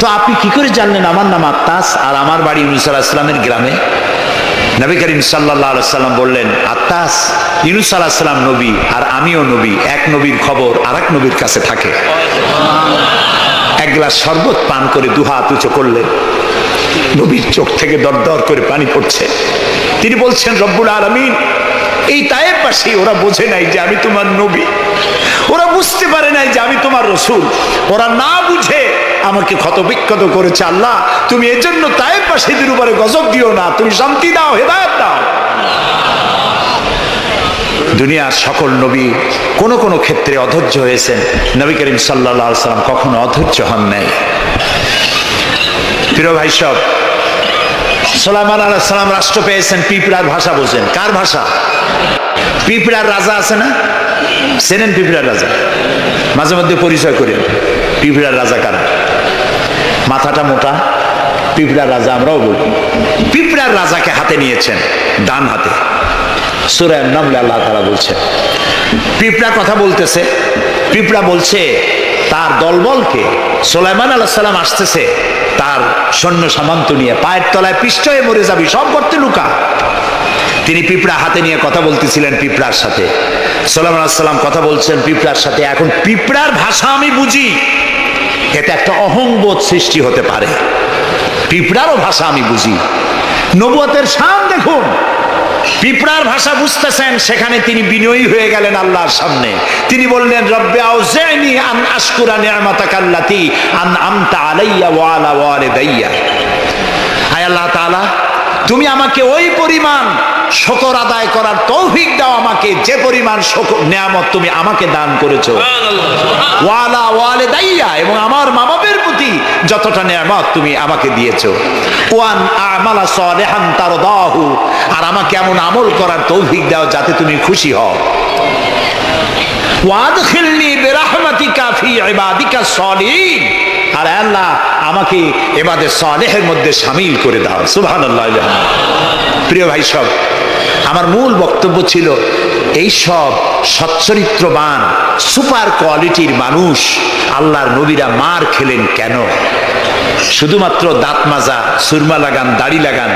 তো আপনি কি করে জানলেন আমার নাম আত্তাস আর আমার বাড়ি ইউনূস আলাইহিস সালামের গ্রামে? নবী করিম সাল্লাল্লাহু আলাইহি সাল্লাম বললেন, আত্তাস, ইউনূস আলাইহিস সালাম নবী আর আমিও নবী, এক নবীর খবর আরেক নবীর কাছে থাকে। 1 গ্লাস শরবত পান করে 2 হাত উঁচু করলেন। নবীর চোখ থেকে দরদর করে পানি পড়ছে। তিনি বলছেন, রব্বুল আলামিন, এই তায়েফবাসী ওরা বোঝে নাই যে আমি তোমার নবী, ওরা বুঝতে পারে নাই যে আমি তোমার রসুল, ওরা না বুঝে আমাকে ক্ষতবিক্ষত করেছে। আল্লাহ, তুমি এজন্য তায়েফবাসীদের উপরে গজব দিও না, তুমি শান্তি দাও, হেদায়েত দাও। দুনিয়ার সকল নবী কোন কোন ক্ষেত্রে অধৈর্য হয়েছেন, নবী করিম সাল্লাল্লাহু আলাইহি সাল্লাম কখনো অধৈর্য হন নাই। প্রিয় ভাই সব, সুলাইমান আলাইহিস সালাম রাষ্ট্র পেয়েছেন, পিঁপড়ার ভাষা বোঝেন। কার ভাষা? পিঁপড়ার রাজা আছে না, চেনেন পিঁপড়ার রাজা? মাঝে মধ্যে পরিচয় করেন পিঁপড়ার রাজা কারা। মাথাটা মোটা, পিঁপড়ার রাজা আমরাও বলি। পিঁপড়ার রাজাকে হাতে নিয়েছেন, ডান হাতে। সূরা নামলে আল্লাহ তাআলা বলছেন, পিঁপড়া কথা বলতেছে, পিঁপড়া বলছে তার দলবলকে, সুলাইমান আলাইহিস সালাম আসতেছে তার সৈন্য সামন্ত নিয়ে, পায়ের তলায় পিষ্ট হয়ে মরে যাবি, সব গর্তে লুকা। তিনি পিঁপড়া হাতে নিয়ে কথা বলতেছিলেন পিঁপড়ার সাথে। সুলাইমান আলাইহিস সালাম কথা বলছেন পিঁপড়ার সাথে। এখন পিঁপড়ার ভাষা আমি বুঝি, এটা একটা অহংবোধ সৃষ্টি হতে পারে। পিঁপড়ারও ভাষা আমি বুঝি। নবুয়তের শান দেখুন, পিঁপড়ার ভাষা বুঝতেছেন, সেখানে তিনি বিনয়ী হয়ে গেলেন আল্লাহর সামনে। তিনি বললেন, রব্বি আউজি'নি আন আশকুরা নি'মাতাকাল্লাতী আন'আমতা আলাইয়া ওয়া আলা ওয়ালিদাইয়া। হায় আল্লাহ তাআলা, তুমি আমাকে ওই পরিমাণ শুকর আদায় করার তৌফিক দাও আমাকে, যে পরিমাণ নিয়ামত তুমি আমাকে দান করেছো। ওয়া আলা ওয়ালিদাইয়া, এবং আমার মা বাবার প্রতি যতটা নিয়ামত তুমি আমাকে দিয়েছো। ওয়ান আমালা সালিহান তারদাহু, আর আমাকে এমন আমল করার তৌফিক দাও যাতে তুমি খুশি হও। ওয়াদখিলনি বিরাহমাতিকা ফি ইবাদিকা সালিহিন, আর আল্লাহ আমাকে ইবাদে সালেহের মধ্যে শামিল করে দাও। সুবহানাল্লাহ। প্রিয় ভাই সব, আমার মূল বক্তব্য ছিল এই সব সচ্চরিত্রবান সুপার কোয়ালিটির মানুষ আল্লাহর নবীরা মার খেলেন কেন? শুধুমাত্র দাঁত মাজা, সুরমা লাগান, দাড়ি লাগান।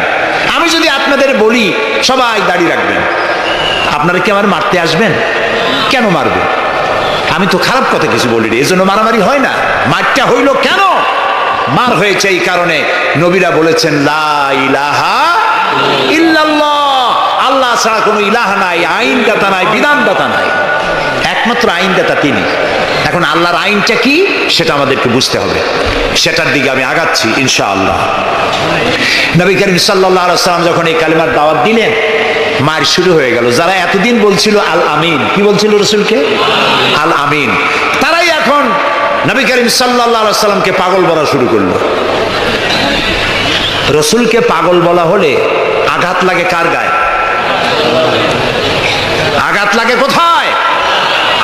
আমি যদি আপনাদের বলি সবাই দাড়ি রাখবেন, আপনারা কি আমার মারতে আসবেন? কেন মারবেন? আমি তো খারাপ কথা কিছু বলিনি, এজন্য মারামারি হয় না। মারটা হইল কেন? মার হয়েছে এই কারণে নবীরা বলেছেন, লা ইলাহা ইল্লাল্লাহ, আল্লাহ ছাড়া কোনো ইলাহা নাই, আইনদাতা নাই, বিধানদাতা নাই, একমাত্র আইনদাতা তিনি। এখন আল্লাহর আইনটা কি সেটা আমাদেরকে বুঝতে হবে, সেটার দিকে আমি আগাচ্ছি ইনশাআল্লাহ। নবী করিম সাল্লাল্লাহু আলাইহি ওয়াসাল্লাম যখন এই কালিমার দাওয়াত দিলেন, মার শুরু হয়ে গেল। যারা এতদিন বলছিল আল আমিন, কি বলছিল রসুলকে? আল আমিন, তারাই এখন নবী করিম সাল্লাল্লাহু আলাইহি ওয়াসাল্লামকে পাগল বলা শুরু করলো। রসুলকে পাগল বলা হলে আঘাত লাগে কার গায়ে? আঘাত লাগে কোথায়?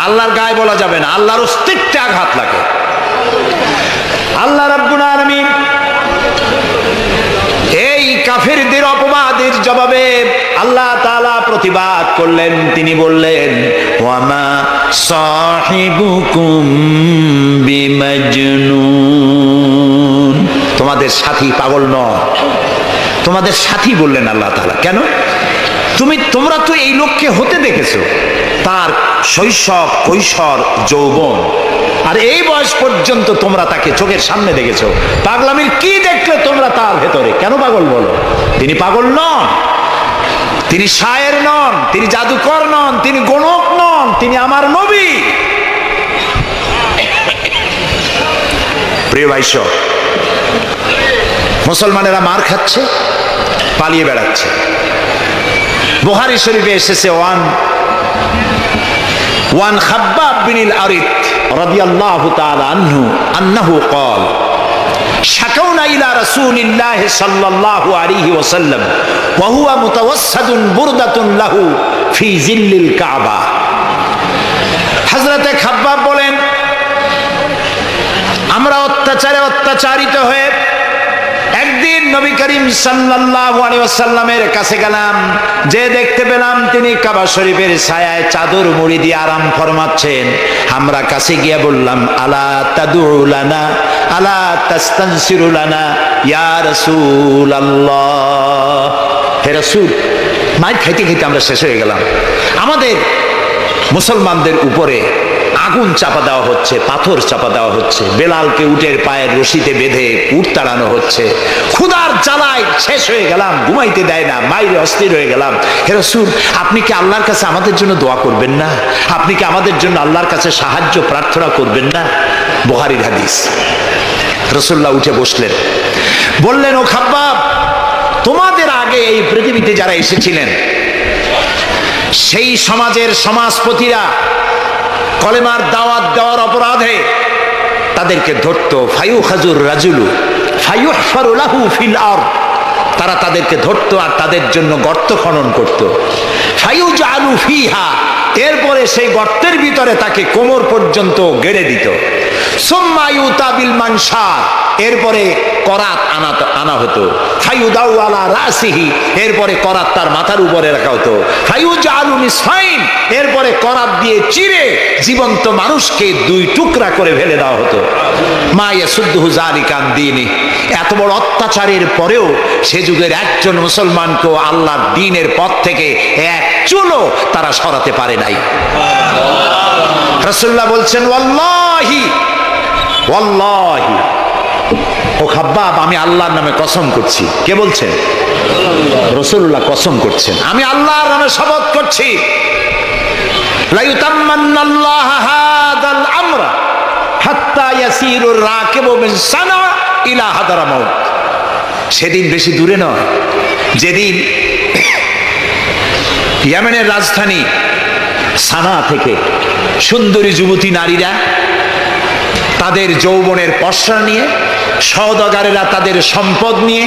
আল্লাহর গায়ে বলা যাবে না, আল্লাহর অস্তিত্বে আঘাত লাগে। আল্লাহ রাব্বুল আলামিন এই কাফেরদের অপবাদের জবাবে আল্লাহ তাআলা প্রতিবাদ করলেন। তিনি বললেন, ওয়ামা সাহিবুকুম বিমাজনুন, তোমাদের সাথী পাগল নয়, তোমাদের সাথী বললেন আল্লাহ তাআলা। কেন? তোমরা তো এই লোককে হতে দেখেছো, তার শৈশব, কৈশোর, যৌবন, আর এই বয়স পর্যন্ত তোমরা তাকে চোখের সামনে দেখেছো। পাগলামির কি দেখলে তোমরা তার ভেতরে? কেন পাগল বলো? তিনি পাগল নন, তিনি শায়ের নন, তিনি জাদুকর নন, তিনি গণক নন, তিনি আমার নবী। প্রিয় ভাই সব, মুসলমানেরা মার খাচ্ছে, পালিয়ে বেড়াচ্ছে। বুখারী শরীফে এসেছে, ওয়ান খাব্বাব বিন আল আরিত রাদিয়াল্লাহু তাআলা আনহু আন্নাহু قال شكونا إلى رسول الله صلى الله عليه وسلم وهو متوسد بردة له في ظل الكعبة হযরতে খাব্বাব বলেন, আমরা অত্যাচারিত হয়ে একদিন নবী করিম সাল্লাল্লাহু আলাইহি ওয়াসাল্লামের কাছে গেলাম, যে দেখতে পেলাম তিনি কাবা শরীফের ছায়ায় চাদর মুড়ি দিয়ে আরাম ফরমাচ্ছেন। আমরা কাছে গিয়ে বললাম, আলা তাদউ লানা আলা তাস্তানসিরু লানা ইয়া রাসূলুল্লাহ, হে রাসূল। মাইর খাইতে খাইতে আমরা শেষ হয়ে গেলাম। আমাদের মুসলমানদের উপরে আগুন চাপা দেওয়া হচ্ছে, পাথর চাপা দেওয়া হচ্ছে, বেলালকে উটের পায়ের রশিতে বেঁধে উট তাড়ানো হচ্ছে। ক্ষুধার জ্বালায় শেষ হয়ে গেলাম, ঘুমাইতে দেয় না, মাইরে অস্থির হয়ে গেলাম। হে রাসূল, আপনি কি আল্লাহর কাছে আমাদের জন্য দোয়া করবেন না? আপনি কি আমাদের জন্য আল্লাহর কাছে সাহায্য প্রার্থনা করবেন না? বুখারীর হাদিস। রাসূলুল্লাহ উঠে বসলেন, বললেন, ও খাব্বাব, তোমাদের আগে এই পৃথিবীতে যারা এসেছিলেন সেই সমাজের সমাজপতিরা কলেমার দাওয়াত দেওয়ার অপরাধে তাদেরকে ধরতো। ফায়ুখাজুর রাজুলু ফায়ুহফারু লাহু ফিল আরদ, তারা তাদেরকে ধরতো আর তাদের জন্য গর্ত খনন করত। ফায়ুজআলু ফিহা, এরপরে সেই গর্তের ভিতরে তাকে কোমর পর্যন্ত গেড়ে দিত। সুম্মা ইউতা বিল মানশার, এরপরে করাত আনা হতো। ফায়ুদাউ আলা রাসিহি, এরপরে করাত তার মাথার উপরে রাখা হতো। ফায়ুজআলু নিসফাইন, এরপরে করাত দিয়ে চিরে জীবন্ত মানুষকে দুই টুকরা করে ফেলে দেওয়া হতো। মা ইয়াসুদ্দুহু যালিকা আন দীনি, এত বড় অত্যাচারের পরেও সে যুগের একজন মুসলমানকেও আল্লাহর দ্বীনের পথ থেকে এক চুলও তারা সরাতে পারে নাই। রাসূলুল্লাহ বলছেন, ওয়াল্লাহি ওয়াল্লাহি, ও খাব্বাব, আমি আল্লাহর নামে কসম করছি। কে বলছেন? রাসূলুল্লাহ কসম করছেন, আমি আল্লাহর নামে শপথ করছি, লা ইউতাম্মান্নাল্লাহু হাদাল আমরা হাত্তা ইয়াসিরুর রাকিবু মিন সানা ইলা হাদারামাউত। সেদিন বেশি দূরে নয়, যেদিন ইয়েমেনের রাজধানী সানা থেকে সুন্দরী যুবতী নারীরা তাদের যৌবনের পসরা নিয়ে, সওদাগারেরা তাদের সম্পদ নিয়ে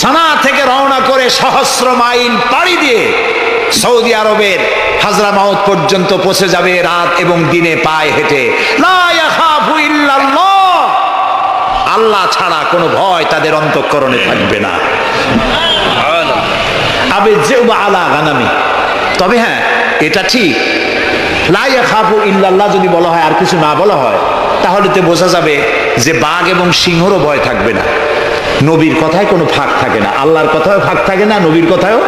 সানা থেকে রওনা করে সহস্র মাইল পাড়ি দিয়ে সৌদি আরবের হাজরামাউত পর্যন্ত পৌঁছে যাবে রাত এবং দিনে পায়ে হেঁটে। লা ইয়াখাফু ইল্লাল্লাহ, আল্লাহ ছাড়া কোনো ভয় তাদের অন্তঃকরণে থাকবে না। আবে জিউবা আলা গানামি, তবে হ্যাঁ এটা ঠিক, লা ইয়াখাফু ইল্লাল্লাহ যদি বলা হয় আর কিছু না বলা হয়, তাহলে তো বোঝা যাবে যে বাঘ এবং সিংহরও ভয় থাকবে না। নবীর কথায় কোনো ফাঁক থাকে না, আল্লাহর কথায়ও ফাঁক থাকে না, নবীর কথায়ও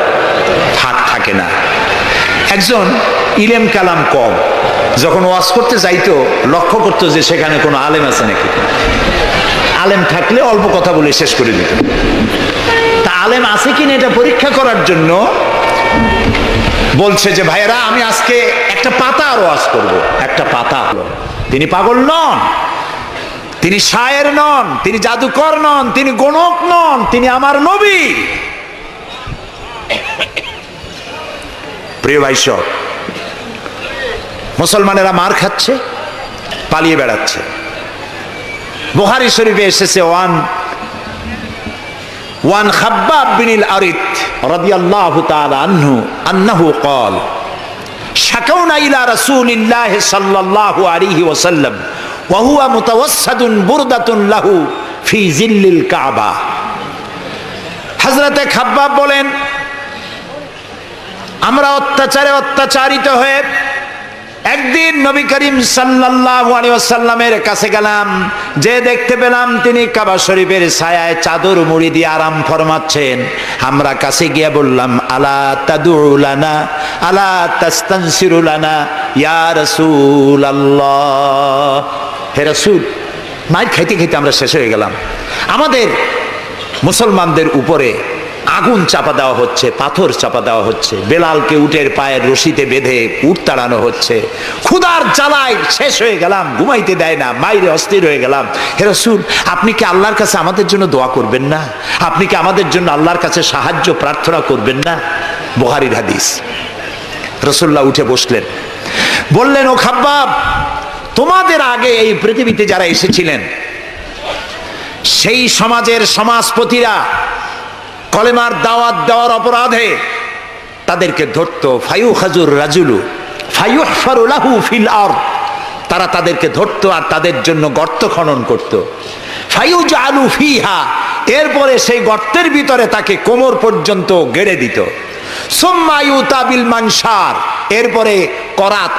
ফাঁক থাকে না। একজন ইলেম কালাম কম, যখন ওয়াজ করতে যাইতো লক্ষ্য করতো যে সেখানে কোনো আলেম আছে নাকি। আলেম থাকলে অল্প কথা বলে শেষ করে দিত। তা আলেম আছে কিনা এটা পরীক্ষা করার জন্য বলছে যে, ভাইয়েরা, আমি আজকে একটা পাতা আর ওয়াজ করবো। একটা পাতা। তিনি পাগল নন, তিনি শায়ের নন, তিনি জাদুকর নন, তিনি গণক নন, তিনি আমার নবী। প্রিয় ভাই সব, মুসলমানেরা মার খাচ্ছে, পালিয়ে বেড়াচ্ছে। বুখারী শরীফে এসেছে, ওয়ান খাব্বাব বিনিল আরিত রাদিয়াল্লাহু তাআলা আনহু আন্নাহু قال شكونا إلى رسول الله صلى الله عليه وسلم وهو متوسد بردة له في ظل الكعبة। হযরতে খাব্বাব বলেন, আমরা অত্যাচারিত হয়ে একদিন নবী করিম সাল্লাল্লাহু আলাইহি ওয়াসাল্লামের কাছে গেলাম, যে দেখতে পেলাম তিনি কাবা শরীফের ছায়ায় চাদর মুড়ি দিয়ে আরাম ফরমাচ্ছেন। আমরা কাছে গিয়ে বললাম, আলা তাদউ লানা আলা তাস্তানসিরু লানা ইয়া রাসূলুল্লাহ, হে রাসূল। মাইর খাইতে খাইতে আমরা শেষ হয়ে গেলাম। আমাদের মুসলমানদের উপরে আগুন চাপা দেওয়া হচ্ছে, পাথর চাপা দেওয়া হচ্ছে, বেলালকে উটের পায়ের রশিতে বেঁধে উট তাড়ানো হচ্ছে। ক্ষুধার জ্বালায় শেষ হয়ে গেলাম, ঘুমাইতে দেয় না, মাইরে অস্থির হয়ে গেলাম। হে রাসূল, আপনি কি আল্লাহর কাছে আমাদের জন্য দোয়া করবেন না? আপনি কি আমাদের জন্য আল্লাহর কাছে সাহায্য প্রার্থনা করবেন না? বুখারীর হাদিস। রাসূলুল্লাহ উঠে বসলেন, বললেন, ও খাব্বাব, তোমাদের আগে এই পৃথিবীতে যারা এসেছিলেন সেই সমাজের সমাজপতিরা কলেমার দাওয়াত দেওয়ার অপরাধে তাদেরকে ধরতো। ফায়ুখাজুর রাজুলু ফায়ুহফারু লাহু ফিল আরদ, তারা তাদেরকে ধরতো আর তাদের জন্য গর্ত খনন করত। ফায়ুজালু ফিহা, এরপরে সেই গর্তের ভিতরে তাকে কোমর পর্যন্ত গেড়ে দিত। সুম্মা ইউতা বিল মানশার, এরপরে করাত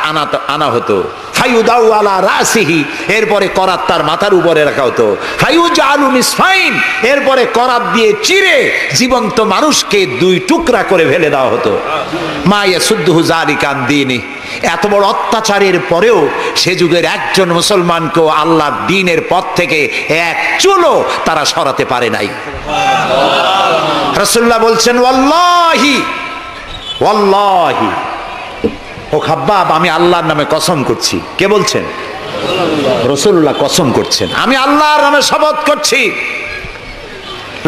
আনা হতো। ফায়ুদাউ আলা রাসিহি, এরপরে করাত তার মাথার উপরে রাখা হতো। ফায়ুজালু নিসফাইন, এরপরে করাত দিয়ে চিরে জীবন্ত মানুষকে দুই টুকরা করে ফেলে দেওয়া হতো। মা ইয়াসুদ্দুহু যালিকা আন দীনি, এত বড় অত্যাচারের পরেও সে যুগের একজন মুসলমানকেও আল্লাহর দ্বীনের পথ থেকে এক চুলও তারা সরাতে পারে নাই। রাসূলুল্লাহ বলছেন ওয়াল্লাহি ওয়াল্লাহি, ও খাব্বাব আমি আল্লাহর নামে কসম করছি। কে বলছেন? রাসূলুল্লাহ কসম করছেন, আমি আল্লাহর নামে শপথ করছি,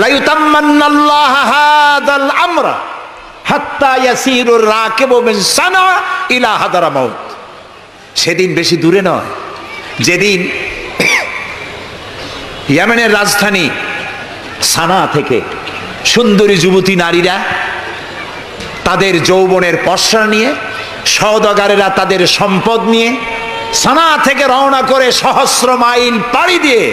লা ইউতাম্মান্নাল্লাহু হাযাল আমরা হাত্তা ইয়াসিরুর রাকিবু মিন সানা ইলা হাদারামাউত। সেদিন বেশি দূরে নয়, যেদিন ইয়েমেনের রাজধানী সানা থেকে সুন্দরী যুবতী নারীরা তাদের যৌবনের পসরা নিয়ে, সওদাগারেরা তাদের সম্পদ নিয়ে সানা থেকে রওনা করে সহস্র মাইল পাড়ি দিয়ে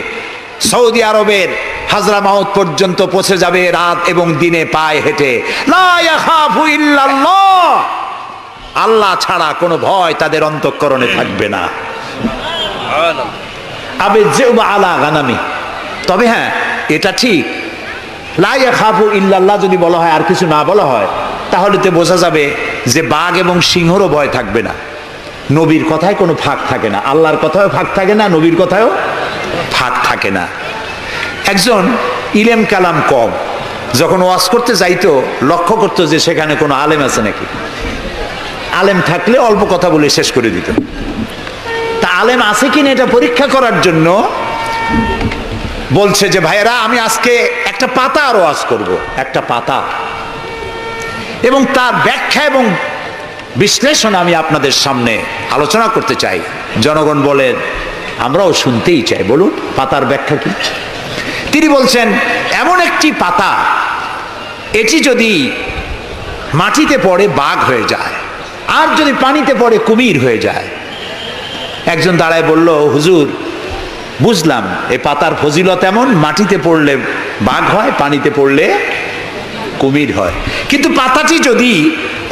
সৌদি আরবের হাজরামাউত পর্যন্ত পৌঁছে যাবে রাত এবং দিনে পায়ে হেঁটে। লা ইয়াখাফু ইল্লাল্লাহ, আল্লাহ ছাড়া কোনো ভয় তাদের অন্তঃকরণে থাকবে না। আবে জিবা আলা গানামি, তবে হ্যাঁ এটা ঠিক, লা ইয়াখাফু ইল্লাল্লাহ যদি বলা হয় আর কিছু না বলা হয় তাহলে তো বোঝা যাবে যে বাঘ এবং সিংহরও ভয় থাকবে না। নবীর কথায় কোনো ফাঁক থাকে না, আল্লাহর কথায়ও ফাঁক থাকে না, নবীর কথায়ও ফাঁক থাকে না। একজন ইলেম কালাম কম যখন ওয়াজ করতে যাইতো লক্ষ্য করতো যে সেখানে কোনো আলেম আছে নাকি। আলেম থাকলে অল্প কথা বলে শেষ করে দিত। তা আলেম আছে কিনা এটা পরীক্ষা করার জন্য বলছে যে ভাইয়েরা আমি আজকে একটা পাতা আর ওয়াজ করব, একটা পাতা, এবং তার ব্যাখ্যা এবং বিশ্লেষণ আমি আপনাদের সামনে আলোচনা করতে চাই। জনগণ বলেন আমরাও শুনতেই চাই, বলুন পাতার ব্যাখ্যা কি। তিনি বলছেন এমন একটি পাতা, এটি যদি মাটিতে পড়ে বাঘ হয়ে যায় আর যদি পানিতে পড়ে কুমির হয়ে যায়। একজন দাঁড়ায় বলল হুজুর বুঝলাম এই পাতার ফজিলত এমন, মাটিতে পড়লে বাঘ হয়, পানিতে পড়লে কুমির হয়, কিন্তু পাতাটি যদি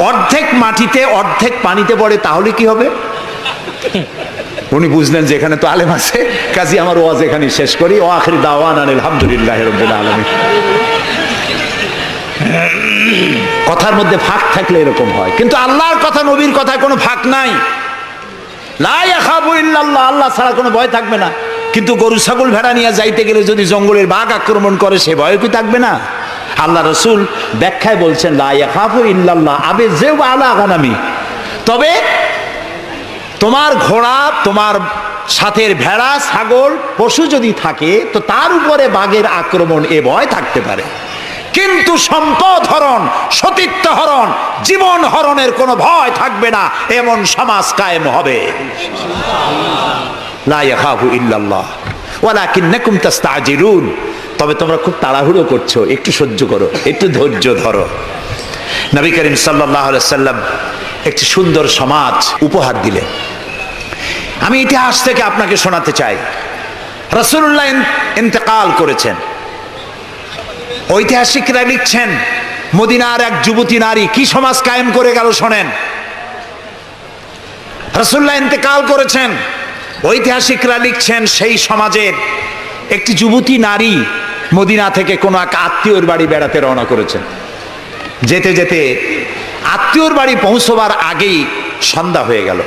অর্ধেক মাটিতে অর্ধেক পানিতে পড়ে তাহলে কি হবে? উনি বুঝলেন যে এখানে তো আলেম আছে, কাজী আমার ওয়াজ এখানে শেষ করি। ও আখির দাওয়ান আলহামদুলিল্লাহি রাব্বিল আলামিন। কথার মধ্যে ফাঁক থাকলে এরকম হয়, কিন্তু আল্লাহর কথা নবীর কথায় কোনো ফাঁক নাই। লা ইয়াখাফু ইল্লাল্লাহ, আল্লাহ ছাড়া কোনো ভয় থাকবে না। কিন্তু গরু ছাগল ভেড়া নিয়ে যাইতে গেলে যদি জঙ্গলের বাঘ আক্রমণ করে সে ভয় কি থাকবে না? আল্লাহ রসুল ব্যাখ্যায় বলছেন লা ইয়াখাফু ইল্লাল্লাহ আবে জিবা আলা গানামি, তবে তোমার ঘোড়া, তোমার সাথের ভেড়া, ছাগল, পশু যদি থাকে তো তার উপরে বাঘের আক্রমণ এ ভয় থাকতে পারে, কিন্তু সম্পদ হরণ, সতীত্ব হরণ, জীবন হরণের কোনো ভয় থাকবে না, এমন সমাজ কায়েম হবে। লা ইয়াখাফু ইল্লাল্লাহ ওয়ালাকিন্নাকুম তাস্তাজিলুন, তবে তোমরা খুব তাড়াহুড়ো করছো, একটু সহ্য করো, একটু ধৈর্য ধরো। নবী করিম সাল্লাল্লাহু আলাইহি সাল্লাম একটি সুন্দর সমাজ উপহার দিলেন। আমি ইতিহাস থেকে আপনাকে শোনাতে চাই। রাসূলুল্লাহ ইন্তেকাল করেছেন, ঐতিহাসিকরা লিখছেন মদিনার এক যুবতী নারী কি সমাজ কায়েম করে গেল শোনেন। রাসূলুল্লাহ ইন্তেকাল করেছেন, ঐতিহাসিকরা লিখছেন সেই সমাজের একটি যুবতী নারী মদিনা থেকে কোনো এক আত্মীয়র বাড়ি বেড়াতে রওনা করেছেন। যেতে যেতে আত্মীয়র বাড়ি পৌঁছবার আগেই সন্ধ্যা হয়ে গেল।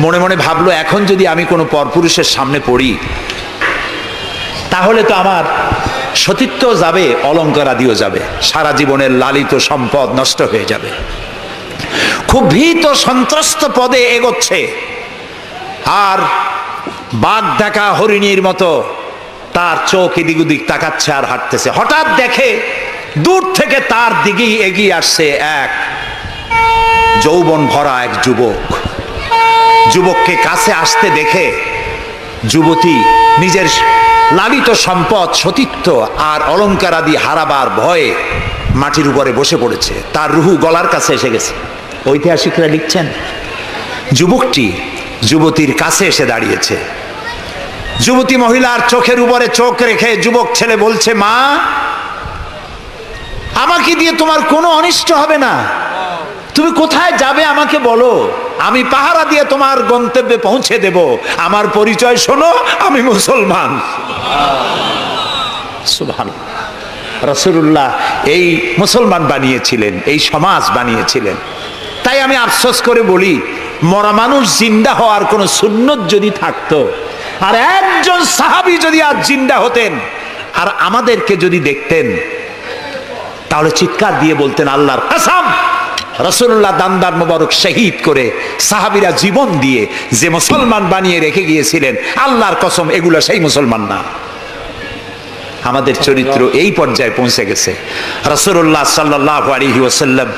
মনে মনে ভাবলো এখন যদি আমি কোনো পরপুরুষের সামনে পড়ি তাহলে তো আমার সতীত্ব যাবে, অলঙ্কার আদিও যাবে, সারা জীবনের লালিত সম্পদ নষ্ট হয়ে যাবে। খুব ভীত সন্ত্রস্ত পদে এগোচ্ছে, আর বাঘ দেখা হরিণীর মতো তার চোখ এদিক ওদিক তাকাচ্ছে আর হাঁটতেছে। হঠাৎ দেখে দূর থেকে তার দিকেই এগিয়ে আসছে এক যৌবন ভরা এক যুবক। যুবককে কাছে আসতে দেখে যুবতী নিজের লালিত সম্পদ, সতীত্ব আর অলংকার আদি হারাবার ভয়ে মাটির উপরে বসে পড়েছে, তার রুহু গলার কাছে এসে গেছে। ঐতিহাসিকরা লিখছেন, যুবকটি যুবতীর কাছে এসে দাঁড়িয়েছে। যুবতী মহিলার চোখের উপরে চোখ রেখে যুবক ছেলে বলছে, মা, আমাকে দিয়ে তোমার কোনো অনিষ্ট হবে না, তুমি কোথায় যাবে আমাকে বলো, আমি পাহারা দিয়ে তোমার গন্তব্যে পৌঁছে দেব। আমার পরিচয় শোনো, আমি মুসলমান। সুবহানাল্লাহ। রাসূলুল্লাহ এই মুসলমান বানিয়েছিলেন, এই সমাজ বানিয়েছিলেন। তাই আমি আফসোস করে বলি, মরা মানুষ জিন্দা হওয়ার কোন সুন্নত যদি থাকতো, আর একজন সাহাবী যদি আজ জিন্দা হতেন আর আমাদেরকে যদি দেখতেন, তাহলে চিৎকার দিয়ে বলতেন, আল্লাহর কসম, রাসূলুল্লাহ দান্দার মোবারক শহীদ করে সাহাবীরা জীবন দিয়ে যে মুসলমান বানিয়ে রেখে গিয়েছিলেন, আল্লাহর কসম এগুলো সেই মুসলমান না। আমাদের চরিত্র এই পর্যায়ে পৌঁছে গেছে। রাসূলুল্লাহ সাল্লাল্লাহু আলাইহি ওয়াসাল্লাম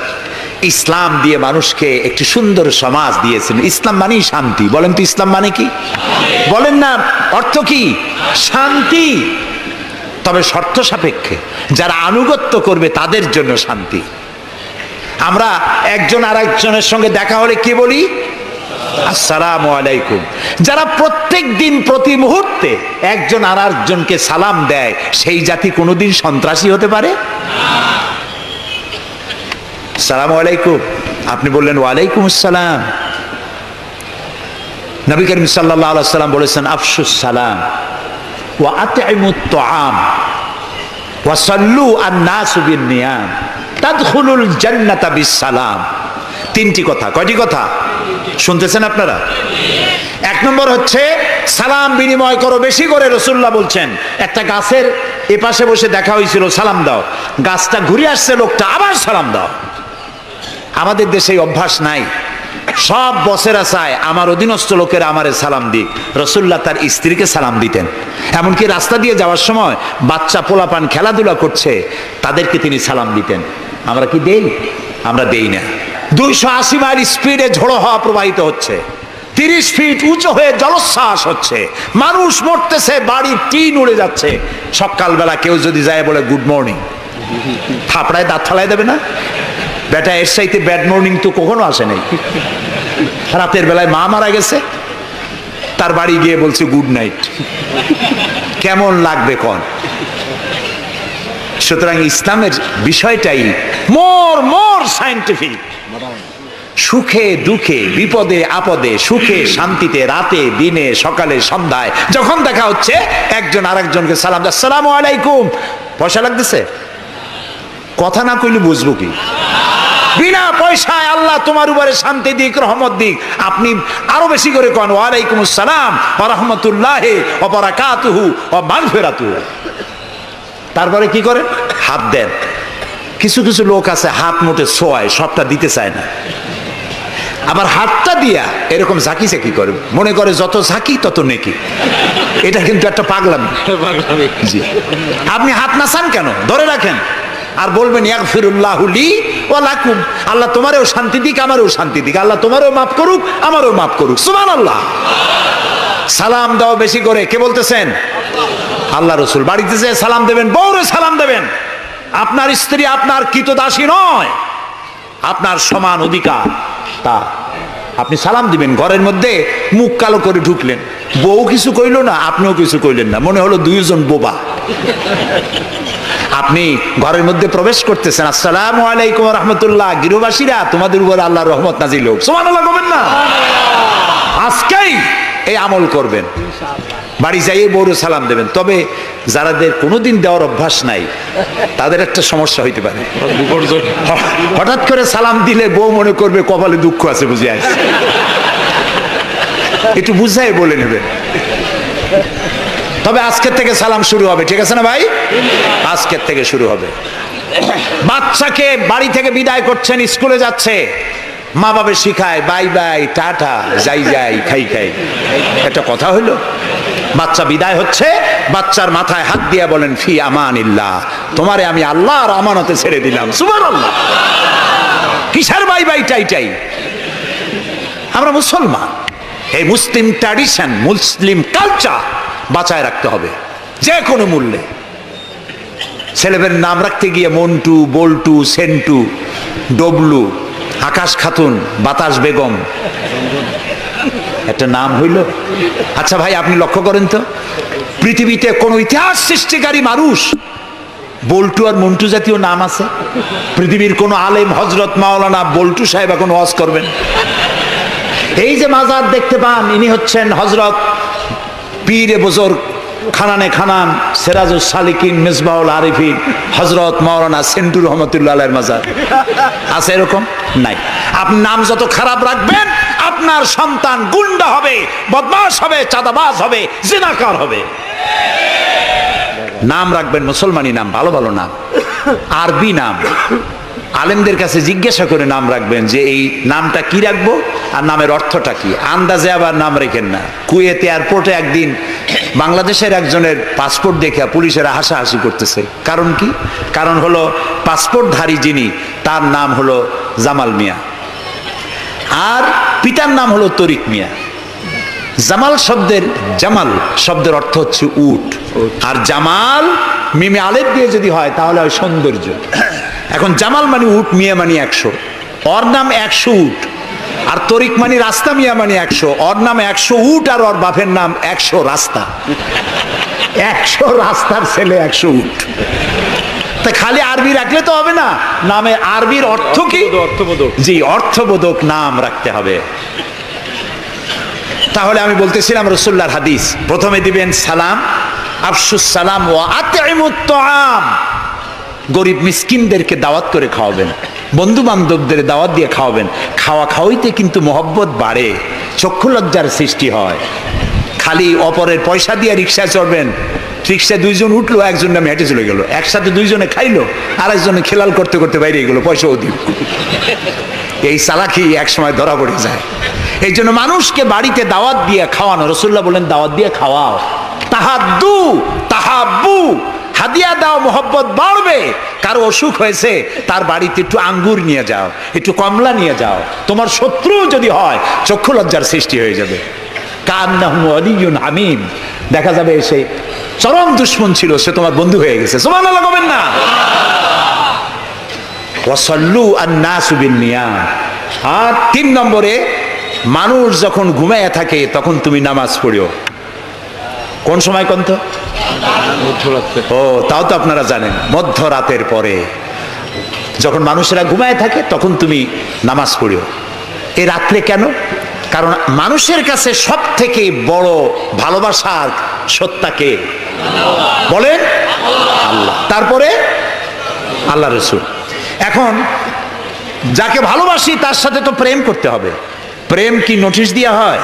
ইসলাম দিয়ে মানুষকে একটি সুন্দর সমাজ দিয়েছেন। ইসলাম মানেই শান্তি। বলেন তো ইসলাম মানে কি? বলেন না, অর্থ কি? শান্তি। তবে শর্ত সাপেক্ষে, যারা আনুগত্য করবে তাদের জন্য শান্তি। আমরা একজন আর একজনের সঙ্গে দেখা হলে কি বলি? আসসালামু আলাইকুম। যারা প্রত্যেক দিন প্রতি মুহূর্তে একজন আর একজনকে সালাম দেয়, সেই জাতি কোনোদিন সন্ত্রাসী হতে পারে? আসসালামু আলাইকুম, আপনি বললেন ওয়ালাইকুম আসসালাম। নবী করিম সাল্লাল্লাহু আলাইহি ওয়াসাল্লাম বলেছেন, আফশুস সালাম ওয়া আতইমুত তুআম ওয়া সাল্লু আন-নাসু বিন-নিয়াম তাদখুলুল জান্নাতা বিস-সালাম। তিনটি কথা। কয়টি কথা শুনতেছেন আপনারা? এক নম্বর হচ্ছে সালাম বিনিময় করো বেশি করে। রাসূলুল্লাহ বলছেন, একটা গাছের এপাশে বসে দেখা হয়েছিল, সালাম দাও। গাছটা ঘুরে আসছে, লোকটা আবার সালাম দাও। আমাদের দেশে এই অভ্যাস নাই। সব বসেরা চায় আমার অধীনস্থ লোকেরা আমারে সালাম দিক। রাসূলুল্লাহ তার স্ত্রীকে সালাম দিতেন। এমনকি রাস্তা দিয়ে যাওয়ার সময় বাচ্চা পোলাপান খেলাধুলা করছে, তাদেরকে তিনি সালাম দিতেন। আমরা কি দেই? আমরা দেই না। 280 মাইল স্পিডে ঝোড়ো হাওয়া প্রবাহিত হচ্ছে, 30 ফিট উঁচু হয়ে জলোচ্ছ্বাস হচ্ছে, মানুষ মরতেছে, বাড়ির টিন উড়ে যাচ্ছে। সকালবেলা কেউ যদি যায় বলে গুড মর্নিং, থাপড়ায় দাঁত ফালাই দেবে না? বেটা, এর চাইতে ব্যাড মর্নিং তো কখনো আসে নাই। রাতের বেলায় মা মারা গেছে, তার বাড়ি গিয়ে বলছে গুড নাইট। কেমন লাগবে কোন? সুতরাং ইসলামের বিষয়টাই মোর সায়েন্টিফিক। সুখে দুঃখে, বিপদে আপদে, সুখে শান্তিতে, রাতে দিনে, সকালে সন্ধ্যায় যখন দেখা হচ্ছে, একজন আরেকজনকে সালাম, আসসালামু আলাইকুম। পয়সা লাগতেছে? কথা না কইলে বুঝবো কি? বিনা পয়সায় আল্লাহ তোমার উপরে শান্তি দিক, রহমত দিক। আপনি আরো বেশি করে কোন ওয়ালাইকুম আসসালাম ওয়া রাহমাতুল্লাহি ওয়া বারাকাতুহু ওয়া মাগফিরাতুহু। তারপরে কি করেন? হাত দেন। কিছু কিছু লোক আছে হাত মুঠে ছোঁয়ায়, সবটা দিতে চায় না। আবার হাতটা দিয়া এরকম ঝাঁকি ঝাঁকি করে, মনে করে যত ঝাঁকি তত নেকি। এটা কিন্তু একটা পাগলামি। জি, আপনি হাত নাচান কেন? ধরে রাখেন আর বলবেন ইয়াগফিরুল্লাহু লি ওয়া লাকুম। আল্লাহ তোমারও শান্তি দিক, আমারও শান্তি দিক। আল্লাহ তোমারও মাফ করুক, আমারও মাফ করুক। সুবহানাল্লাহ। সালাম দাও বেশি করে। কে বলতেছেন? আল্লাহ রাসূল। বাড়িতে যে সালাম দেবেন, বউরে সালাম দেবেন। আপনার স্ত্রী আপনার কৃতদাসী নয়, আপনার সমান অধিকার তা। আপনি সালাম দিবেন। ঘরের মধ্যে মুখ কালো করে ঢুকলেন, বউ কিছু কইল না, আপনিও কিছু কইলেন না, মনে হলো দুইজন বোবা। আপনি ঘরের মধ্যে প্রবেশ করতেছেন, আসসালামু আলাইকুম ওয়া রাহমাতুল্লাহ। গৃহবাসীরা, তোমাদের উপর আল্লাহর রহমত নাজিল হোক। সুবহানাল্লাহ বলবেন না? আজকেই এই আমল করবেন। বাড়ি যাইয়ে বউরে সালাম দেবেন। তবে যারাদের কোনোদিন দেওয়ার অভ্যাস নাই, তাদের একটা সমস্যা হইতে পারে। হঠাৎ করে সালাম দিলে বউ মনে করবে কপালে দুঃখ আছে, বুঝে আসছে। একটু বুঝাই বলে নেবেন। তবে আজকের থেকে সালাম শুরু হবে, ঠিক আছে না ভাই? আজকের থেকে শুরু হবে। বাচ্চাকে বাড়ি থেকে বিদায় করছেন, স্কুলে যাচ্ছে, মা বাবা শিখায় বাই বাই, টাটা, যাই যাই, খাই খাই। একটা কথা হইল? বাচ্চা বিদায় হচ্ছে, বাচ্চার মাথায় হাত দিয়া বলেন ফি আমানিল্লাহ, তোমারে আমি আল্লাহর আমানতে ছেড়ে দিলাম। সুবহানাল্লাহ। কিসের বাই বাই টাই টাই? আমরা মুসলমান, এই মুসলিম ট্র্যাডিশন, মুসলিম কালচার বাঁচায় রাখতে হবে যে কোনো মূল্যে। ছেলেদের নাম রাখতে গিয়ে মন্টু, বল্টু, সেন্টু, ডবলু, আকাশ খাতুন, বাতাস বেগম, একটা নাম হইল। আচ্ছা ভাই, আপনি লক্ষ্য করেন তো, পৃথিবীতে কোন ইতিহাস সৃষ্টিকারী মানুষ বল্টু আর মন্টু জাতীয় নাম আছে? পৃথিবীর কোন আলেম, হজরত মাওলানা বল্টু সাহেব এখন ওয়াজ করবেন? এই যে মাজার দেখতে পান, ইনি হচ্ছেন হজরত পীরে বুজুর্গ খানানে খানান সিরাজুস সালিকিন মিসবাহুল আরিফিন হজরত মাওলানা সেন্টু রহমতুল্লাহ আলাইহির মাজার আছে? এরকম নাই। আপনি নাম যত খারাপ রাখবেন, আপনার সন্তান গুন্ডা হবে, বদমাশ হবে, চাঁদাবাজ হবে, জিনাকার হবে। নাম রাখবেন মুসলমানি নাম, ভালো ভালো নাম, আরবি নাম। আলেমদের কাছে জিজ্ঞাসা করে নাম রাখবেন যে এই নামটা কি রাখবো আর নামের অর্থটা কি। আন্দাজে আবার নাম রেখেন না। কুয়েত এয়ারপোর্টে একদিন বাংলাদেশের একজনের পাসপোর্ট দেখে পুলিশেরা হাসাহাসি করতেছে। কারণ কি? কারণ হলো পাসপোর্টধারী যিনি, তার নাম হলো জামাল মিয়া, আর পিতার নাম হলো তরিক মিয়া। জামাল শব্দের অর্থ হচ্ছে উট, আর জামাল মিমে আলেফ দিয়ে যদি হয় তাহলে হয় সৌন্দর্য। এখন জামাল মানে উট, মিয়া মানে 100, ওর নাম 100 উট। আর তরিক মানে রাস্তা, মিয়া মানে 100, ওর নাম 100 উট আর ওর বাপের নাম 100 রাস্তা। 100 রাস্তার ছেলে 100 উট। তা খালি আরবি রাখলে তো হবে না, নামে আরবির অর্থ কি? অর্থবোধক। জি, অর্থবোধক নাম রাখতে হবে। তাহলে আমি বলতেছিলাম রাসূলুল্লাহর হাদিস, প্রথমে দিবেন সালাম, আফশুস সালাম ওয়া আতইমুত তাআম, গরিব মিসকিনদেরকে দাওয়াত করে খাওয়াবেন, বন্ধু বান্ধবদের দাওয়াত দিয়ে খাওয়াবেন। খাওয়া খাওয়াইতে কিন্তু মহব্বত বাড়ে, চক্ষু লজ্জার সৃষ্টি হয়। খালি অপরের পয়সা দিয়ে রিক্সায় চড়বেন, রিক্সায় 2 জন উঠলো, একজন নামে হেঁটে চলে গেল, একসাথে 2 জনে খাইলো, আর একজনে খেলাল করতে করতে বাইরে গেলো, পয়সাও দিল। এই চালাকি এক সময় ধরা পড়ে যায়। এই জন্য মানুষকে বাড়িতে দাওয়াত দিয়ে খাওয়ানো, রাসূলুল্লাহ বলেন দাওয়াত দিয়ে খাওয়াও। তাহাদ্দু তাহাব্বু, হাদিয়া দাও, মোহব্বত বাড়বে। কারো অসুখ হয়েছে, তার বাড়িতে একটু আঙ্গুর নিয়ে যাও, একটু কমলা নিয়ে যাও। তোমার শত্রু যদি হয়, চক্ষু লজ্জার সৃষ্টি হয়ে যাবে। কান্নাহু ওয়ালিয়ুন হামিম, দেখা যাবে সে চরম দুশমন ছিল, সে তোমার বন্ধু হয়ে গেছে। সুবহানাল্লাহ বলবেন না? ওয়াসাল্লু আন-নাসু বিন-নিয়াম। আর 3 নম্বরে, মানুষ যখন ঘুমায় থাকে তখন তুমি নামাজ পড়িও। কোন সময় কোন তো? ও, তাও তো আপনারা জানেন, মধ্যরাতের পরে যখন মানুষেরা ঘুমায় থাকে তখন তুমি নামাজ পড়িও। এ রাত্রে কেন? কারণ মানুষের কাছে সব থেকে বড় ভালোবাসার সত্তাকে বলেন আল্লাহ, তারপরে আল্লাহ রাসূল। এখন যাকে ভালোবাসি তার সাথে তো প্রেম করতে হবে। প্রেম কি নোটিশ দেওয়া হয়?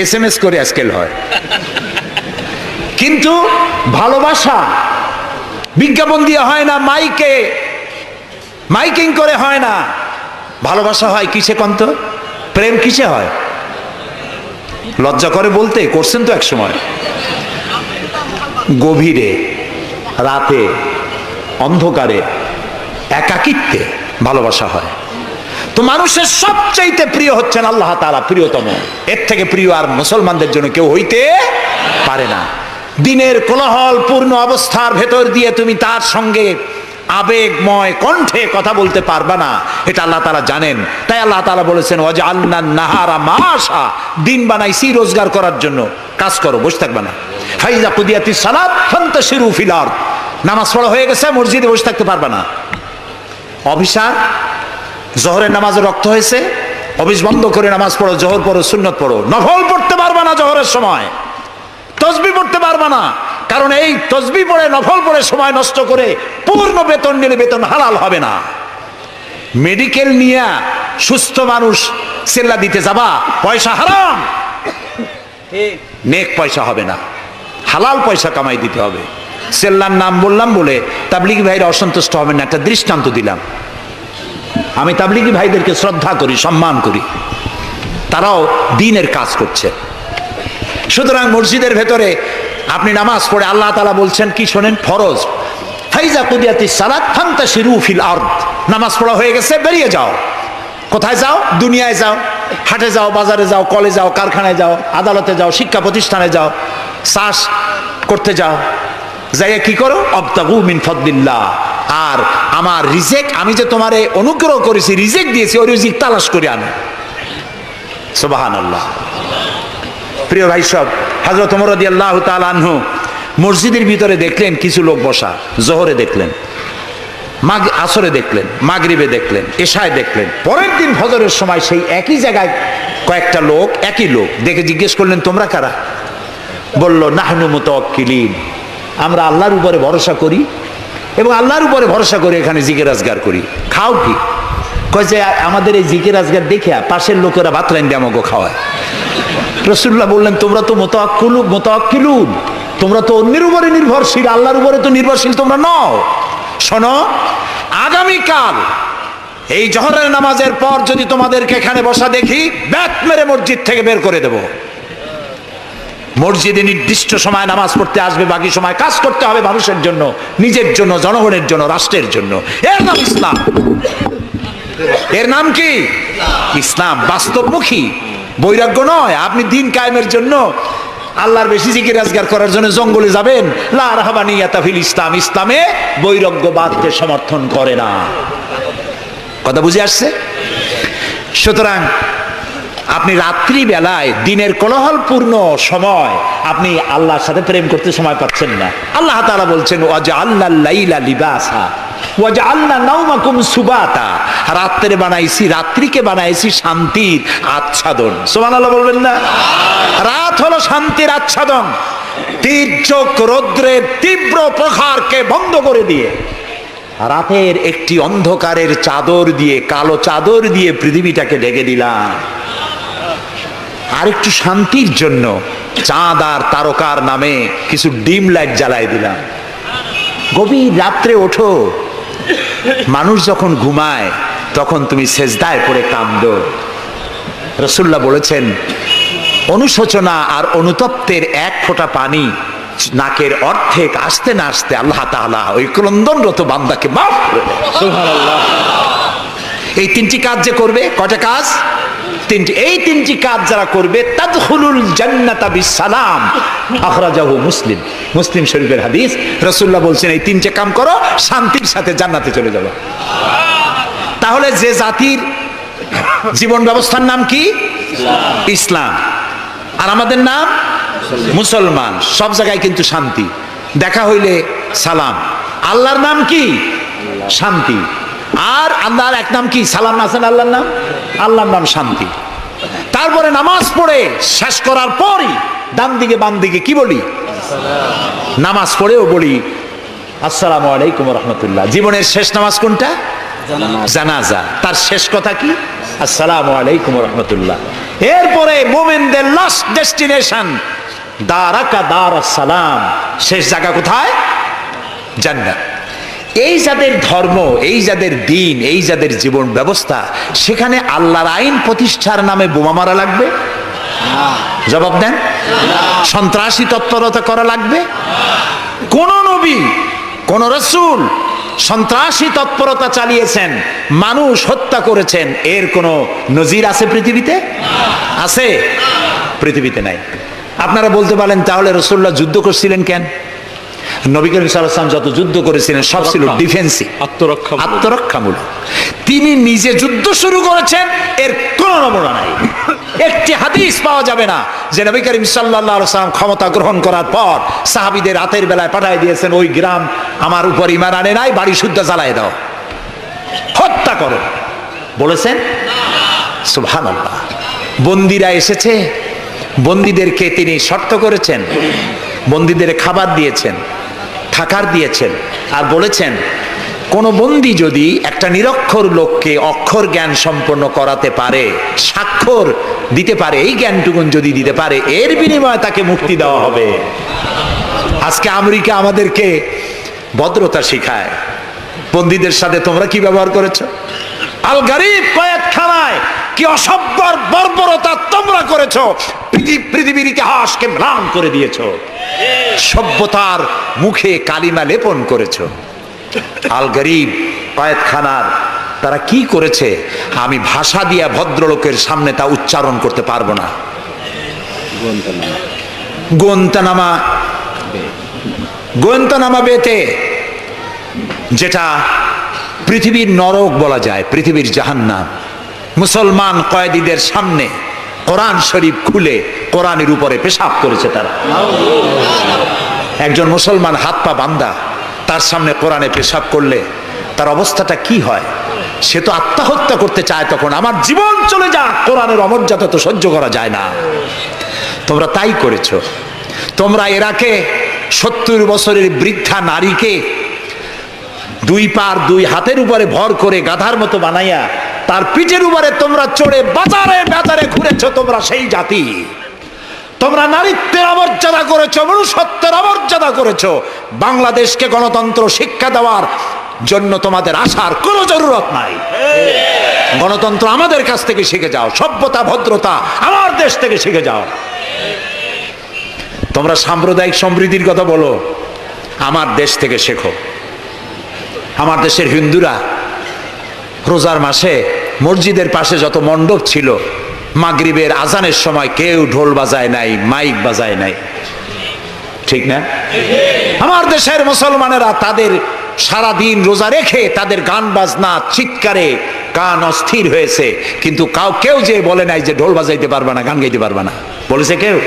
SMS করে আজকাল হয়। কিন্তু ভালোবাসা বিজ্ঞাপন দিয়ে হয় না, মাইকিং করে হয় না। ভালোবাসা হয় কিসে কন্ত? প্রেম কিসে হয়? লজ্জা করে বলতে, করছেন তো এক সময়। গভীরে, রাতে, অন্ধকারে, একাকিত্বে ভালোবাসা হয়। তো মানুষের সবচাইতে প্রিয় হচ্ছেন আল্লাহ তাআলা, প্রিয়তম। এর থেকে প্রিয় আর মুসলমানদের জন্য কেউ হইতে পারে না। দিনের কোলাহল পূর্ণ অবস্থার ভেতর দিয়ে তুমি তার সঙ্গে আবেগময় কণ্ঠে কথা বলতে পারবা না, এটা আল্লাহ তাআলা জানেন। তাই আল্লাহ তাআলা বলেছেন ওয়াজআলনান নাহারা মাশা, দিন বানাইছি রোজগার করার জন্য, কাজ করো, বসে থাকবা না। ফাইজা কুদিয়াতিস সালাত ফান্তাশিরু ফিল আরদ, নামাজ পড়া হয়ে গেছে, মসজিদে বসে থাকতে পারবা না। অভিশাপ, জোহরের নামাজে রক্ত হয়েছে, অফিস বন্ধ করে নামাজ পড়ো, জোহর পড়ো, সুন্নত পড়ো। নফল পড়তে পারবা না জোহরের সময়, তসবিহ পড়তে পারবা না, কারণ এই তসবিহ পড়ে, নফল পড়ে সময় নষ্ট করে পূর্ণ বেতন নিলে বেতন হালাল হবে না। মেডিকেল নিয়ে সুস্থ মানুষ সেল্লা দিতে যাবা, পয়সা হারাম, নেক পয়সা হবে না, হালাল পয়সা কামাই দিতে হবে। সেল্লার নাম বললাম বলে তাবলিগি ভাইরা অসন্তুষ্ট হবেন না, একটা দৃষ্টান্ত দিলাম। আমি তাবলিগি ভাইদেরকে শ্রদ্ধা করি, সম্মান করি, তারাও দ্বীনের কাজ করছে। সুতরাং মসজিদের ভেতরে আপনি নামাজ পড়ে আল্লাহ তাআলা বলছেন কি শোনেন, ফরজ, ফাইজা কুদিয়াতিস সালাত ফান্তাশিরু ফিল আরদ, নামাজ পড়া হয়ে গেছে, বেরিয়ে যাও। কোথায় যাও? দুনিয়ায় যাও। হাটে যাও, বাজারে যাও, কলেজ যাও, কারখানায় যাও, আদালতে যাও, শিক্ষা প্রতিষ্ঠানে যাও, চাষ করতে যাও, যাইয়া কি করো? আবতাগু মিন ফাদলিল্লাহ। আর আমার রিজিক, আমি যে তোমারে অনুগ্রহ করেছি, রিজিক দিয়েছি, ওই রিজিক তালাশ করে আনো। সুবহানাল্লাহ। প্রিয় ভাই সব, হযরত ওমর রাদিয়াল্লাহু তাআলা আনহু মসজিদের ভিতরে দেখলেন কিছু লোক বসা। জোহরে দেখলেন, আসরে দেখলেন, মাগরিবে দেখলেন, এশায় দেখলেন। পরের দিন ফজরের সময় সেই একই জায়গায় কয়েকটা লোক, একই লোক দেখে জিজ্ঞেস করলেন, তোমরা কারা? বলল, নাহনু মুতাওয়াক্কিলিন, আমরা আল্লাহর উপরে ভরসা করি এবং আল্লাহর উপরে ভরসা করে এখানে জিকির আজগার করি। খাও কি? কয় যে আমাদের এই জিকির আজগার দেখে পাশের লোকেরা ভাত রাইন দিয়ে আমাকে খাওয়ায়। রাসূলুল্লাহ বললেন, তোমরা তো মুতাওয়াক্কিলুন, তোমরা তো অন্যের উপরে নির্ভরশীল, আল্লাহর উপরে তো নির্ভরশীল তোমরা নও। শোনো, আগামীকাল এই জোহরের নামাজের পর যদি তোমাদেরকে এখানে বসা দেখি, ব্যাট মেরে মসজিদ থেকে বের করে দেব। মসজিদে নির্দিষ্ট সময় নামাজ পড়তে আসবে, বাকি সময় কাজ করতে হবে মানুষের জন্য, নিজের জন্য, জনগণের জন্য, রাষ্ট্রের জন্য। এর নাম ইসলাম। এর নাম কি? ইসলাম। বাস্তবমুখী, বৈরাগ্য নয়। আপনি দিন কায়েমের জন্য, আল্লাহর বেশি জিকির আজগার করার জন্য জঙ্গলে যাবেন, লা রাহবানিয়াতা ফিল ইসলাম। ইসলামে বৈরাগ্যবাদকে সমর্থন করে না। কথা বুঝে আসছে? সুতরাং আপনি রাত্রি বেলায়, দিনের কোলাহলপূর্ণ সময়, আপনি আল্লাহর সাথে প্রেম করতে সময় পাচ্ছেন না। আল্লাহ তাআলা বলছেন, ওয়াজআলনাল লাইলা লিবাসা ওয়াজআলনা নাওমাকুম সুবাতা, রাত্রে বানাইছি, রাত্রিকে বানাইছি শান্তির আচ্ছাদন। সুবহানাল্লাহ বলবেন না? রাত হলো শান্তির আচ্ছাদন। তীর্যক রৌদ্রের তীব্র প্রখারকে বন্ধ করে দিয়ে, রাতের একটি অন্ধকারের চাদর দিয়ে, কালো চাদর দিয়ে পৃথিবীটাকে ঢেকে দিলাম। আর একটু শান্তির জন্য চাঁদ আর তারকার নামে কিছু ডিম লাইট জ্বালাই দিলাম। গভীর রাত্রে ওঠো, মানুষ যখন ঘুমায় তখন তুমি সেজদায় পড়ে কাঁদো। রাসূলুল্লাহ বলেছেন, অনুশোচনা আর অনুতপ্তের এক ফোঁটা পানি নাকের অর্ধেক আসতে না আসতে আল্লাহ তাআলা ওই ক্রন্দনরত বান্দাকে মাফ করে দেন। সুবহানাল্লাহ। এই তিনটি কাজ যে করবে, কয়টা কাজ? তিনটি। এই তিনটি কাজ যারা করবে, তাদখুলুল জান্নাতা বিসসালাম। আখরাজাহু মুসলিম। মুসলিম শরীফের হাদিস। রাসূলুল্লাহ বলছেন, এই তিনটে কাম করো, শান্তির সাথে জান্নাতে চলে যাবে। তাহলে যে জাতির জীবন ব্যবস্থার নাম কি? ইসলাম। আর আমাদের নাম মুসলমান। সব জায়গায় কিন্তু শান্তি, দেখা হইলে সালাম। আল্লাহর নাম কি? শান্তি। আর আল্লাহর এক নাম কি? সালাম আছেন আল্লাহর নাম, আল্লাহর নাম শান্তি। তারপরে নামাজ পড়ে শেষ করার পরই ডান দিকে বাম দিকে কি বলি? নামাজ পড়েও বলি আসসালামু আলাইকুম ওয়া রাহমাতুল্লাহ। জীবনের শেষ নামাজ কোনটা? জানাজা। তার শেষ কথা কি? আসসালামু আলাইকুম ওয়া রাহমাতুল্লাহ। এরপরে মুমিনদের লাস্ট ডেস্টিনেশন দারাকা দারাস সালাম। শেষ জায়গা কোথায়? জান্নাত। এই যাদের ধর্ম, এই যাদের দিন, এই যাদের জীবন ব্যবস্থা, সেখানে আল্লাহর আইন প্রতিষ্ঠার নামে বোমা মারা লাগবে? জবাব দেন। সন্ত্রাসী তৎপরতা করা লাগবে? কোন নবী, কোন রাসূল সন্ত্রাসী তৎপরতা চালিয়েছেন, মানুষ হত্যা করেছেন, এর কোন নজির আছে পৃথিবীতে? আছে? পৃথিবীতে নাই। আপনারা বলতে পারেন, তাহলে রাসূলুল্লাহ যুদ্ধ করছিলেন কেন? নবী করিম সাল্লাল্লাহু আলাইহি ওয়াসাল্লাম যত যুদ্ধ করেছিলেন সব ছিল ডিফেন্সিভ, আত্মরক্ষামূলক। তিনি নিজে যুদ্ধ শুরু করেছেন, এর কোন নমুনা নাই। একটি হাদিস পাওয়া যাবে না যে নবী করিম সাল্লাল্লাহু আলাইহি ওয়াসাল্লাম ক্ষমতা গ্রহণ করার পর সাহাবীদের রাতের বেলায় পাঠিয়ে দিয়েছেন, ওই গ্রাম আমার উপর ঈমান আনে নাই, বাড়ি শুদ্ধ জ্বালায় দাও, হত্যা করো, বলেছেন? সুবহানাল্লাহ। বন্দীরা এসেছে, বন্দীদেরকে তিনি শর্ত করেছেন, বন্দীদের খাবার দিয়েছেন, থাকার দিয়েছেন, আর বলেছেন কোন বন্দী যদি একটা নিরক্ষর লোককে অক্ষর জ্ঞান সম্পন্ন করাতে পারে, স্বাক্ষর দিতে পারে, এই জ্ঞানটুকুন যদি দিতে পারে, এর বিনিময়ে তাকে মুক্তি দেওয়া হবে। আজকে আমেরিকা আমাদেরকে ভদ্রতা শিখায়, বন্দীদের সাথে তোমরা কি ব্যবহার করেছো? আল গারিব কয়েদখানায় কি অসভ্য বর্বরতা তোমরা করেছো, পৃথিবীর ইতিহাসকে ম্লান করে দিয়েছো, সভ্যতার মুখে কালিমা লেপন করেছো। আল গারিব কয়েদখানার তারা কি করেছে আমি ভাষা দিয়া ভদ্রলোকের সামনে তা উচ্চারণ করতে পারবো না। গোয়েন্তানামা বেতে, যেটা পৃথিবীর নরক বলা যায়, পৃথিবীর জাহান্নাম, মুসলমান কয়েদিদের সামনে কোরআন শরীফ খুলে কোরআনের উপরে পেশাব করেছে তারা। একজন মুসলমান হাত পা বান্দা তার সামনে কোরআনে পেশাব করলে তার অবস্থাটা কি হয়? সে তো আত্মহত্যা করতে চায়, তখন আমার জীবন চলে যাক, কোরআনের অমর্যাদা তো সহ্য করা যায় না। তোমরা তাই করেছো। তোমরা ইরাকে 70 বছরের বৃদ্ধা নারীকে 2 পার 2 হাতের উপরে ভর করে গাধার মতো বানাইয়া তার পিঠের উপরে তোমরা চড়ে বাজারে বাজারে ঘুরেছো। তোমরা সেই জাতি, তোমরা নারীত্বের অমর্যাদা করেছো, মনুষ্যত্বের অমর্যাদা করেছো। বাংলাদেশকে গণতন্ত্র শিক্ষা দেওয়ার জন্য তোমাদের আসার কোনো জরুরত নাই। গণতন্ত্র আমাদের কাছ থেকে শিখে যাও, সভ্যতা ভদ্রতা আমার দেশ থেকে শিখে যাও। তোমরা সাম্প্রদায়িক সম্প্রীতির কথা বলো, আমার দেশ থেকে শেখো। আমার দেশের হিন্দুরা রোজার মাসে মসজিদের পাশে যত মণ্ডপ ছিল, মাগরিবের আজানের সময় কেউ ঢোল বাজায় নাই, মাইক বাজায় নাই, ঠিক না? আমার দেশের মুসলমানেরা তাদের সারাদিন রোজা রেখে তাদের গান বাজনা চিৎকারে কান অস্থির হয়েছে, কিন্তু কেউ যে বলে নাই যে ঢোল বাজাইতে পারবে না, গান গাইতে পারবে না, বলেছে কেউ?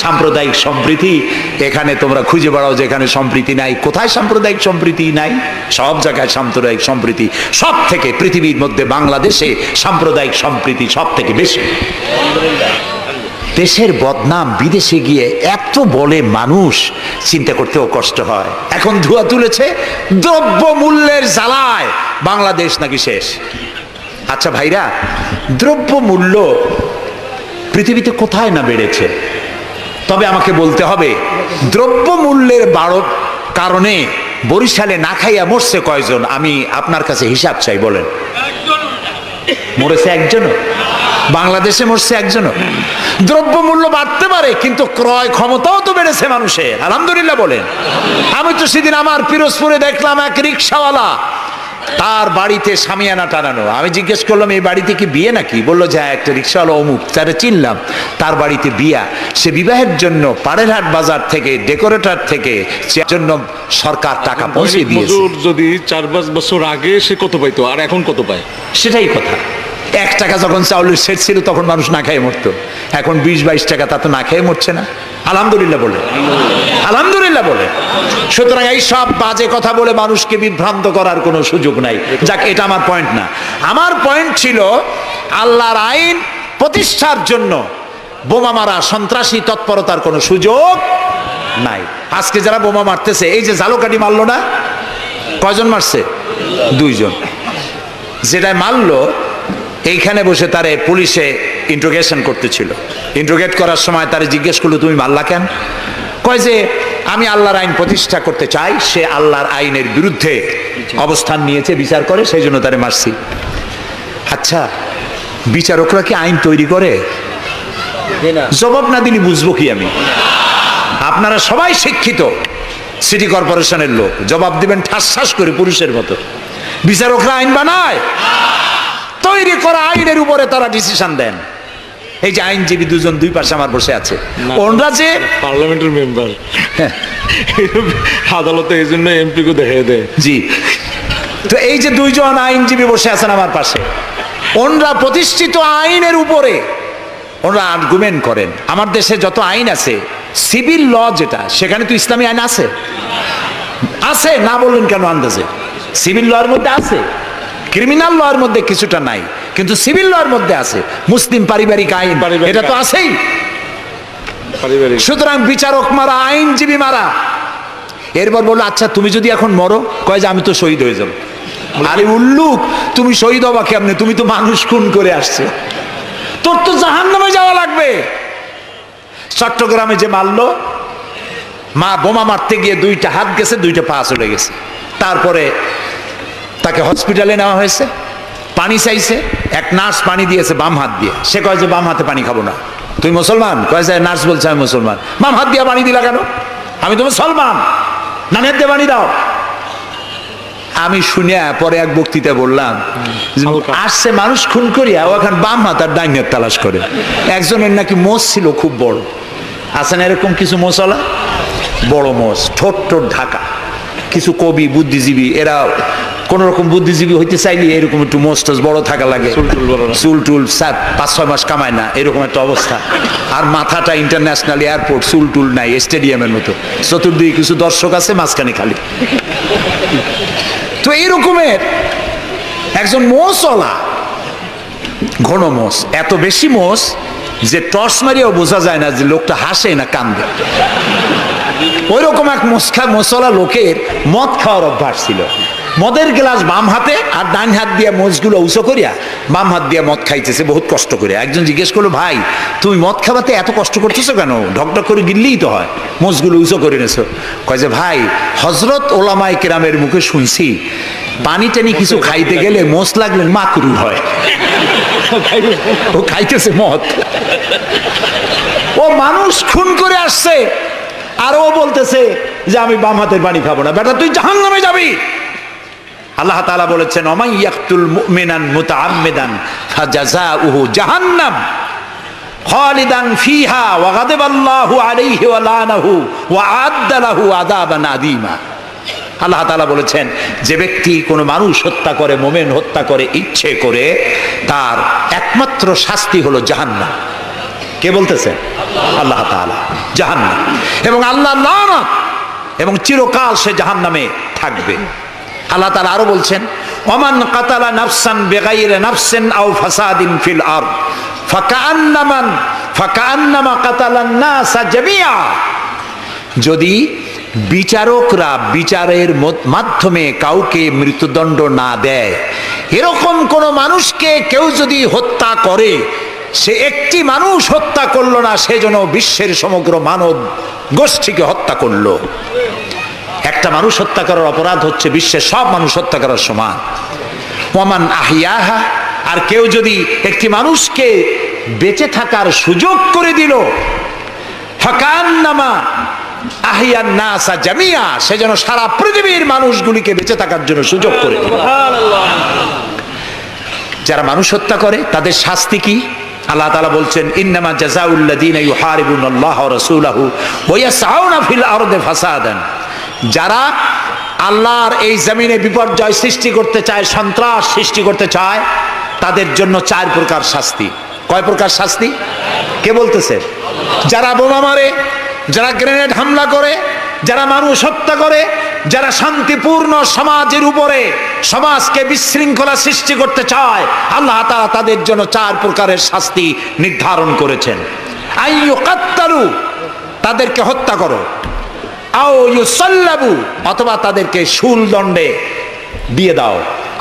সাম্প্রদায়িক সম্প্রীতি এখানে তোমরা খুঁজে বেড়াও, যেখানে সম্প্রীতি নাই। কোথায় সাম্প্রদায়িক সম্প্রীতি নাই? সব জায়গায় সাম্প্রদায়িক সম্প্রীতি। সব থেকে পৃথিবীর মধ্যে বাংলাদেশে সাম্প্রদায়িক সম্প্রীতি সব থেকে বেশি। দেশের বদনাম বিদেশে গিয়ে এত বলে মানুষ, চিন্তা করতেও কষ্ট হয়। এখন ধোঁয়া তুলেছে দ্রব্য মূল্যের জ্বালায় বাংলাদেশ নাকি শেষ। আচ্ছা ভাইরা, দ্রব্য মূল্য পৃথিবীতে কোথায় না বেড়েছে? তবে আমাকে বলতে হবে, দ্রব্য মূল্যের কারণে বরিশালে না খাইয়া মরছে কয়জন? আমি আপনার কাছে হিসাব চাই, বলেন। মরেছে একজনও? বাংলাদেশে মরছে একজনও? দ্রব্য মূল্য বাড়তে পারে, কিন্তু ক্রয় ক্ষমতাও তো বেড়েছে মানুষের, আলহামদুলিল্লাহ বলেন। আমি তো সেদিন আমার পিরোজপুরে দেখলাম এক রিক্সাওয়ালা, তার বাড়িতে সামিয়ানা টানানো। আমি জিজ্ঞেস করলাম, এই বাড়িতে কি বিয়ে নাকি? বললো যে একটা রিক্সাওয়ালা অমুক, তারা চিনলাম, তার বাড়িতে বিয়া। সে বিবাহের জন্য পাড়েরহাট বাজার থেকে, ডেকোরেটর থেকে জন্য সরকার টাকা পৌঁছে দিয়েছে। যদি 4-5 বছর আগে সে কত পাইতো, আর এখন কত পায়? সেটাই কথা। 1 টাকা যখন চাউলের সেট ছিল তখন মানুষ না খেয়ে মরতো, এখন 20-22 টাকা, তা তো না খেয়ে মরছে না। আলহামদুলিল্লাহ বলে, আলহামদুলিল্লাহ বলে। সুতরাং এই সব বাজে কথা বলে মানুষকে বিভ্রান্ত করার কোনো সুযোগ নাই। যাক, এটা আমার পয়েন্ট না। আমার পয়েন্ট ছিল আল্লাহর আইন প্রতিষ্ঠার জন্য বোমা মারা, সন্ত্রাসী তৎপরতার কোনো সুযোগ নাই। আজকে যারা বোমা মারতেছে, এই যে ঝালকাঠি মারলো না, কয়জন মারছে? 2 জন। যেটা মারলো এইখানে বসে তারে পুলিশে ইন্ট্রোগেশন করতেছিল। ইন্ট্রোগেট করার সময় তারে জিজ্ঞেস করলো, তুমি মারলা কেন? কয় যে আমি আল্লাহর আইন প্রতিষ্ঠা করতে চাই। সে আল্লাহর আইনের বিরুদ্ধে অবস্থান নিয়েছে, বিচার করে, সেই জন্য তারে মারছি। আচ্ছা, বিচারকরা কি আইন তৈরি করে? জবাব না দিলে বুঝবো কি আমি? আপনারা সবাই শিক্ষিত, সিটি কর্পোরেশনের লোক, জবাব দিবেন ঠাস ঠাস করে পুরুষের মতো। বিচারকরা আইন বানায়? তৈরি করা আইনের উপরে তারা ডিসিশন দেন। এই যে আইনজীবী 2 জন 2 পাশে আমার বসে আছে, ওনরা যে পার্লামেন্টের মেম্বার, আদালতে এই জন্য এমপি কে দেখাই দেয়। জি, তো এই যে 2 জন আইনজীবী বসে আছেন আমার পাশে, ওনরা প্রতিষ্ঠিত আইনের উপরে ওনরা আর্গুমেন্ট করেন। আমার দেশে যত আইন আছে, সিভিল ল যেটা, সেখানে তো ইসলামী আইন আছে, আছে না বললেন কেন? আন্দাজে সিভিল ল এর মধ্যে আছে, ক্রিমিনাল ল এর মধ্যে কিছুটা নাই, কিন্তু সিভিল ল এর মধ্যে আছে। মুসলিম পারিবারিক আইন, এটা তো আছেই। সুতরাং বিচারক মারা, আইনজীবী মারা। এরপর বললো, আচ্ছা তুমি যদি এখন মরো, কয় যে আমি তো শহীদ হয়ে যাবো। আরে উল্লুক, তুমি শহীদ হবা কেমনে? তুমি তো মানুষ খুন করে আসছো, তোর তো জাহান্নামে যাওয়া লাগবে। চট্টগ্রামে যে মারলো, মা বোমা মারতে গিয়ে 2টা হাত গেছে, 2টা পা চলে গেছে। তারপরে তাকে হসপিটালে নেওয়া হয়েছে, পানি চাইছে, এক নার্স পানি দিয়েছে বাম হাত দিয়ে। সে কয় যে বাম হাতে পানি খাবো না। তুই মুসলমান? কয় যে নার্স বলছে আমি মুসলমান। বাম হাত দিয়ে পানি দিলা কেন? আমি তো মুসলমান, ডানের দিয়ে পানি দাও। আমি শুনিয়া পরে এক বক্তৃতা বললাম যে হালকা। আসছে মানুষ খুন করিয়া ও এখন বাম হাত আর ডাইন হাত তালাশ করে। একজনের নাকি মোষ ছিল খুব বড়, আছে না এরকম কিছু মোষওয়ালা, বড় মোষ, ঠোঁট ঠোঁট ঢাকা। কিছু কবি বুদ্ধিজীবী এরা কোন রকম বুদ্ধিজীবী হইতে চাইলে এরকম একটু মোষ টোষ বড় থাকা লাগে, চুল টুল বড় না। চুল টুল 5-6 মাস কামায় না, এরকম একটা অবস্থা। আর মাথাটা ইন্টারন্যাশনাল এয়ারপোর্ট, চুল টুল নাই, স্টেডিয়ামের মতো, চতুর্দিকে কিছু দর্শক আছে, মাঝখানে খালি। তো এইরকমের একজন মোষওয়ালা, ঘন মোষ, এত বেশি মোষ যে টর্চ মারিয়াও বোঝা যায় না যে লোকটা হাসে না কান্দে। ওই রকম এক মোষওয়ালা লোকের মদ খাওয়ার অভ্যাস ছিল। মদের গ্লাস বাম হাতে আর ডান হাত দিয়ে মোষগুলো উঁচু করিয়া বাম হাত দিয়ে মদ খাইতেছে বহুত কষ্ট করে। একজন জিজ্ঞেস করলো, ভাই তুমি মদ খাওয়াতে এত কষ্ট করতেছো কেন? ঢকঢক করে গিললেই তো হয়, মোষগুলো উঁচু করে নেছো। কয় যে ভাই, হজরত ওলামায়ে কেরামের মুখে শুনছি পানি টানি কিছু খাইতে গেলে মোষ লাগলে মাকরু হয়। ও খাইতেছে মদ, ও মানুষ খুন করে আসছে আর ও বলতেছে যে আমি বাম হাতের পানি খাবো না। বেটা তুই জাহান্নামে যাবি। আল্লাহ তাআলা বলেছেন, ওমাই ইয়াকতুল মুমিনান মুতাআম্মিদান ফাজাযাউহু জাহান্নাম খালিদান ফিহা ওয়া গাদাবাল্লাহু আলাইহি ওয়া লানাহু ওয়া আ'আদ্দা লাহু আযাবান আযীমা। আল্লাহ তাআলা বলেছেন, যে ব্যক্তি কোনো মানুষ হত্যা করে, মুমিন হত্যা করে ইচ্ছে করে, তার একমাত্র শাস্তি হলো জাহান্নাম। কে বলতেছে? আল্লাহ তাআলা। জাহান্নাম এবং আল্লাহ লানত, এবং চিরকাল সে জাহান্নামে থাকবে। আল্লাহ তাআলা আরো বলছেন, ওমান কাতালা নাফসান বিগাইরি নাফসিন আও ফাসাদিন ফিল আরদ ফাকান্নামা কাতালান নাসা জামিআ। যদি বিচারকরা বিচারের মাধ্যমে কাউকে মৃত্যুদণ্ড না দেয়, এরকম কোন মানুষকে কেউ যদি হত্যা করে, সে একটি মানুষ হত্যা করলো না, সে যেন বিশ্বের সমগ্র মানব গোষ্ঠীকে হত্যা করলো। একটা মানুষ হত্যা করার অপরাধ হচ্ছে বিশ্বের সব মানুষ হত্যা করার সমান। ওমান আহিয়াহা, আর কেউ যদি একটি মানুষকে বেঁচে থাকার সুযোগ করে দিল, ফাকান্নামা আহিয়ান নাসা জামিয়া, সে যেন সারা পৃথিবীর মানুষগুলিকে বেঁচে থাকার জন্য সুযোগ করে দিল। যারা মানুষ হত্যা করে তাদের শাস্তি কি? আল্লাহ তাআলা বলছেন, ইন্নামা জাযাউল লাযীনা ইউহারিবুনাল্লাহ ওয়া রাসূলাহু ওয়া ইয়াসআউনা ফিল আরদি ফাসাদান। যারা আল্লাহর এই জমিনে বিপর্যয় সৃষ্টি করতে চায়, সন্ত্রাস সৃষ্টি করতে চায়, তাদের জন্য 4 প্রকার শাস্তি। কয় প্রকার শাস্তি? কে বলতেছে? যারা বোমা মারে, যারা গ্রেনেড হামলা করে, যারা মানুষ হত্যা করে, যারা শান্তিপূর্ণ সমাজের উপরে সমাজকে বিশৃঙ্খলা সৃষ্টি করতে চায়, আল্লাহ তাআলা তাদের জন্য 4 প্রকারের শাস্তি নির্ধারণ করেছেন। আইয়ুকাত্তালু, তাদেরকে হত্যা করো, আও ইউসাল্লাবু, অথবা তাদেরকে শূল দণ্ডে দিয়ে দাও,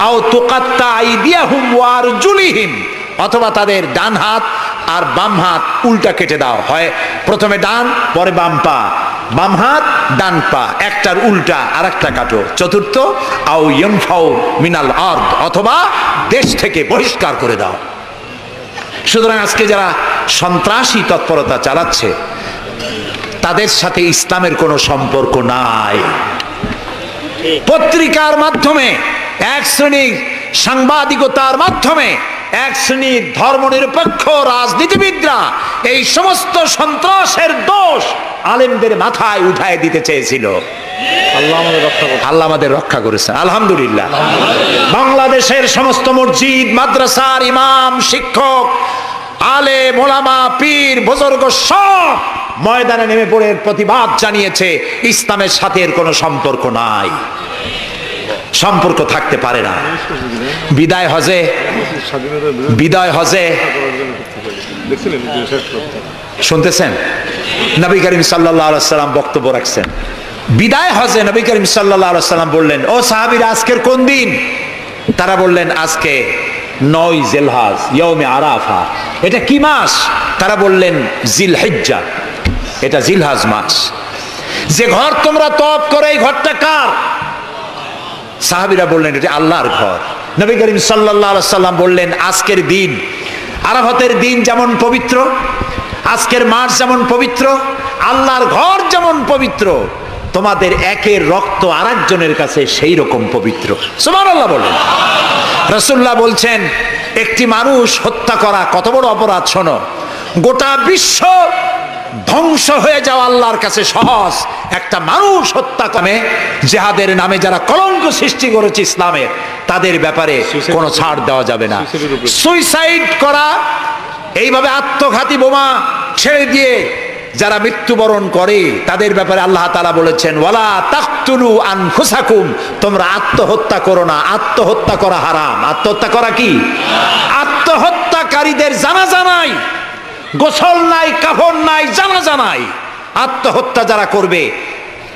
আও তুকাত্তা আইদিয়াহুম ওয়া আরজুলিহিম, অথবা তাদের ডান হাত আর বাম হাত উল্টা কেটে দাও। হয় প্রথমে ডান, পরে বাম পা, বাম হাত ডান পা, একটার উল্টা আর একটা কাটো। চতুর্থ, আও ইয়ানফাউ মিনাল আরদ, অথবা দেশ থেকে বহিষ্কার করে দাও। সুতরাং আজকে যারা সন্ত্রাসী তৎপরতা চালাচ্ছে, তাদের সাথে ইসলামের কোনো সম্পর্ক নাই। পত্রিকার মাধ্যমে, এক শ্রেণীর সাংবাদিকতার মাধ্যমে, এক শ্রেণীর ধর্মনিরপেক্ষ রাজনীতিবিদরা এই সমস্ত সন্ত্রাসের দোষ আলেমদের মাথায় উঠায় দিতে চেয়েছিল। আল্লাহ আমাদের রক্ষা করেছে, আলহামদুলিল্লাহ। বাংলাদেশের সমস্ত মসজিদ, মাদ্রাসার ইমাম, শিক্ষক, আলেম, ওলামা, পীর, বুজুর্গ সব ময়দানে নেমে পড়ে প্রতিবাদ জানিয়েছে, ইসলামের সাথে এর কোনো সম্পর্ক নাই, সম্পর্ক থাকতে পারে না। বিদায় হজে শুনতেছেন, নবী করিম সাল্লাল্লাহু আলাইহি ওয়াসাল্লাম বক্তব্য রাখছেন। বিদায় হজে নবী করিম সাল্লাল্লাহু আলাইহি ওয়াসাল্লাম বললেন, ও সাহাবীরা, আজকের কোন দিন? তারা বললেন, আজকে 9 জিলহজ, ইয়াউমে আরাফা। এটা কি মাস? তারা বললেন, জিলহিজ্জা, এটা জিলহজ মাস। যে ঘর তোমরা তওয়াফ করে, এই ঘরটা কার? সাহাবীরা বললেন, এটা আল্লাহর ঘর। নবী করিম সাল্লাল্লাহু আলাইহি ওয়াসাল্লাম বললেন, আজকের দিন, আরাফাতের দিন যেমন পবিত্র, আজকের মাস যেমন পবিত্র, আল্লাহর ঘর যেমন পবিত্র, তোমাদের একের রক্ত আরেকজনের কাছে সেই রকম পবিত্র। সুবহানাল্লাহ বলেন। রাসূলুল্লাহ বলছেন একটি মানুষ হত্যা করা কত বড় অপরাধ শোনো। গোটা বিশ্ব ধ্বংস হয়ে যাওয়া আল্লাহর কাছে সহজ, একটা মানুষ হত্যা করে জিহাদের নামে যারা কলঙ্ক সৃষ্টি করেছে ইসলামের, তাদের ব্যাপারে কোনো ছাড় দেওয়া যাবে না। সুইসাইড করা, এইভাবে আত্মঘাতী বোমা ছেড়ে দিয়ে যারা মৃত্যুবরণ করে তাদের ব্যাপারে আল্লাহ তাআলা বলেছেন ওয়ালা তাকতুলু আনফুসাকুম, তোমরা আত্মহত্যা করো না। আত্মহত্যা করা হারাম। আত্মহত্যা করা কি? আত্মহত্যাকারীদের জানাজা নাই, গোসল নাই, কাফন নাই, জানাজা নাই। আত্মহত্যা যারা করবে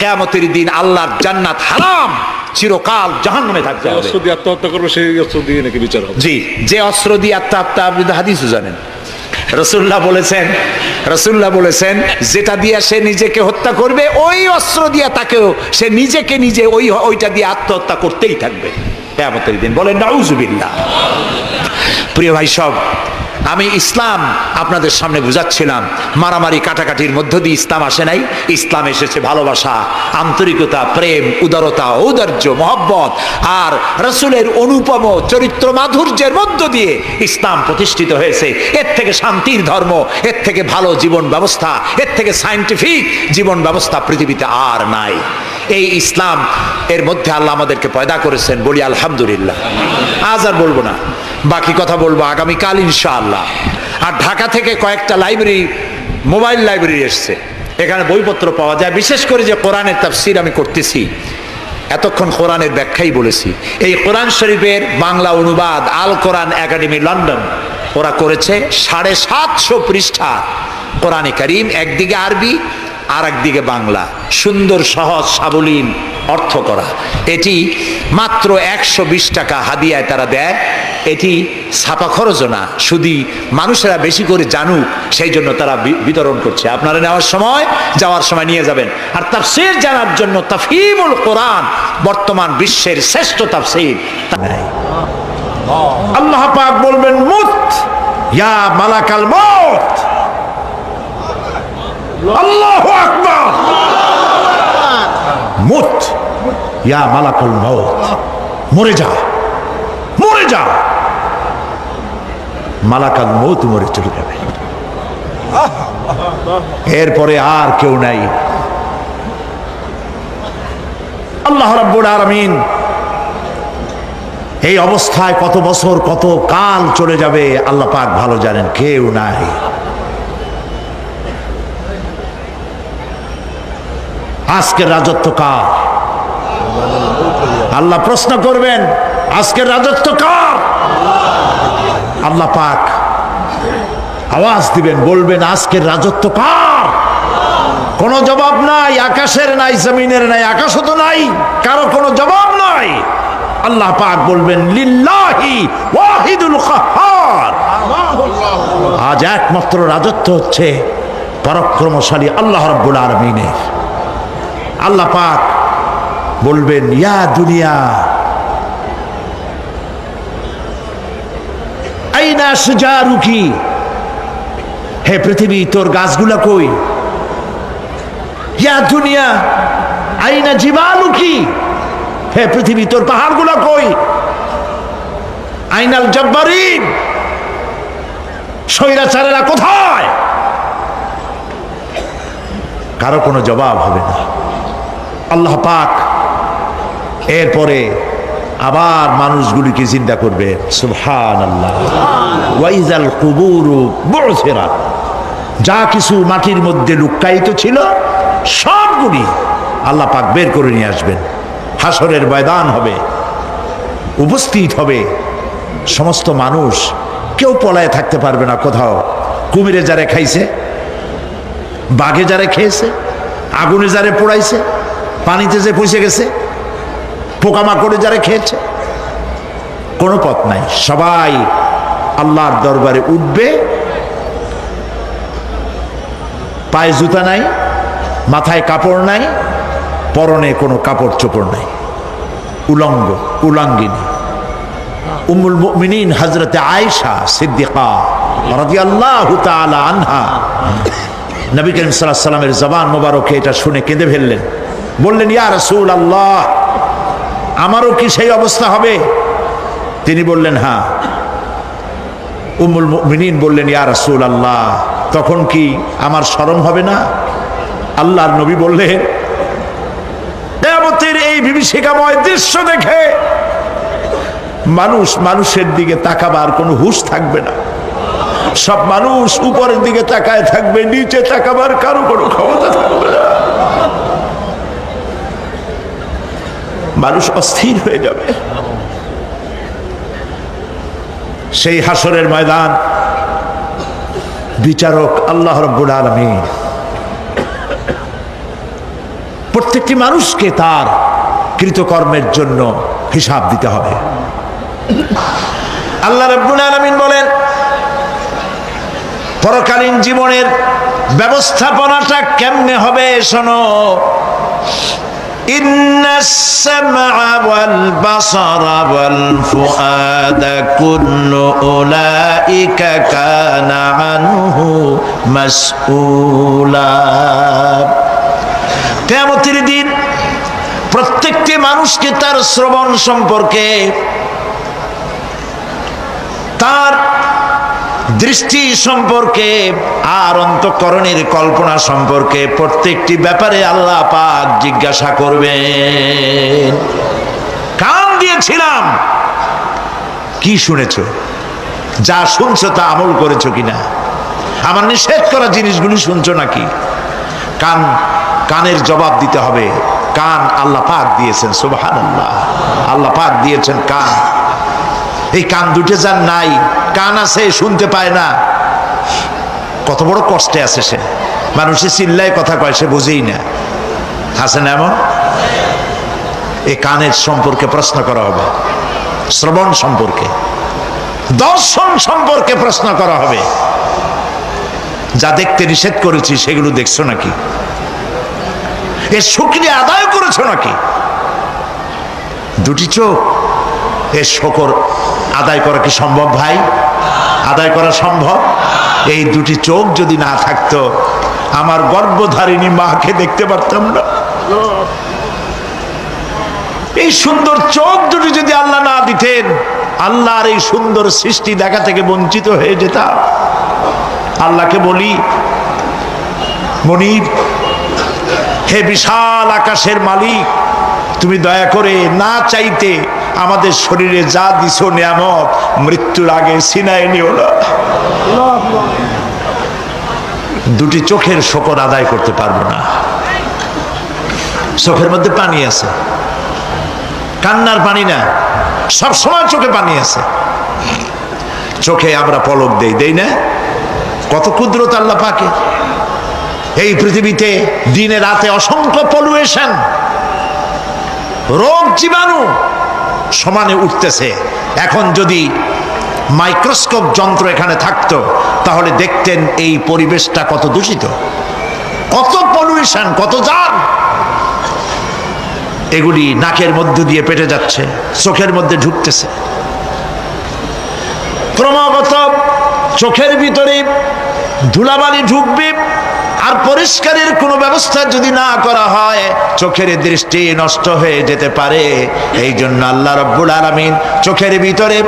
কিয়ামতের দিন আল্লাহর জান্নাত হারাম, চিরকাল জাহান্নামে থাকতে হবে। অস্ত্র দিয়ে আত্মহত্যা করবে, সেই অস্ত্র দিয়ে নাকি বিচার হবে? জি, যে অস্ত্র দিয়ে আত্মহত্যা, আপনি তো হাদিসও জানেন। রাসূলুল্লাহ বলেছেন যেটা দিয়ে সে নিজেকে হত্যা করবে ওই অস্ত্র দিয়ে তাকেও সে নিজেকে নিজে ওইটা দিয়ে আত্মহত্যা করতেই থাকবে কিয়ামতের দিন। বলেন নাউজুবিল্লাহ। প্রিয় ভাই সব, আমি ইসলাম আপনাদের সামনে বুঝাচ্ছিলাম। মারামারি কাটাকাটির মধ্য দিয়ে ইসলাম আসে নাই। ইসলাম এসেছে ভালোবাসা, আন্তরিকতা, প্রেম, উদারতা, ঔদার্য, মহব্বত আর রাসূলের অনুপম চরিত্র মাধুর্যের মধ্য দিয়ে ইসলাম প্রতিষ্ঠিত হয়েছে। এর থেকে শান্তির ধর্ম, এর থেকে ভালো জীবন ব্যবস্থা, এর থেকে সায়েন্টিফিক জীবন ব্যবস্থা পৃথিবীতে আর নাই। এই ইসলাম এর মধ্যে আল্লাহ আমাদেরকে পয়দা করেছেন, বলি আলহামদুলিল্লাহ। আজ আর বলবো না, বাকি কথা বলবো আগামীকাল ইনশাআল্লাহ। আর ঢাকা থেকে কয়েকটা লাইব্রেরি, মোবাইল লাইব্রেরি এসছে, এখানে বইপত্র পাওয়া যায়। বিশেষ করে যে কোরআনের তাফসীর আমি করতেছি, এতক্ষণ কোরআনের ব্যাখ্যাই বলেছি। এই কোরআন শরীফের বাংলা অনুবাদ আল কোরআন একাডেমি লন্ডন ওরা করেছে 750 পৃষ্ঠা কোরআনে কারীম, একদিকে আরবি আর একদিকে বাংলা, সুন্দর সহজ সাবলীল অর্থ করা। এটি মাত্র 120 টাকা হাদিয়ায় তারা দেয়। এটি ছাপা খরচও না, শুধু মানুষেরা বেশি করে জানুক সেই জন্য তারা বিতরণ করছে। আপনারা নেওয়ার সময়, যাওয়ার সময় নিয়ে যাবেন। আর তাফসীর জানার জন্য তাফহিমুল কোরআন বর্তমান বিশ্বের শ্রেষ্ঠ তাফসীর। আল্লাহ পাক বলবেন মুত ইয়া মালাকাল মউত। আল্লাহু আকবার। মুত ইয়া মালাকুল মউত, মরে যা, মরে যা। মালাকাল মউত মরে চলে যাবে, এরপরে আর কেউ নাই। আল্লাহ রাব্বুল আলামিন এই অবস্থায় কত বছর কত কাল চলে যাবে আল্লাহ পাক ভালো জানেন, কেউ নাই। আজকের রাজত্ব কার? আল্লাহ প্রশ্ন করবেন, আজকের রাজত্ব কার? আল্লাহ পাক আওয়াজ দিবেন, বলবেন আজকের রাজত্ব কার? কোনো জবাব নাই, আকাশের নাই, জমিনের নাই, আকাশও তো নাই, কারো কোনো জবাব নাই। আল্লাহ পাক বলবেন লিল্লাহি ওয়াহিদুল কাহ্হার। আজ একমাত্র রাজত্ব হচ্ছে পরাক্রমশালী আল্লাহ রাব্বুল আলামিনের। আল্লাহ পাক বলবেন ইয়া দুনিয়া আইনা সুজারুকি, হে পৃথিবী তোর গাছগুলা কই? ইয়া দুনিয়া আইনা জিবালুকি, হে পৃথিবী তোর পাহাড়গুলা কই? আইনাল জব্বারিন, স্বৈরাচারেরা কোথায়? কারো কোনো জবাব হবে না। আল্লাহ পাক এরপরে আবার মানুষগুলিকে জিন্দা করবে। সুবহানাল্লাহ। ওয়াইজাল কুবুরু বু'সিরাত, যা কিছু মাটির মধ্যে লুক্কায়িত ছিল সবগুলি আল্লাহ পাক বের করে নিয়ে আসবেন। হাসরের ময়দান হবে, উপস্থিত হবে সমস্ত মানুষ, কেউ পলায় থাকতে পারবে না কোথাও। কুমিরে যারে খাইছে, বাঘে যারে খেয়েছে, আগুনে যারে পোড়াইছে, পানিতে যে পচে গেছে, পোকামাকড়ে যারা খেয়েছে, কোনো পথ নাই। সবাই আল্লাহর দরবারে উঠবে। পায়ে জুতা নাই, মাথায় কাপড় নাই, পরনে কোনো কাপড় চোপড় নাই, উলঙ্গ উলাঙ্গিনী। উম্মুল মুমিনিন হযরতে আয়েশা সিদ্দিকা রাদিয়াল্লাহু তাআলা আনহা, নবী করিম সাল্লাল্লাহু আলাইহি ওয়াসাল্লামের জবান মোবারকে এটা শুনে কেঁদে ফেললেন। বললেন, ইয়া রাসূলুল্লাহ, আমারও কি সেই অবস্থা হবে? তিনি বললেন, হ্যাঁ। উম্মুল মুমিনিন বললেন, ইয়া রাসূলুল্লাহ, তখন কি আমার শরম হবে না? আল্লাহর নবী বললেন, কিয়ামতের এই বিভীষিকাময় দৃশ্য দেখে মানুষ মানুষের দিকে তাকাবার কোনো হুঁশ থাকবে না। সব মানুষ উপরের দিকে তাকায় থাকবে, নিচে তাকাবার কারো কোনো ক্ষমতা থাকবে না। মানুষ অস্থির হয়ে যাবে। সেই হাসরের ময়দান, বিচারক আল্লাহ রাব্বুল আলামিন প্রত্যেকটি মানুষকে তার কৃতকর্মের জন্য হিসাব দিতে হবে। আল্লাহ রাব্বুল আলামিন বলেন, পরকালীন জীবনের ব্যবস্থাপনাটা কেমনে হবে শোনো। ইন্নাস সামআ ওয়াল বাসারা ওয়াল ফুআদা কুল্লু উলাইকা কানা আনহু মাসউলা। কিয়ামতের দিন প্রত্যেকটি মানুষকে তার শ্রবণ সম্পর্কে, তার দৃষ্টি সম্পর্কে, আর অন্তঃকরণের কল্পনা সম্পর্কে প্রত্যেকটি ব্যাপারে আল্লাহ পাক জিজ্ঞাসা করবেন। কান দিয়েছিলাম, কি শুনেছো? যা শুনছো তা আমল করেছো কিনা? আমার নিষেধ করা জিনিসগুলি শুনছো নাকি? কানের জবাব দিতে হবে। কান আল্লাহ পাক দিয়েছেন, সুবহানাল্লাহ। আল্লাহ পাক দিয়েছেন কান। এই কান দুটো যার নাই, কান আছে শুনতে পায় না, কত বড় কষ্টে আছে সে। মানুষে চিল্লায় কথা কয়, সে বুঝেই না। আছে না এমন? এই কানের সম্পর্কে প্রশ্ন করা হবে, শ্রবণ সম্পর্কে, দর্শন সম্পর্কে প্রশ্ন করা হবে। যা দেখতে নিষেধ করেছি সেগুলো দেখছো নাকি? এর শুকরিয়া আদায় করেছো নাকি? দুটি চোখ, এর শকর আদায় করা কি সম্ভব ভাই? আদায় করা সম্ভব? এই দুটি চোখ যদি না থাকতো, আমার গর্ভধারিণী মাকে দেখতে পারতাম না। এই সুন্দর চোখ দুটি যদি আল্লাহ না দিতেন, আল্লাহর এই সুন্দর সৃষ্টি দেখা থেকে বঞ্চিত হয়ে যেতাম। আল্লাহকে বলি, মনির, হে বিশাল আকাশের মালিক, তুমি দয়া করে না চাইতে আমাদের শরীরে যা দিছো নিয়ামত, মৃত্যুর আগে ছিনায় নিও না। দুটি চোখের শকর আদায় করতে পারবো না। চোখের মধ্যে পানি আছে, কান্নার পানি না, সব সময় চোখে পানি আছে। চোখে আমরা পলক দেই না? কত কুদরত আল্লাহ পাকে। এই পৃথিবীতে দিনে রাতে অসংখ্য পলুয়েশন, রোগ জীবাণু সমানে উঠতেছে। এখন যদি মাইক্রোস্কোপ যন্ত্র এখানে থাকতো, তাহলে দেখতেন এই পরিবেশটা কত দূষিত, কত পলিউশন, কত জাম। এগুলি নাকের মধ্য দিয়ে পেটে যাচ্ছে, চোখের মধ্যে ঢুকতেছে। ক্রমাগত চোখের ভিতরে ধুলাবালি ঢুকবে, আর পরিষ্কারের কোনো ব্যবস্থা যদি না করা হয়, চোখের দৃষ্টি নষ্ট হয়ে যেতে পারে। এই জন্য আল্লাহ রাব্বুল আলামিন চোখের ভিতরে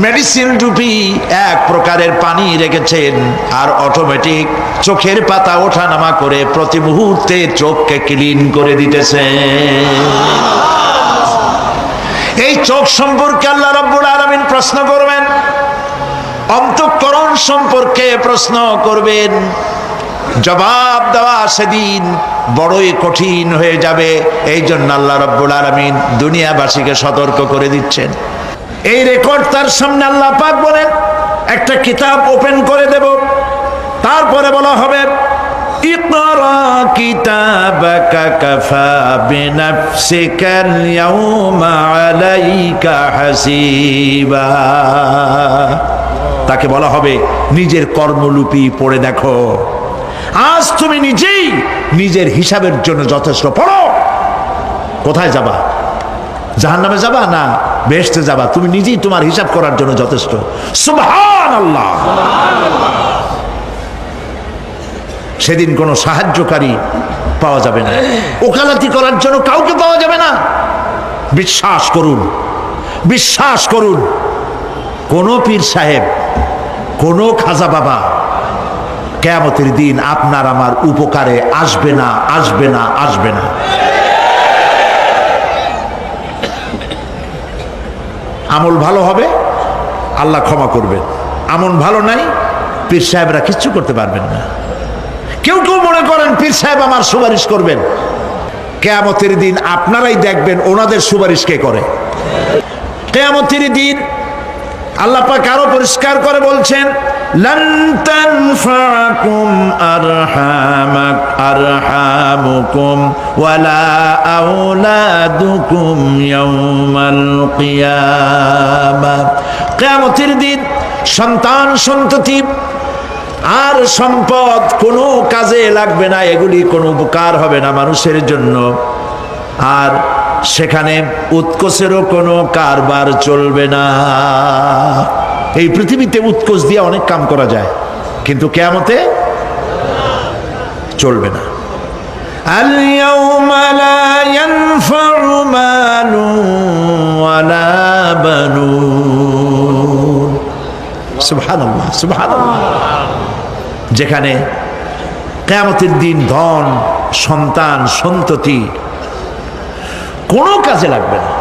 মেডিসিন রূপী এক প্রকারের পানি রেখেছেন, আর অটোমেটিক চোখের পাতা ওঠানামা করে প্রতি মুহূর্তে চোখকে ক্লিন করে দিতেছে। এই চোখ সম্পর্কে আল্লাহ রাব্বুল আলামিন প্রশ্ন করবেন, অন্তঃকরণ সম্পর্কে প্রশ্ন করবেন। জবাব দেওয়া সেদিন বড়ই কঠিন হয়ে যাবে। এই জন্য আল্লাহ রাব্বুল আলামিন দুনিয়াবাসীকে সতর্ক করে দিচ্ছেন। এই রেকর্ড তার সামনে আল্লাহ পাক বলেন, একটা কিতাব ওপেন করে দেব, তারপরে বলা হবে, ইকরা কিতাবাকা কাফা বিনাফসিকাল ইয়াউমা আলাইকা হাসিবা। তাকে বলা হবে, নিজের কর্মলিপি পড়ে দেখো, আজ তুমি নিজেই নিজের হিসাবের জন্য যথেষ্ট। পড়ো। কোথায় যাবা? জাহান্নামে যাবা না বেহেশতে যাবা? তুমি নিজেই তোমার হিসাব করার জন্য যথেষ্ট। সুবহানাল্লাহ। সেদিন কোনো সাহায্যকারী পাওয়া যাবে না, ওকালতি করার জন্য কাউকে পাওয়া যাবে না। বিশ্বাস করুন, বিশ্বাস করুন, কোন পীর সাহেব, কোন খাজা বাবা কিয়ামতের দিন আপনার আমার উপকারে আসবে না, আসবে না, আসবে না। আমল ভালো হবে, আল্লাহ ক্ষমা করবেন। আমল ভালো নাই, পীর সাহেবরা কিচ্ছু করতে পারবেন না। কেউ কেউ মনে করেন পীর সাহেব আমার সুপারিশ করবেন, কিয়ামতের দিন আপনারাই দেখবেন ওনাদের সুপারিশ কে করে। কিয়ামতের দিন আল্লাহ পাক আরো পরিষ্কার করে বলছেন, লান তানফাকুম আরহামুকুম ওয়ালা আওলাদুকুম ইয়াউমাল কিয়ামাহ। কিয়ামতের দিন সন্তান সন্ততি আর সম্পদ কোনো কাজে লাগবে না, এগুলি কোনো উপকার হবে না মানুষের জন্য। আর সেখানে উৎকোচেরও কোনো কারবার চলবে না। এই পৃথিবীতে উৎকোচ দিয়ে অনেক কাম করা যায়, কিন্তু কিয়ামতে চলবে না। আল ইয়াউমা লা ইয়ানফাউ মালুন ওয়ালা বানুন। সুবহানাল্লাহ, সুবহানাল্লাহ। যেখানে কিয়ামতের দিন ধন, সন্তান, সন্ততি কোনো কাজে লাগবে না।